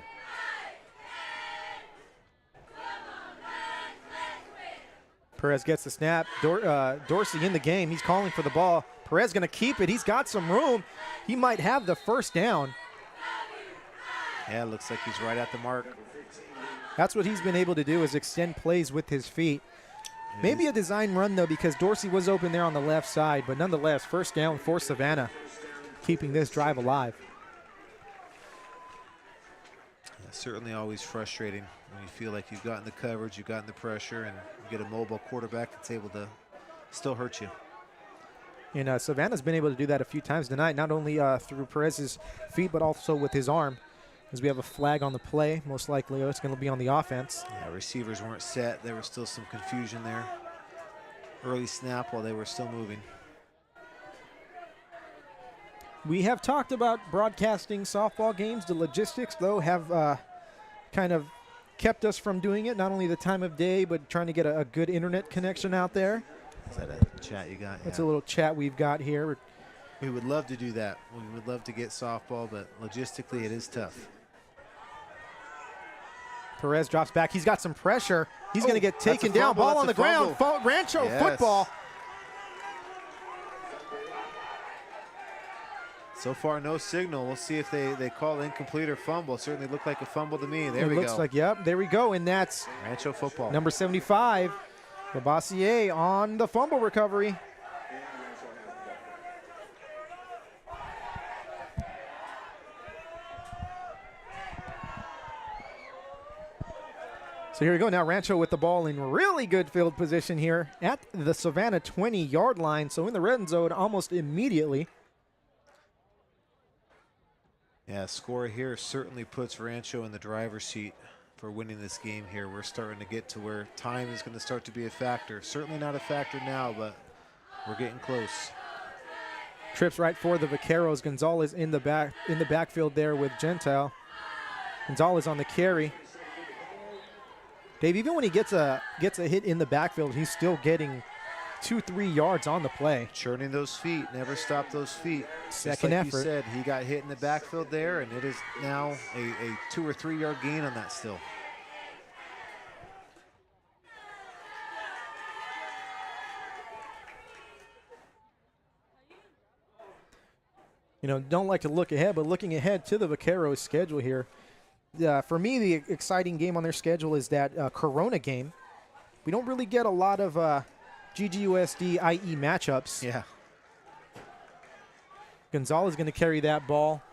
Perez gets the snap. Dorsey in the game. He's calling for the ball. Perez going to keep it. He's got some room. He might have the 1st down. Yeah, it looks like he's right at the mark. That's what he's been able to do is extend plays with his feet. Maybe a design run, though, because Dorsey was open there on the left side. But nonetheless, 1st down for Savannah, keeping this drive alive. Yeah, certainly always frustrating when you feel like you've gotten the coverage, you've gotten the pressure, and you get a mobile quarterback that's able to still hurt you. And Savannah's been able to do that a few times tonight, not only through Perez's feet, but also with his arm. As we have a flag on the play, most likely it's going to be on the offense. Yeah, receivers weren't set. There was still some confusion there. Early snap while they were still moving. We have talked about broadcasting softball games. The logistics, though, have kind of kept us from doing it, not only the time of day, but trying to get a good internet connection out there. Is that a chat you got? It's a little chat we've got here. We would love to do that. We would love to get softball, but logistically it is tough. Perez drops back. He's got some pressure. He's going to get taken down. Fumble. Ball on the ground. Rancho football. So far, no signal. We'll see if they call incomplete or fumble. It certainly looked like a fumble to me. There we go. It looks like, yep, there we go. And that's Rancho football. Number 75, Labassiere on the fumble recovery. So here we go. Now Rancho with the ball in really good field position here at the Savannah 20-yard line. So in the red zone almost immediately. Yeah, score here certainly puts Rancho in the driver's seat for winning this game here. We're starting to get to where time is going to start to be a factor. Certainly not a factor now, but we're getting close. Trips right for the Vaqueros. Gonzalez in the backfield there with Gentile. Gonzalez on the carry. Dave, even when he gets a hit in the backfield, he's still getting 2-3 yards on the play. Churning those feet, never stop those feet. Second Just like effort. you said, he got hit in the backfield there, and it is now a 2 or 3 yard gain on that still. You know, don't like to look ahead, but looking ahead to the Vaqueros' schedule here, for me, the exciting game on their schedule is that Corona game. We don't really get a lot of GGUSD IE matchups. Yeah. Gonzalez going to carry that ball.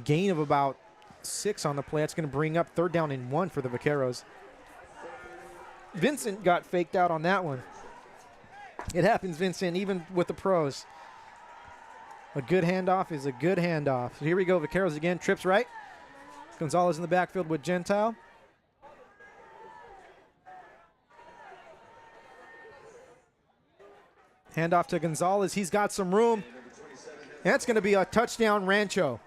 Gain of about 6 on the play. That's going to bring up 3rd down and 1 for the Vaqueros. Vincent got faked out on that one. It happens, Vincent, even with the pros. A good handoff is a good handoff. So here we go. Vaqueros again. Trips right. Gonzalez in the backfield with Gentile. Handoff to Gonzalez. He's got some room. And that's going to be a touchdown, Rancho.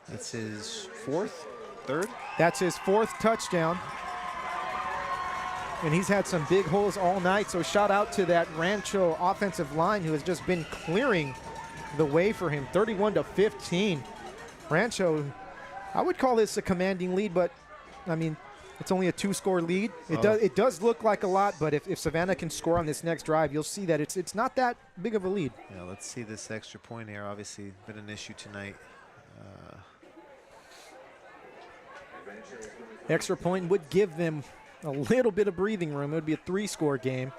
That's his 4th, 3rd? That's his 4th touchdown. And he's had some big holes all night. So shout out to that Rancho offensive line who has just been clearing the way for him. 31-15. Rancho, I would call this a commanding lead, but I mean, it's only a 2-score lead. It does look like a lot, but if Savannah can score on this next drive, you'll see that it's not that big of a lead. Yeah, let's see this extra point here. Obviously, been an issue tonight. Extra point would give them a little bit of breathing room. It would be a 3-score game.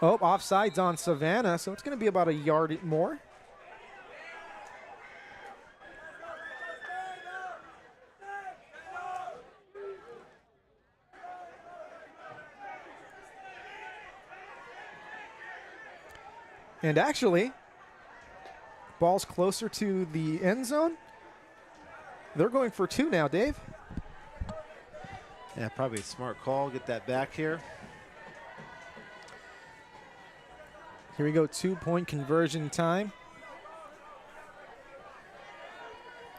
Oh, offsides on Savannah, so it's going to be about a yard more. And actually, ball's closer to the end zone. They're going for 2 now, Dave. Yeah, probably a smart call. Get that back here. Here we go, 2-point conversion time.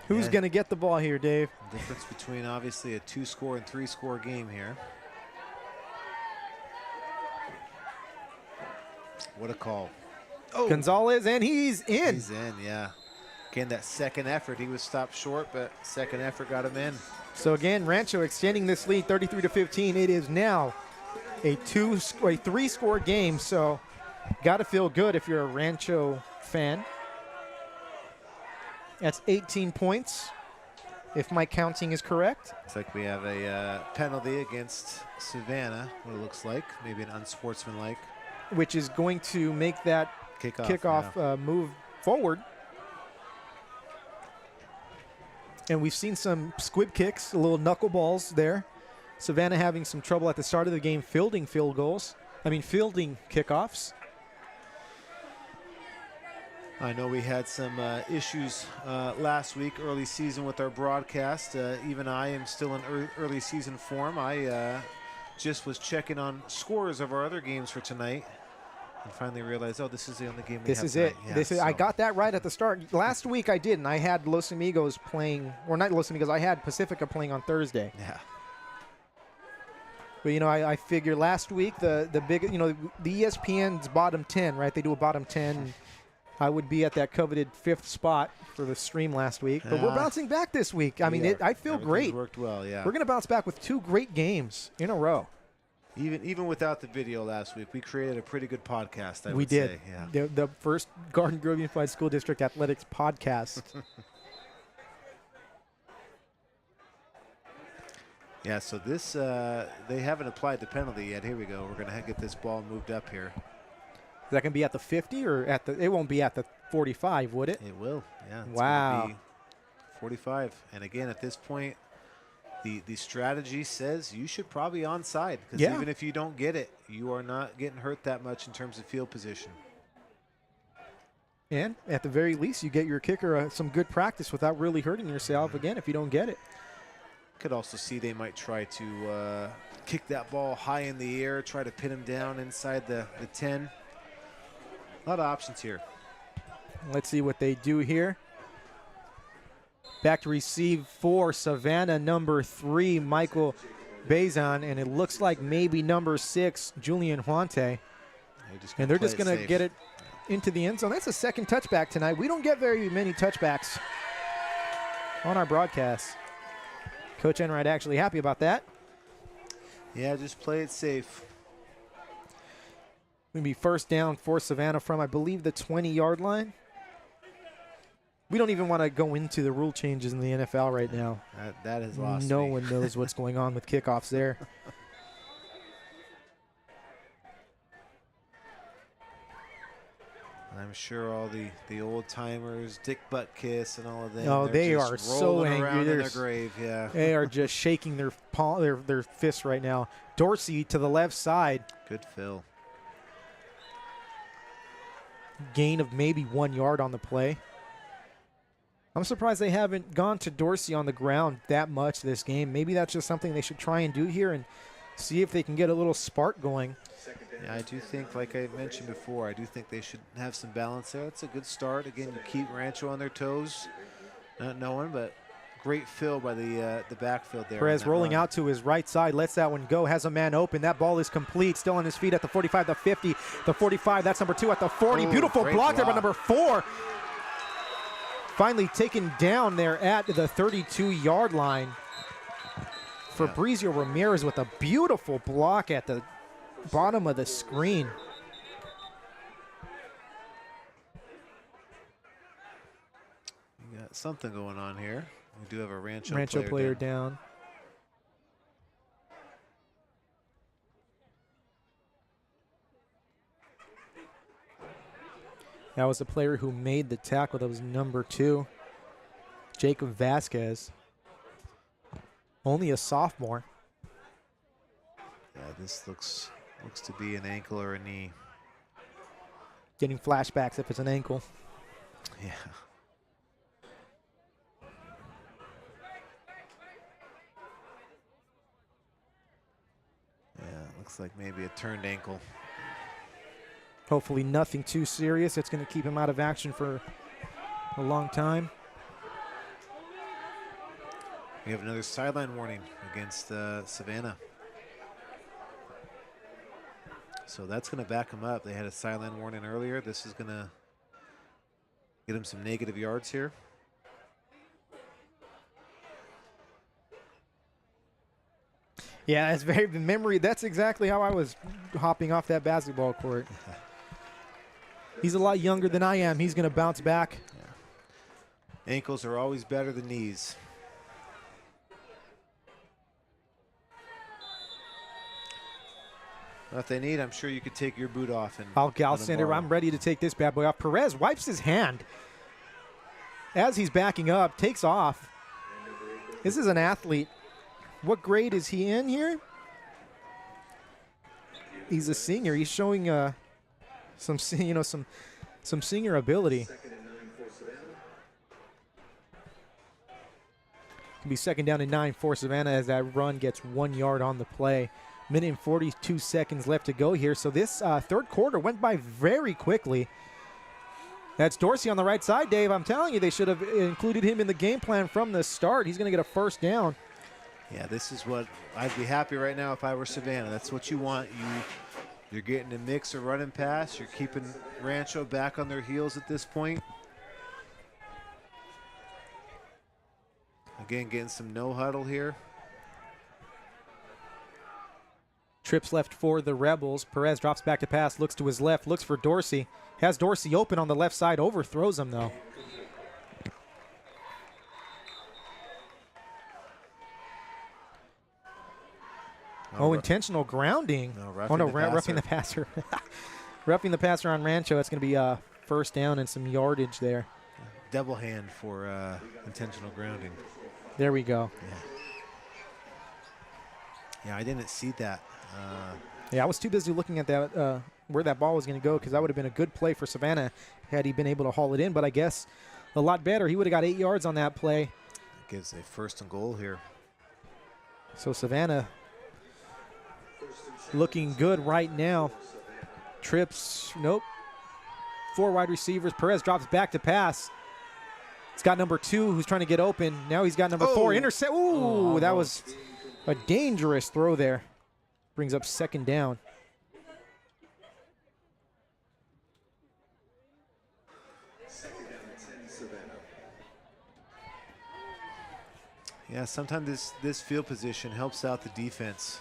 Who's going to get the ball here, Dave? Difference between obviously a 2-score and 3-score game here. What a call. Oh. Gonzalez, and he's in. He's in, yeah. Again, that second effort, he was stopped short, but second effort got him in. So again, Rancho extending this lead 33-15. It is now a 3-score game, so got to feel good if you're a Rancho fan. That's 18 points, if my counting is correct. Looks like we have a penalty against Savannah, what it looks like, maybe an unsportsmanlike. Which is going to make that kickoff move forward. And we've seen some squib kicks, a little knuckleballs there. Savannah having some trouble at the start of the game fielding fielding kickoffs. I know we had some issues last week, early season with our broadcast. Even I am still in early season form. I just was checking on scores of our other games for tonight. and finally realize, oh, this is the only game we This have is tonight. it. Yeah, This is. I so- got that right at the start. Last week I didn't. I had Los Amigos playing, or not Los Amigos. I had Pacifica playing on Thursday. Yeah. But, I figure last week the big, the ESPN's bottom 10, right? They do a bottom 10. I would be at that coveted 5th spot for the stream last week. But we're Yeah. bouncing back this week. I mean, We are. I feel Everything's great. Worked well, yeah. We're going to bounce back with 2 great games in a row. Even without the video last week, we created a pretty good podcast, I We would did. say. Yeah. The first Garden Grove Unified School District Athletics podcast. Yeah, so this, they haven't applied the penalty yet. Here we go. We're going to get this ball moved up here. Is that going to be at the 50 or at the? It won't be at the 45, would it? It will, yeah. It's Wow. gonna be 45. And again, at this point, the strategy says you should probably onside, because Yeah. even if you don't get it, you are not getting hurt that much in terms of field position. And at the very least, you get your kicker some good practice without really hurting yourself again if you don't get it. Could also see they might try to kick that ball high in the air, try to pin him down inside the 10. A lot of options here. Let's see what they do here. Back to receive for Savannah, number 3, Michael Bazan, and it looks like maybe number 6, Julian Huante. And they're just going to get it into the end zone. That's a second touchback tonight. We don't get very many touchbacks on our broadcast. Coach Enright actually happy about that. Yeah, just play it safe. Going to be first down for Savannah from, I believe, the 20-yard line. We don't even want to go into the rule changes in the NFL right now. That has lost No me. one knows what's going on with kickoffs there. I'm sure all the old timers, Dick Buttkiss and all of them. Oh, they're they just are so rolling angry. around in their There's- grave. Yeah, They are just shaking their their fists right now. Dorsey to the left side. good fill. Gain of maybe 1 yard on the play. I'm surprised they haven't gone to Dorsey on the ground that much this game. Maybe that's just something they should try and do here and see if they can get a little spark going. Yeah, I do think, like I mentioned before, I do think they should have some balance there. It's a good start. Again, you keep Rancho on their toes, not knowing, but great fill by the backfield there. Perez rolling out to his right side, lets that one go, has a man open. That ball is complete, still on his feet at the 45, the 50, the 45. That's number 2 at the 40. Oh, Beautiful great block there by block. number 4. Finally taken down there at the 32-yard line. Fabrizio Ramirez with a beautiful block at the bottom of the screen. We got something going on here. We do have a Rancho Player down. That was the player who made the tackle. That was number 2, Jacob Vasquez. Only a sophomore. Yeah, this looks to be an ankle or a knee. Getting flashbacks if it's an ankle. Yeah. Yeah, looks like maybe a turned ankle. Hopefully nothing too serious. It's going to keep him out of action for a long time. We have another sideline warning against Savannah. So that's going to back him up. They had a sideline warning earlier. This is going to get him some negative yards here. Yeah, that's very memory. That's exactly how I was hopping off that basketball court. He's a lot younger than I am. He's going to bounce back. Yeah. Ankles are always better than knees. Well, if they need, I'm sure you could take your boot off. And I'll send it. I'm ready to take this bad boy off. Perez wipes his hand as he's backing up, takes off. This is an athlete. What grade is he in here? He's a senior. He's showing some senior ability. It'll be 2nd down and 9 for Savannah as that run gets 1 yard on the play. Minute and 42 seconds left to go here. So this third quarter went by very quickly. That's Dorsey on the right side, Dave. I'm telling you, they should have included him in the game plan from the start. He's going to get a first down. Yeah, this is what I'd be happy right now if I were Savannah. That's what you want. You're getting a mix of run and pass. You're keeping Rancho back on their heels at this point. Again, getting some no huddle here. Trips left for the Rebels. Perez drops back to pass, looks to his left, looks for Dorsey. Has Dorsey open on the left side, overthrows him though. Oh, intentional grounding. No, roughing the passer. Roughing the passer on Rancho. That's going to be first down and some yardage there. Double hand for intentional grounding. There we go. Yeah, I didn't see that. Yeah, I was too busy looking at that where that ball was going to go, because that would have been a good play for Savannah had he been able to haul it in. But I guess a lot better. He would have got 8 yards on that play. Gives a first and goal here. So Savannah looking good right now. Trips, nope. 4 wide receivers. Perez drops back to pass. It's got number 2 who's trying to get open. Now he's got number 4. Intercept. Ooh, that was a dangerous throw there. Brings up second down. Yeah, sometimes this field position helps out the defense.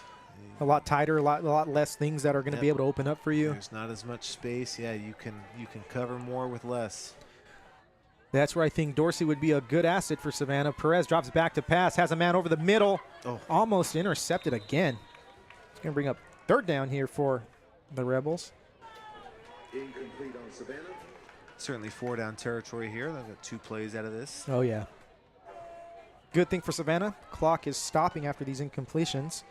A lot tighter, a lot less things that are going to be able to open up for you. There's not as much space. Yeah, you can cover more with less. That's where I think Dorsey would be a good asset for Savannah. Perez drops back to pass, has a man over the middle. Oh. Almost intercepted again. It's going to bring up third down here for the Rebels. Incomplete on Savannah. Certainly 4 down territory here. They've got 2 plays out of this. Oh, yeah. Good thing for Savannah. Clock is stopping after these incompletions.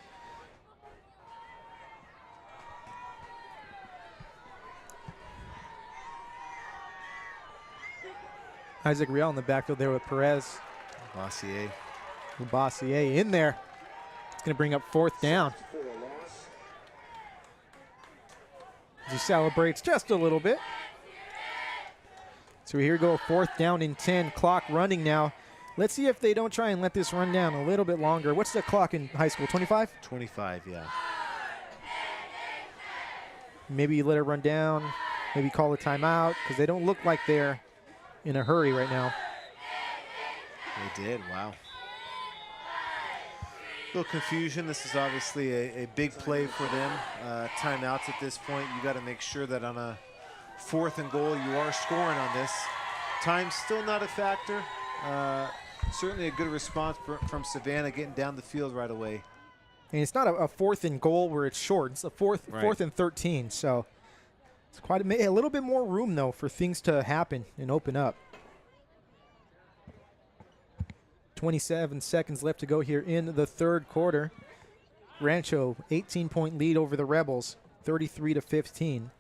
Isaac Riel in the backfield there with Perez. Bossier in there. It's going to bring up fourth down. As he celebrates just a little bit. So here we go, fourth down and 10. Clock running now. Let's see if they don't try and let this run down a little bit longer. What's the clock in high school, 25? 25, yeah. Maybe you let it run down. Maybe call a timeout, because they don't look like they're in a hurry right now. They did, wow. A little confusion. This is obviously a big play for them. Timeouts at this point. You got to make sure that on a 4th and goal you are scoring on this. Time's still not a factor. Certainly a good response from Savannah getting down the field right away. And it's not a 4th and goal where it's short. It's a fourth and 13. So it's quite a little bit more room, though, for things to happen and open up. 27 seconds left to go here in the third quarter. Rancho, 18-point lead over the Rebels, 33-15.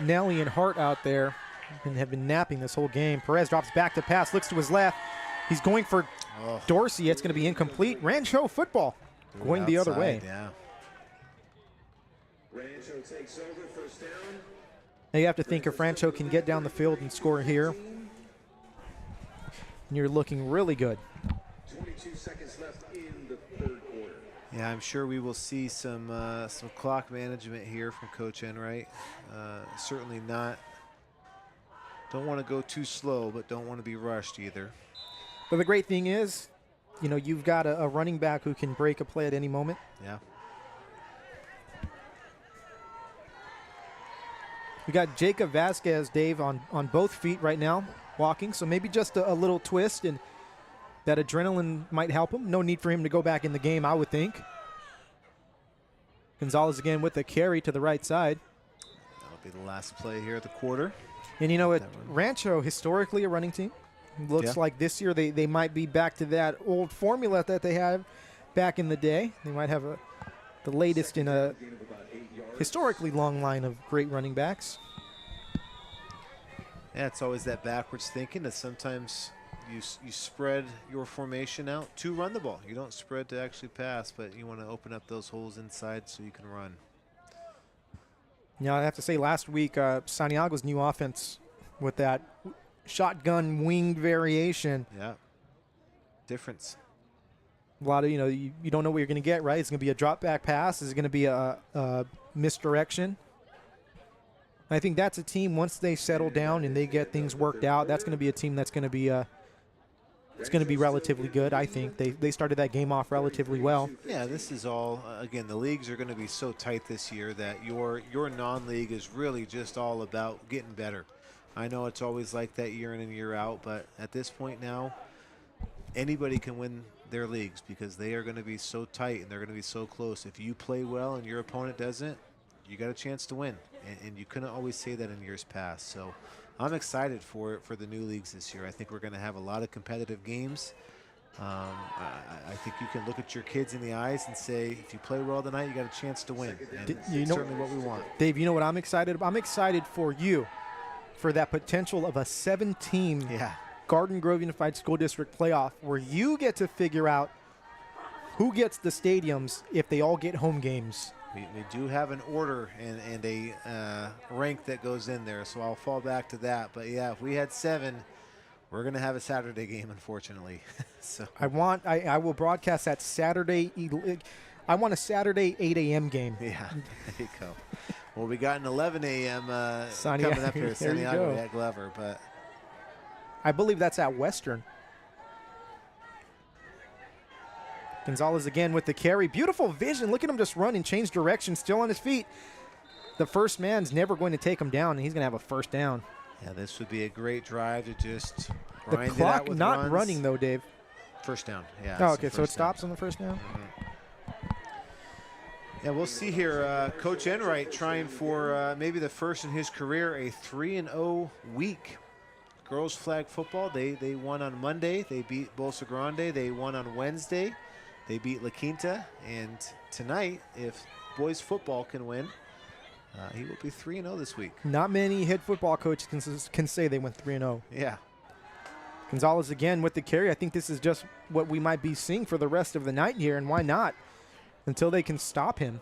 Nelly and Hart out there and have been napping this whole game. Perez drops back to pass, looks to his left. He's going for Dorsey. It's going to be incomplete. Rancho football going the other way. Yeah. Rancho takes over, first down. Now you have to think if Rancho can get down the field and score here, you're looking really good. 22 seconds left in the third quarter. Yeah, I'm sure we will see some clock management here from Coach Enright. Certainly not. Don't want to go too slow, but don't want to be rushed either. But the great thing is, you know, you've got a running back who can break a play at any moment. Yeah. We got Jacob Vasquez, Dave, on both feet right now, walking. So maybe just a little twist, and that adrenaline might help him. No need for him to go back in the game, I would think. Gonzalez again with the carry to the right side. That'll be the last play here of the quarter. And you know what? Rancho, historically a running team. Looks like this year they might be back to that old formula that they had back in the day. They might have the latest in a historically long line of great running backs. Yeah, it's always that backwards thinking that sometimes you spread your formation out to run the ball. You don't spread to actually pass, but you want to open up those holes inside so you can run. Yeah, I have to say last week, Santiago's new offense with that shotgun winged variation. Yeah, difference. A lot of, you don't know what you're going to get, right? It's going to be a drop back pass. Is it going to be a misdirection? I think that's a team, once they settle down and they get things worked out, that's going to be a team that's going to be it's going to be relatively good. I think they started that game off relatively well. Yeah, this is all, again, the leagues are going to be so tight this year that your non-league is really just all about getting better. I know it's always like that year in and year out, but at this point now, anybody can win their leagues because they are going to be so tight and they're going to be so close. If you play well and your opponent doesn't, you got a chance to win. And you couldn't always say that in years past. So I'm excited for the new leagues this year. I think we're going to have a lot of competitive games. I think you can look at your kids in the eyes and say, if you play well tonight, you got a chance to win. And it's certainly what we want. Dave, you know what I'm excited about? I'm excited for you for that potential of a 7-team Garden Grove Unified School District playoff where you get to figure out who gets the stadiums if they all get home games. We do have an order and a rank that goes in there, so I'll fall back to that. But, yeah, if we had 7, we're going to have a Saturday game, unfortunately. So I will broadcast that Saturday. I want a Saturday 8 a.m. game. Yeah, there you go. Well, we got an 11 a.m. coming up here at Santiago at Glover. But I believe that's at Western. Gonzalez again with the carry. Beautiful vision. Look at him just run and change direction, still on his feet. The first man's never going to take him down, and he's going to have a first down. Yeah, this would be a great drive to just grind the clock it out with not runs. running, though, Dave. First down, yeah. Oh, okay, so it stops on the first down? Mm-hmm. Yeah, we'll see here. Coach Enright trying for maybe the first in his career, a 3-0 week. Girls flag football, they won on Monday. They beat Bolsa Grande. They won on Wednesday. They beat La Quinta, and tonight, if boys football can win, he will be 3-0 this week. Not many head football coaches can say they went 3-0. Yeah. Gonzalez again with the carry. I think this is just what we might be seeing for the rest of the night here, and why not? Until they can stop him.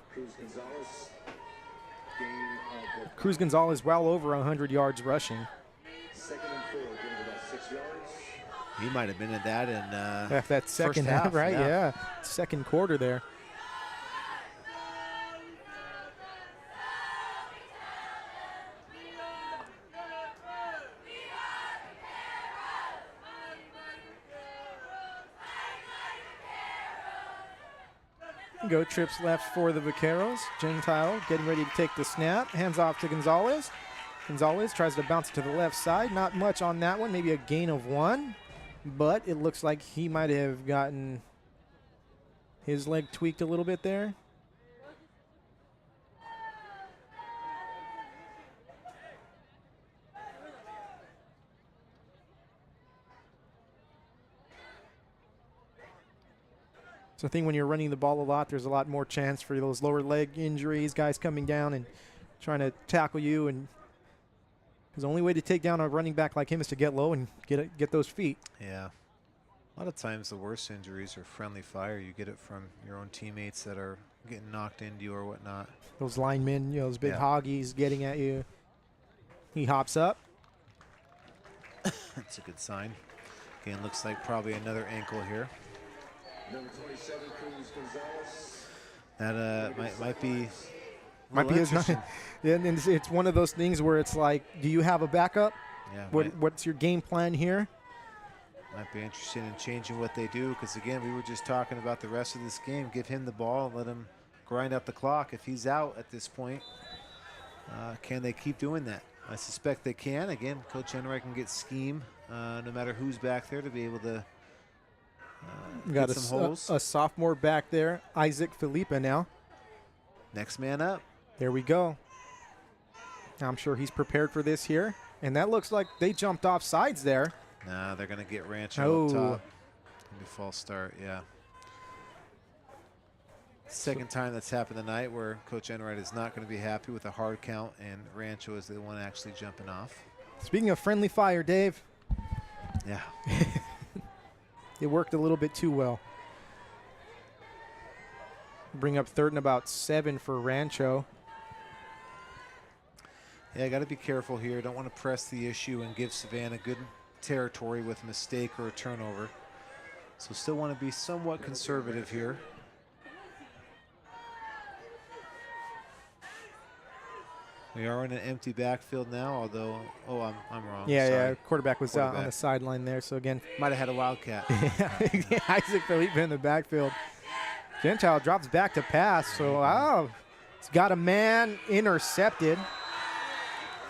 Cruz Gonzalez well over 100 yards rushing. Second and 4, getting about 6 yards. He might have been at that in that second half, right? Yeah. Second quarter there. Go trips left for the Vaqueros. Gentile getting ready to take the snap. Hands off to Gonzalez. Gonzalez tries to bounce it to the left side. Not much on that one. Maybe a gain of 1. But it looks like he might have gotten his leg tweaked a little bit there. So I think when you're running the ball a lot, there's a lot more chance for those lower leg injuries, guys coming down and trying to tackle you. And because the only way to take down a running back like him is to get low and get those feet. Yeah. A lot of times the worst injuries are friendly fire. You get it from your own teammates that are getting knocked into you or whatnot. Those linemen, those big hoggies getting at you. He hops up. That's a good sign. Again, looks like probably another ankle here. Number 27, Cruz Gonzalez. That might be his night. And it's one of those things where it's like, do you have a backup? Yeah. What's your game plan here? Might be interested in changing what they do because, again, we were just talking about the rest of this game. Give him the ball and let him grind out the clock. If he's out at this point, can they keep doing that? I suspect they can. Again, Coach Enright can get scheme no matter who's back there to be able to got get some holes. A sophomore back there, Isaac Felipe now. Next man up. There we go. I'm sure he's prepared for this here. And that looks like they jumped off sides there. Nah, they're going to get Rancho up top. Oh. Gonna be a false start, yeah. Second time that's happened tonight where Coach Enright is not going to be happy with a hard count, and Rancho is the one actually jumping off. Speaking of friendly fire, Dave, Yeah. it worked a little bit too well. Bring up 3rd and about 7 for Rancho. Yeah, got to be careful here. Don't want to press the issue and give Savannah good territory with a mistake or a turnover. So still want to be somewhat conservative here. We are in an empty backfield now, although, oh, I'm wrong. Yeah, Sorry. yeah. Quarterback was on Quarterback. the sideline there. So, again, Might have had a wildcat. Isaac Felipe in the backfield. Gentile drops back to pass. So, it's got a man intercepted.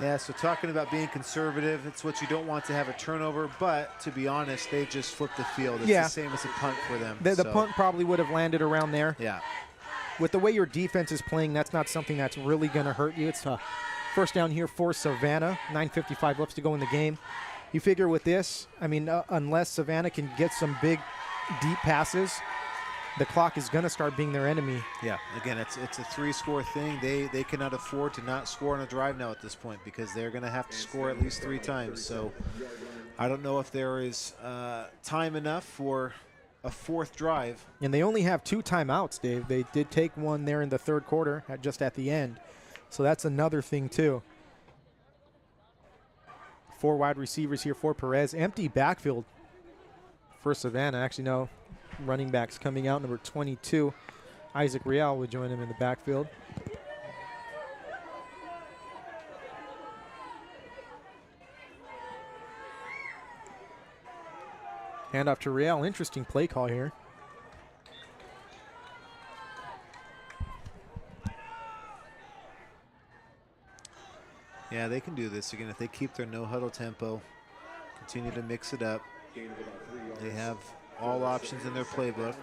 Yeah, so talking about being conservative, it's what you don't want to have a turnover, but to be honest, they just flipped the field. It's Yeah. the same as a punt for them. The so, punt probably would have landed around there. Yeah. With the way your defense is playing, that's not something that's really going to hurt you. It's a first down here for Savannah. 9:55 left to go in the game. You figure with this, I mean, unless Savannah can get some big, deep passes, the clock is going to start being their enemy. Yeah, again, it's a 3-score thing. They cannot afford to not score on a drive now at this point because they're going to have to score at least 3 times. So I don't know if there is time enough for a 4th drive. And they only have 2 timeouts, Dave. They did take one there in the 3rd quarter, just at the end. So that's another thing, too. 4 wide receivers here for Perez. Empty backfield for Savannah. Actually, no. Running backs coming out. Number 22, Isaac Real, would join him in the backfield. Handoff to Real. Interesting play call here. Yeah, they can do this. Again, if they keep their no-huddle tempo, continue to mix it up, they have all options in their playbook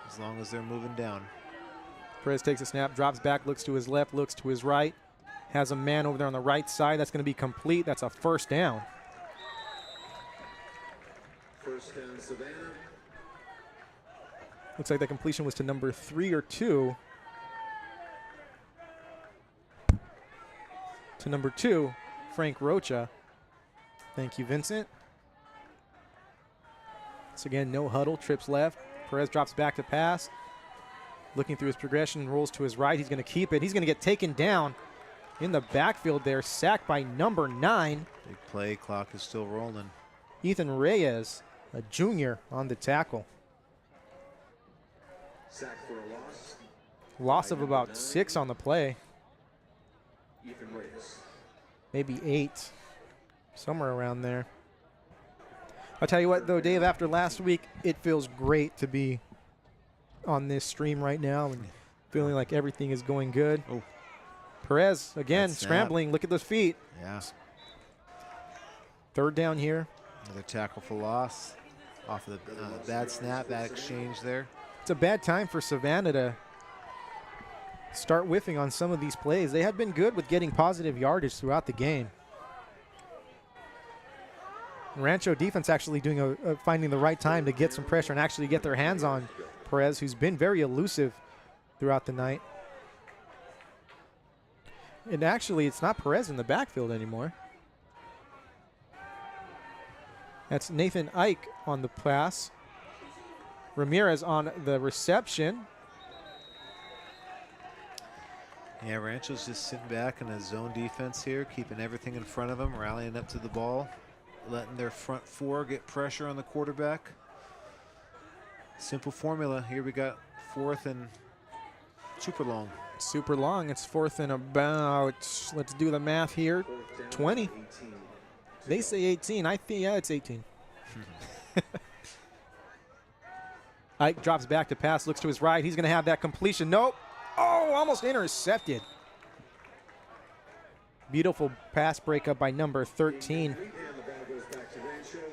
as long as they're moving down. Perez takes a snap, drops back, looks to his left, looks to his right. Has a man over there on the right side. That's going to be complete. That's a first down. First down, Savannah. Looks like that completion was to number 3 or 2. To number 2, Frank Rocha. Thank you, Vincent. So again, no huddle, trips left. Perez drops back to pass. Looking through his progression, rolls to his right. He's going to keep it. He's going to get taken down in the backfield there, sacked by number 9. Big play, clock is still rolling. Ethan Reyes, a junior, on the tackle. Sack for a loss. Loss of about 6 on the play. Ethan Reyes. Maybe 8. Somewhere around there. I'll tell you what, though, Dave, after last week, it feels great to be on this stream right now and feeling like everything is going good. Oh. Perez, again, That snap. scrambling. Look at those feet. Yeah. 3rd down here. Another tackle for loss. Off of the bad snap, bad exchange there. It's a bad time for Savannah to start whiffing on some of these plays. They had been good with getting positive yardage throughout the game. Rancho defense actually doing finding the right time to get some pressure and actually get their hands on Perez, who's been very elusive throughout the night. And actually, it's not Perez in the backfield anymore. That's Nathan Ike on the pass. Ramirez on the reception. Yeah, Rancho's just sitting back in a zone defense here, keeping everything in front of them, rallying up to the ball, letting their front 4 get pressure on the quarterback. Simple formula. Here we got 4th and super long. Super long. It's 4th and about, let's do the math here, 20. They say 18. I think, yeah, it's 18. Ike drops back to pass, looks to his right. He's going to have that completion. Nope. Oh, almost intercepted. Beautiful pass breakup by number 13.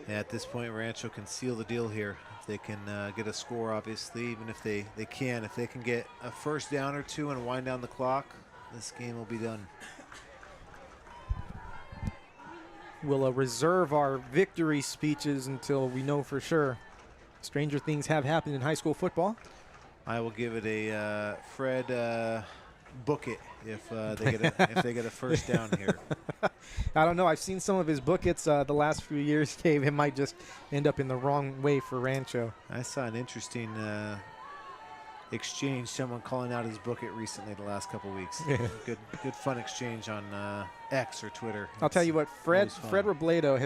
Yeah, at this point, Rancho can seal the deal here. If they can get a score, obviously, even if they can. If they can get a first down or 2 and wind down the clock, this game will be done. we'll reserve our victory speeches until we know for sure. Stranger things have happened in high school football. I will give it a Fred book it if they get a first down here. I don't know. I've seen some of his bookets the last few years, Dave. It might just end up in the wrong way for Rancho. I saw an interesting exchange, someone calling out his book it recently the last couple weeks. Good fun exchange on X or Twitter. I'll tell you what, Fred Robledo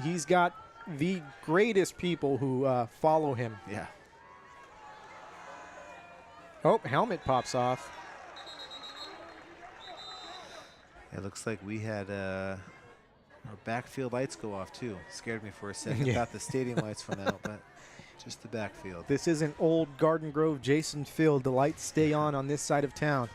he's got the greatest people who follow him. Yeah. Oh, helmet pops off. It looks like we had our backfield lights go off too. Scared me for a second. Yeah. Thought the stadium lights went out, but just the backfield. This isn't old Garden Grove Jason Field. The lights stay on this side of town.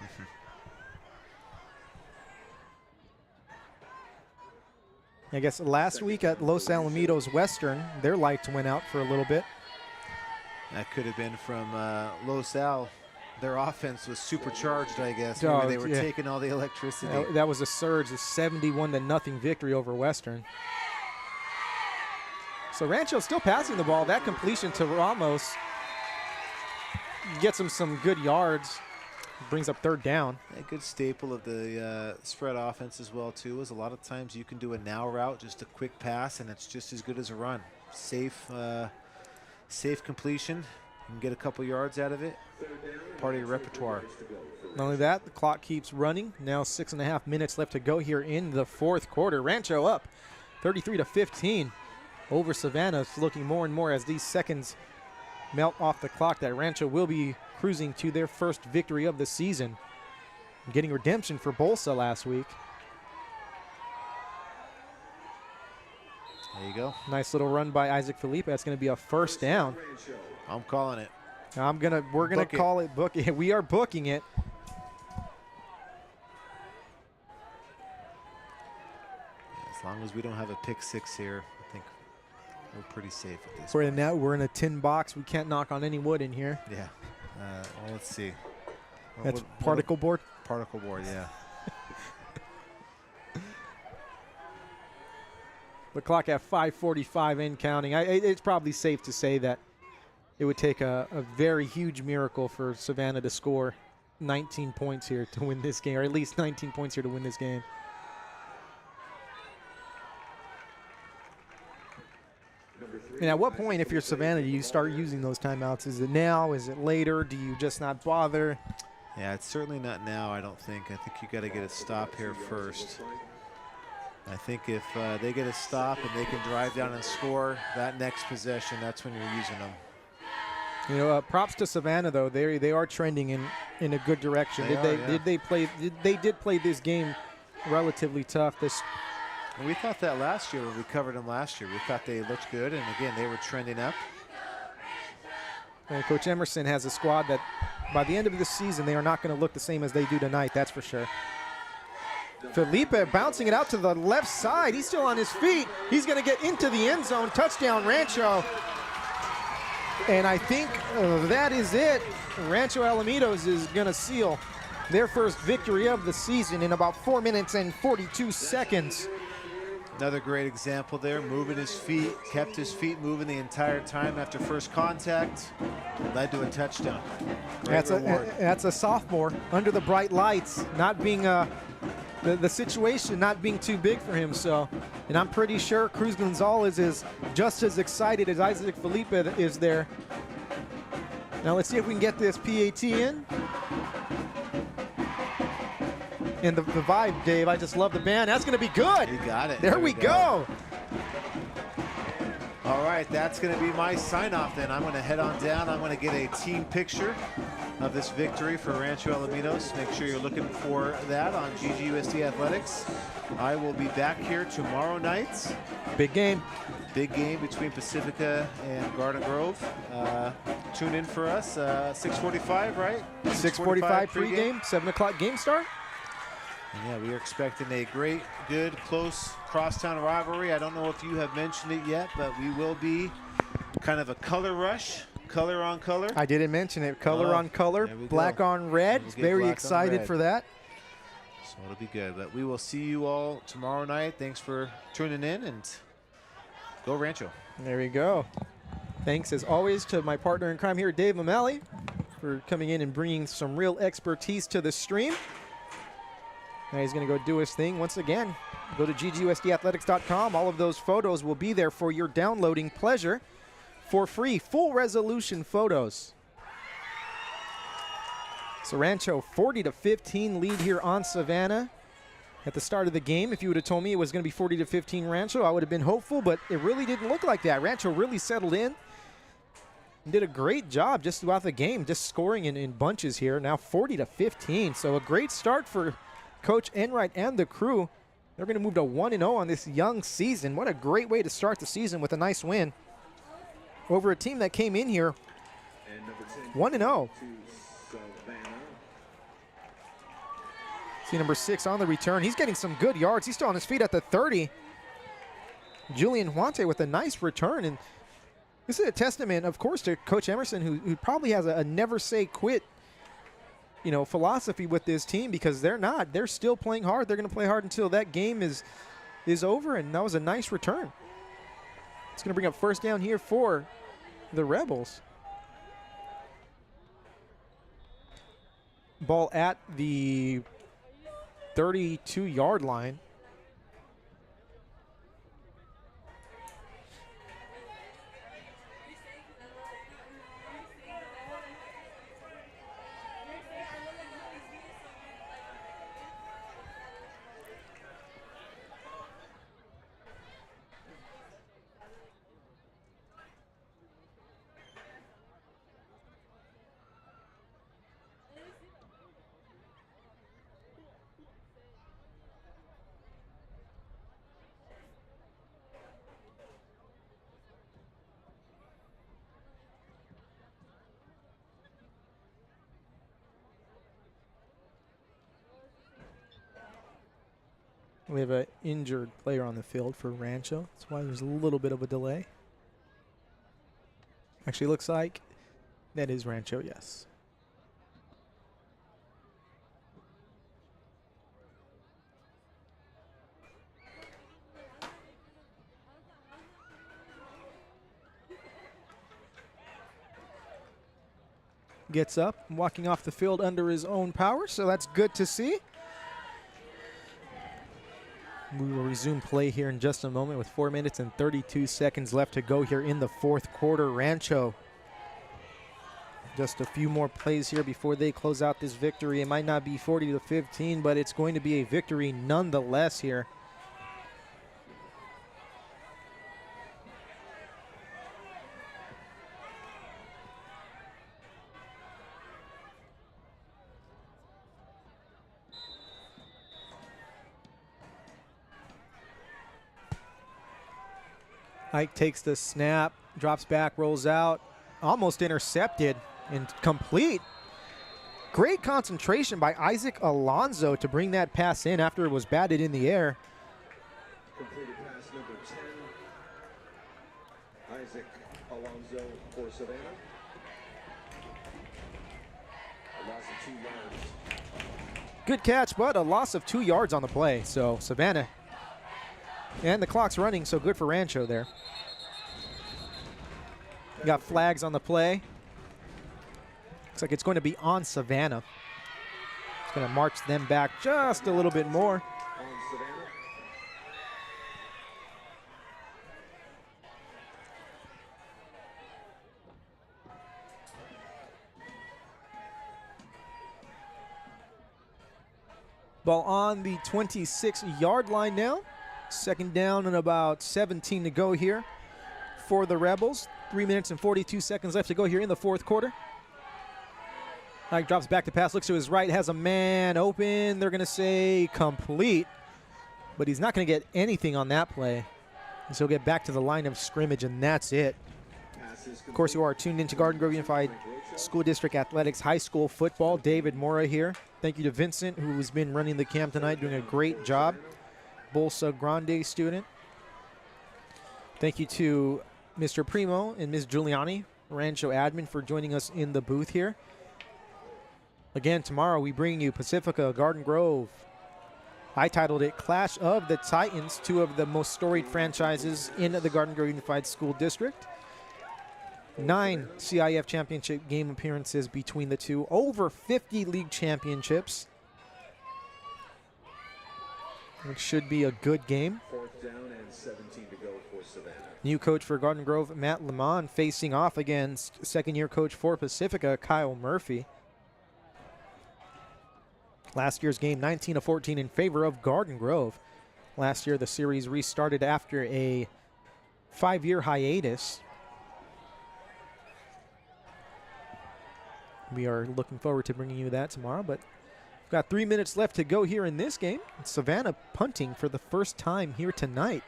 I guess last week at Los Alamitos Western, their lights went out for a little bit. That could have been from Los Al. Their offense was supercharged, I guess. Oh, Maybe they were yeah. taking all the electricity. That was a surge, a 71-0 victory over Western. So Rancho still passing the ball. That completion to Ramos gets him some good yards. Brings up third down. A good staple of the spread offense as well, too, is a lot of times you can do a now route, just a quick pass, and it's just as good as a run. Safe completion. You can get a couple yards out of it. Part of your repertoire. Not only that, the clock keeps running. Now 6.5 minutes left to go here in the fourth quarter. Rancho up 33-15 over Savannah. It's looking more and more as these seconds melt off the clock that Rancho will be cruising to their first victory of the season. Getting redemption for Bolsa last week. There you go. Nice little run by Isaac Felipe. That's going to be a first down. I'm calling it. We're gonna call it book. We are booking it. As long as we don't have a pick six here, I think we're pretty safe at this. We're in a tin box. We can't knock on any wood in here. Yeah. Well, let's see. That's particle board. Particle board. Yeah. The clock at 5:45 and counting. It's probably safe to say that it would take a very huge miracle for Savannah to score 19 points here to win this game, or at least 19 points here to win this game. And at what point, if you're Savannah, do you start using those timeouts? Is it now? Is it later? Do you just not bother? Yeah, it's certainly not now, I don't think. I think you got to get a stop here first. I think if they get a stop and they can drive down and score that next possession, that's when you're using them. You know, props to Savannah though. They are trending in a good direction. They did play this game relatively tough. And we thought that last year when we covered them last year. We thought they looked good, and again they were trending up. Coach Emerson has a squad that by the end of the season they are not going to look the same as they do tonight. That's for sure. Felipe bouncing it out to the left side. He's still on his feet. He's going to get into the end zone. Touchdown, Rancho. And I think that is it. Rancho Alamitos is going to seal their first victory of the season in about 4 minutes and 42 seconds. Another great example there, moving his feet, kept his feet moving the entire time after first contact, led to a touchdown. Great reward. That's a sophomore under the bright lights, not being the situation not being too big for him. So, and I'm pretty sure Cruz Gonzalez is just as excited as Isaac Felipe is there. Now let's see if we can get this PAT in. And the vibe, Dave, I just love the band. That's going to be good. You got it. There we go. All right, that's going to be my sign-off then. I'm going to head on down. I'm going to get a team picture of this victory for Rancho Alamitos. Make sure you're looking for that on GGUSD Athletics. I will be back here tomorrow night. Big game. Big game between Pacifica and Garden Grove. Tune in for us. 6:45, right? 6:45 pregame, 7 o'clock game start. And yeah, we are expecting a great, good, close crosstown rivalry. I don't know if you have mentioned it yet, but we will be kind of a color rush, color on color. I didn't mention it. Color on color, black on red. Very excited for that. So it'll be good. But we will see you all tomorrow night. Thanks for tuning in, and go Rancho. There we go. Thanks, as always, to my partner in crime here, Dave O'Malley, for coming in and bringing some real expertise to the stream. Now he's going to go do his thing once again. Go to ggusdathletics.com. All of those photos will be there for your downloading pleasure for free. Full resolution photos. So Rancho 40-15 lead here on Savannah at the start of the game. If you would have told me it was going to be 40-15 Rancho, I would have been hopeful, but it really didn't look like that. Rancho really settled in and did a great job just throughout the game, just scoring in bunches here. Now 40-15, so a great start for Coach Enright and the crew. They're going to move to 1-0 on this young season. What a great way to start the season with a nice win over a team that came in here 1-0. See number 6 on the return. He's getting some good yards. He's still on his feet at the 30. Julian Huante with a nice return. And this is a testament, of course, to Coach Emerson, who probably has a never say quit, philosophy with this team, because they're not. They're still playing hard. They're going to play hard until that game is over, and that was a nice return. It's going to bring up first down here for the Rebels. Ball at the 32-yard line. We have an injured player on the field for Rancho. That's why there's a little bit of a delay. Actually, looks like that is Rancho, yes. Gets up, walking off the field under his own power, so that's good to see. We will resume play here in just a moment with 4 minutes and 32 seconds left to go here in the fourth quarter. Rancho, just a few more plays here before they close out this victory. It might not be 40-15, but it's going to be a victory nonetheless here. Ike takes the snap, drops back, rolls out, almost intercepted and complete. Great concentration by Isaac Alonso to bring that pass in after it was batted in the air. Completed pass number 10. Isaac Alonso for Savannah. A loss of 2 yards. Good catch, but a loss of 2 yards on the play. So Savannah. And the clock's running, so good for Rancho there. Got flags on the play. Looks like it's going to be on Savannah. It's going to march them back just a little bit more. On Savannah. Ball on the 26-yard line now. Second down and about 17 to go here for the Rebels. 3 minutes and 42 seconds left to go here in the fourth quarter. Ike drops back to pass, looks to his right, has a man open. They're going to say complete, but he's not going to get anything on that play. So he'll get back to the line of scrimmage, and that's it. Of course, you are tuned into Garden Grove Unified School District Athletics High School Football. David Mora here. Thank you to Vincent, who has been running the camp tonight, doing a great job. Bolsa Grande student. Thank you to Mr. Primo and Ms. Giuliani, Rancho admin, for joining us in the booth here. Again, tomorrow we bring you Pacifica, Garden Grove, I titled it Clash of the Titans, two of the most storied franchises in the Garden Grove Unified School District. 9 CIF championship game appearances between the two, over 50 league championships. It should be a good game. 4th down and 17 to go for Savannah. New coach for Garden Grove, Matt Lemon, facing off against second-year coach for Pacifica, Kyle Murphy. Last year's game, 19-14 in favor of Garden Grove. Last year, the series restarted after a 5-year hiatus. We are looking forward to bringing you that tomorrow, but we've got 3 minutes left to go here in this game. Savannah punting for the first time here tonight.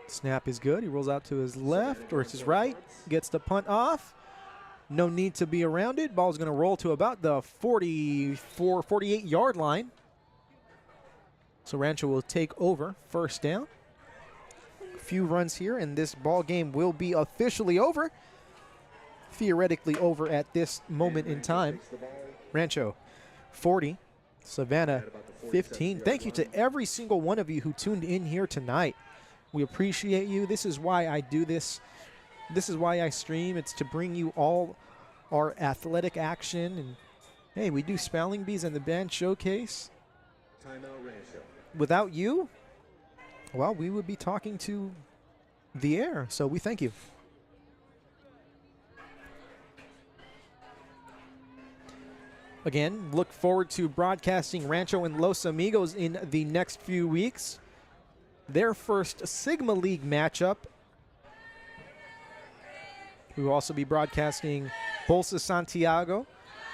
Snap is good. He rolls out to his left or his right. Gets the punt off. No need to be around it. Ball's going to roll to about the 44, 48-yard line. So Rancho will take over first down. A few runs here, and this ball game will be officially over. Theoretically over at this moment in time. Rancho 40, Savannah 15. Thank you to every single one of you who tuned in here tonight. We appreciate you. This is why I do this. This is why I stream. It's to bring you all our athletic action. And hey, we do spelling bees and the band showcase. Timeout Rancho. Without you, well, we would be talking to the air. So we thank you. Again, look forward to broadcasting Rancho and Los Amigos in the next few weeks. Their first Sigma League matchup. We will also be broadcasting Bolsa Santiago,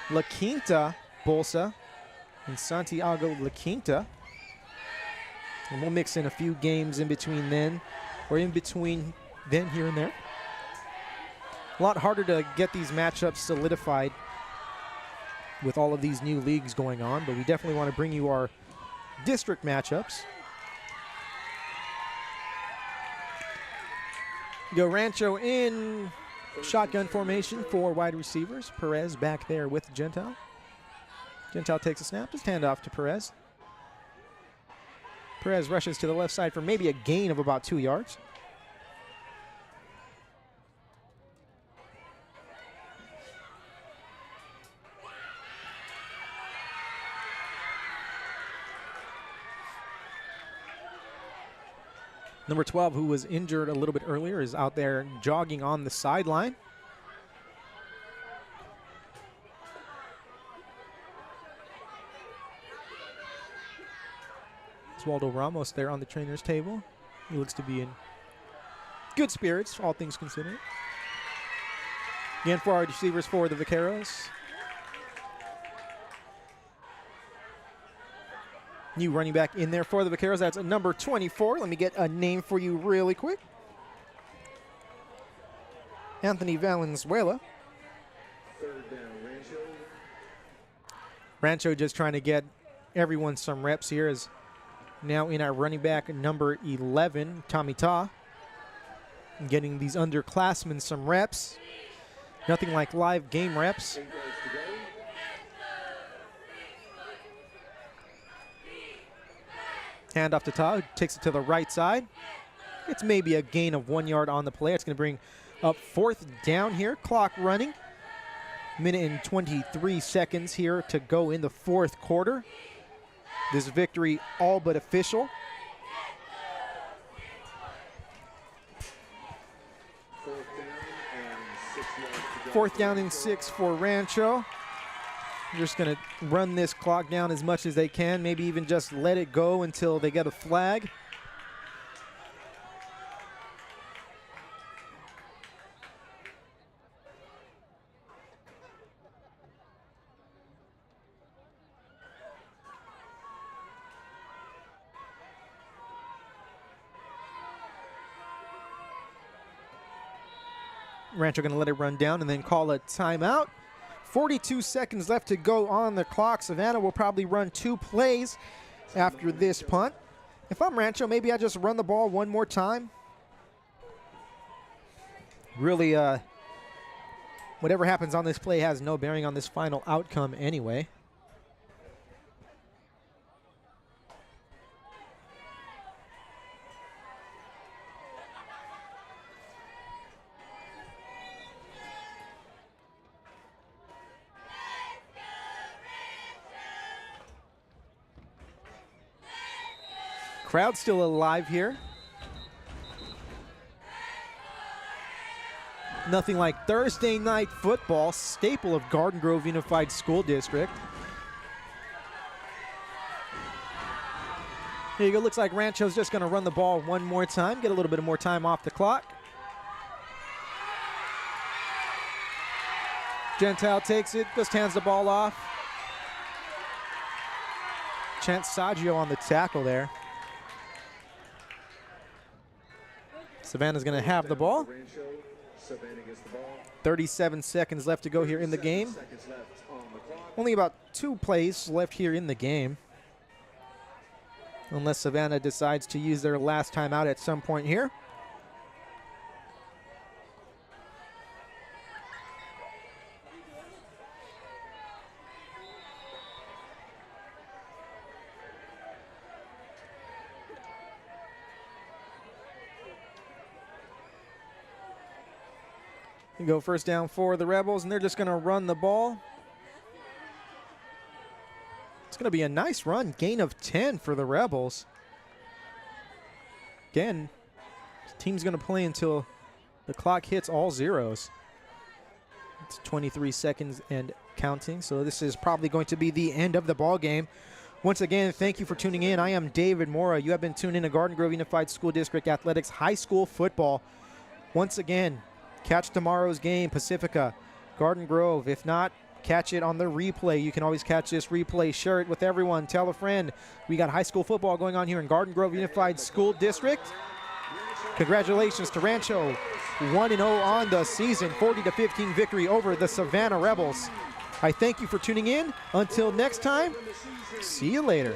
La Quinta Bolsa, and Santiago La Quinta. And we'll mix in a few games in between then, or in between then here and there. A lot harder to get these matchups solidified with all of these new leagues going on, but we definitely want to bring you our district matchups. Go Rancho in shotgun formation for wide receivers. Perez back there with Gentile. Gentile takes a snap, just hand off to Perez. Perez rushes to the left side for maybe a gain of about 2 yards. Number 12, who was injured a little bit earlier, is out there jogging on the sideline. Oswaldo Ramos there on the trainer's table. He looks to be in good spirits, all things considered. Again, for our receivers for the Vaqueros. New running back in there for the Vaqueros. That's a number 24. Let me get a name for you really quick. Anthony Valenzuela. 3rd down Rancho. Rancho just trying to get everyone some reps here. Is now in our running back number 11, Tommy Ta. Getting these underclassmen some reps. Nothing like live game reps. 8 yards to go. Hand off to Ta, takes it to the right side. It's maybe a gain of 1 yard on the play. It's going to bring up 4th down here. Clock running. Minute and 23 seconds here to go in the 4th quarter. This victory all but official. 4th down and 6 for Rancho. They're just going to run this clock down as much as they can, maybe even just let it go until they get a flag. Rancho going to let it run down and then call a timeout. 42 seconds left to go on the clock. Savannah will probably run 2 plays after this punt. If I'm Rancho, maybe I just run the ball one more time. Really, whatever happens on this play has no bearing on this final outcome anyway. Crowd still alive here. Nothing like Thursday night football, staple of Garden Grove Unified School District. Here you go. Looks like Rancho's just going to run the ball one more time, get a little bit more time off the clock. Gentile takes it, just hands the ball off. Chance Saggio on the tackle there. Savannah's going to have the ball. 37 seconds left to go here in the game. Only about 2 plays left here in the game. Unless Savannah decides to use their last timeout at some point here. You go first down for the Rebels, and they're just going to run the ball. It's going to be a nice run, gain of 10 for the Rebels. Again, the team's going to play until the clock hits all zeros. It's 23 seconds and counting, so this is probably going to be the end of the ball game. Once again, thank you for tuning in. I am David Mora. You have been tuned in to Garden Grove Unified School District Athletics High School Football. Once again, catch tomorrow's game, Pacifica, Garden Grove. If not, catch it on the replay. You can always catch this replay. Share it with everyone. Tell a friend. We got high school football going on here in Garden Grove Unified School District. Congratulations to Rancho, 1-0 on the season, 40-15 victory over the Savannah Rebels. I thank you for tuning in. Until next time, see you later.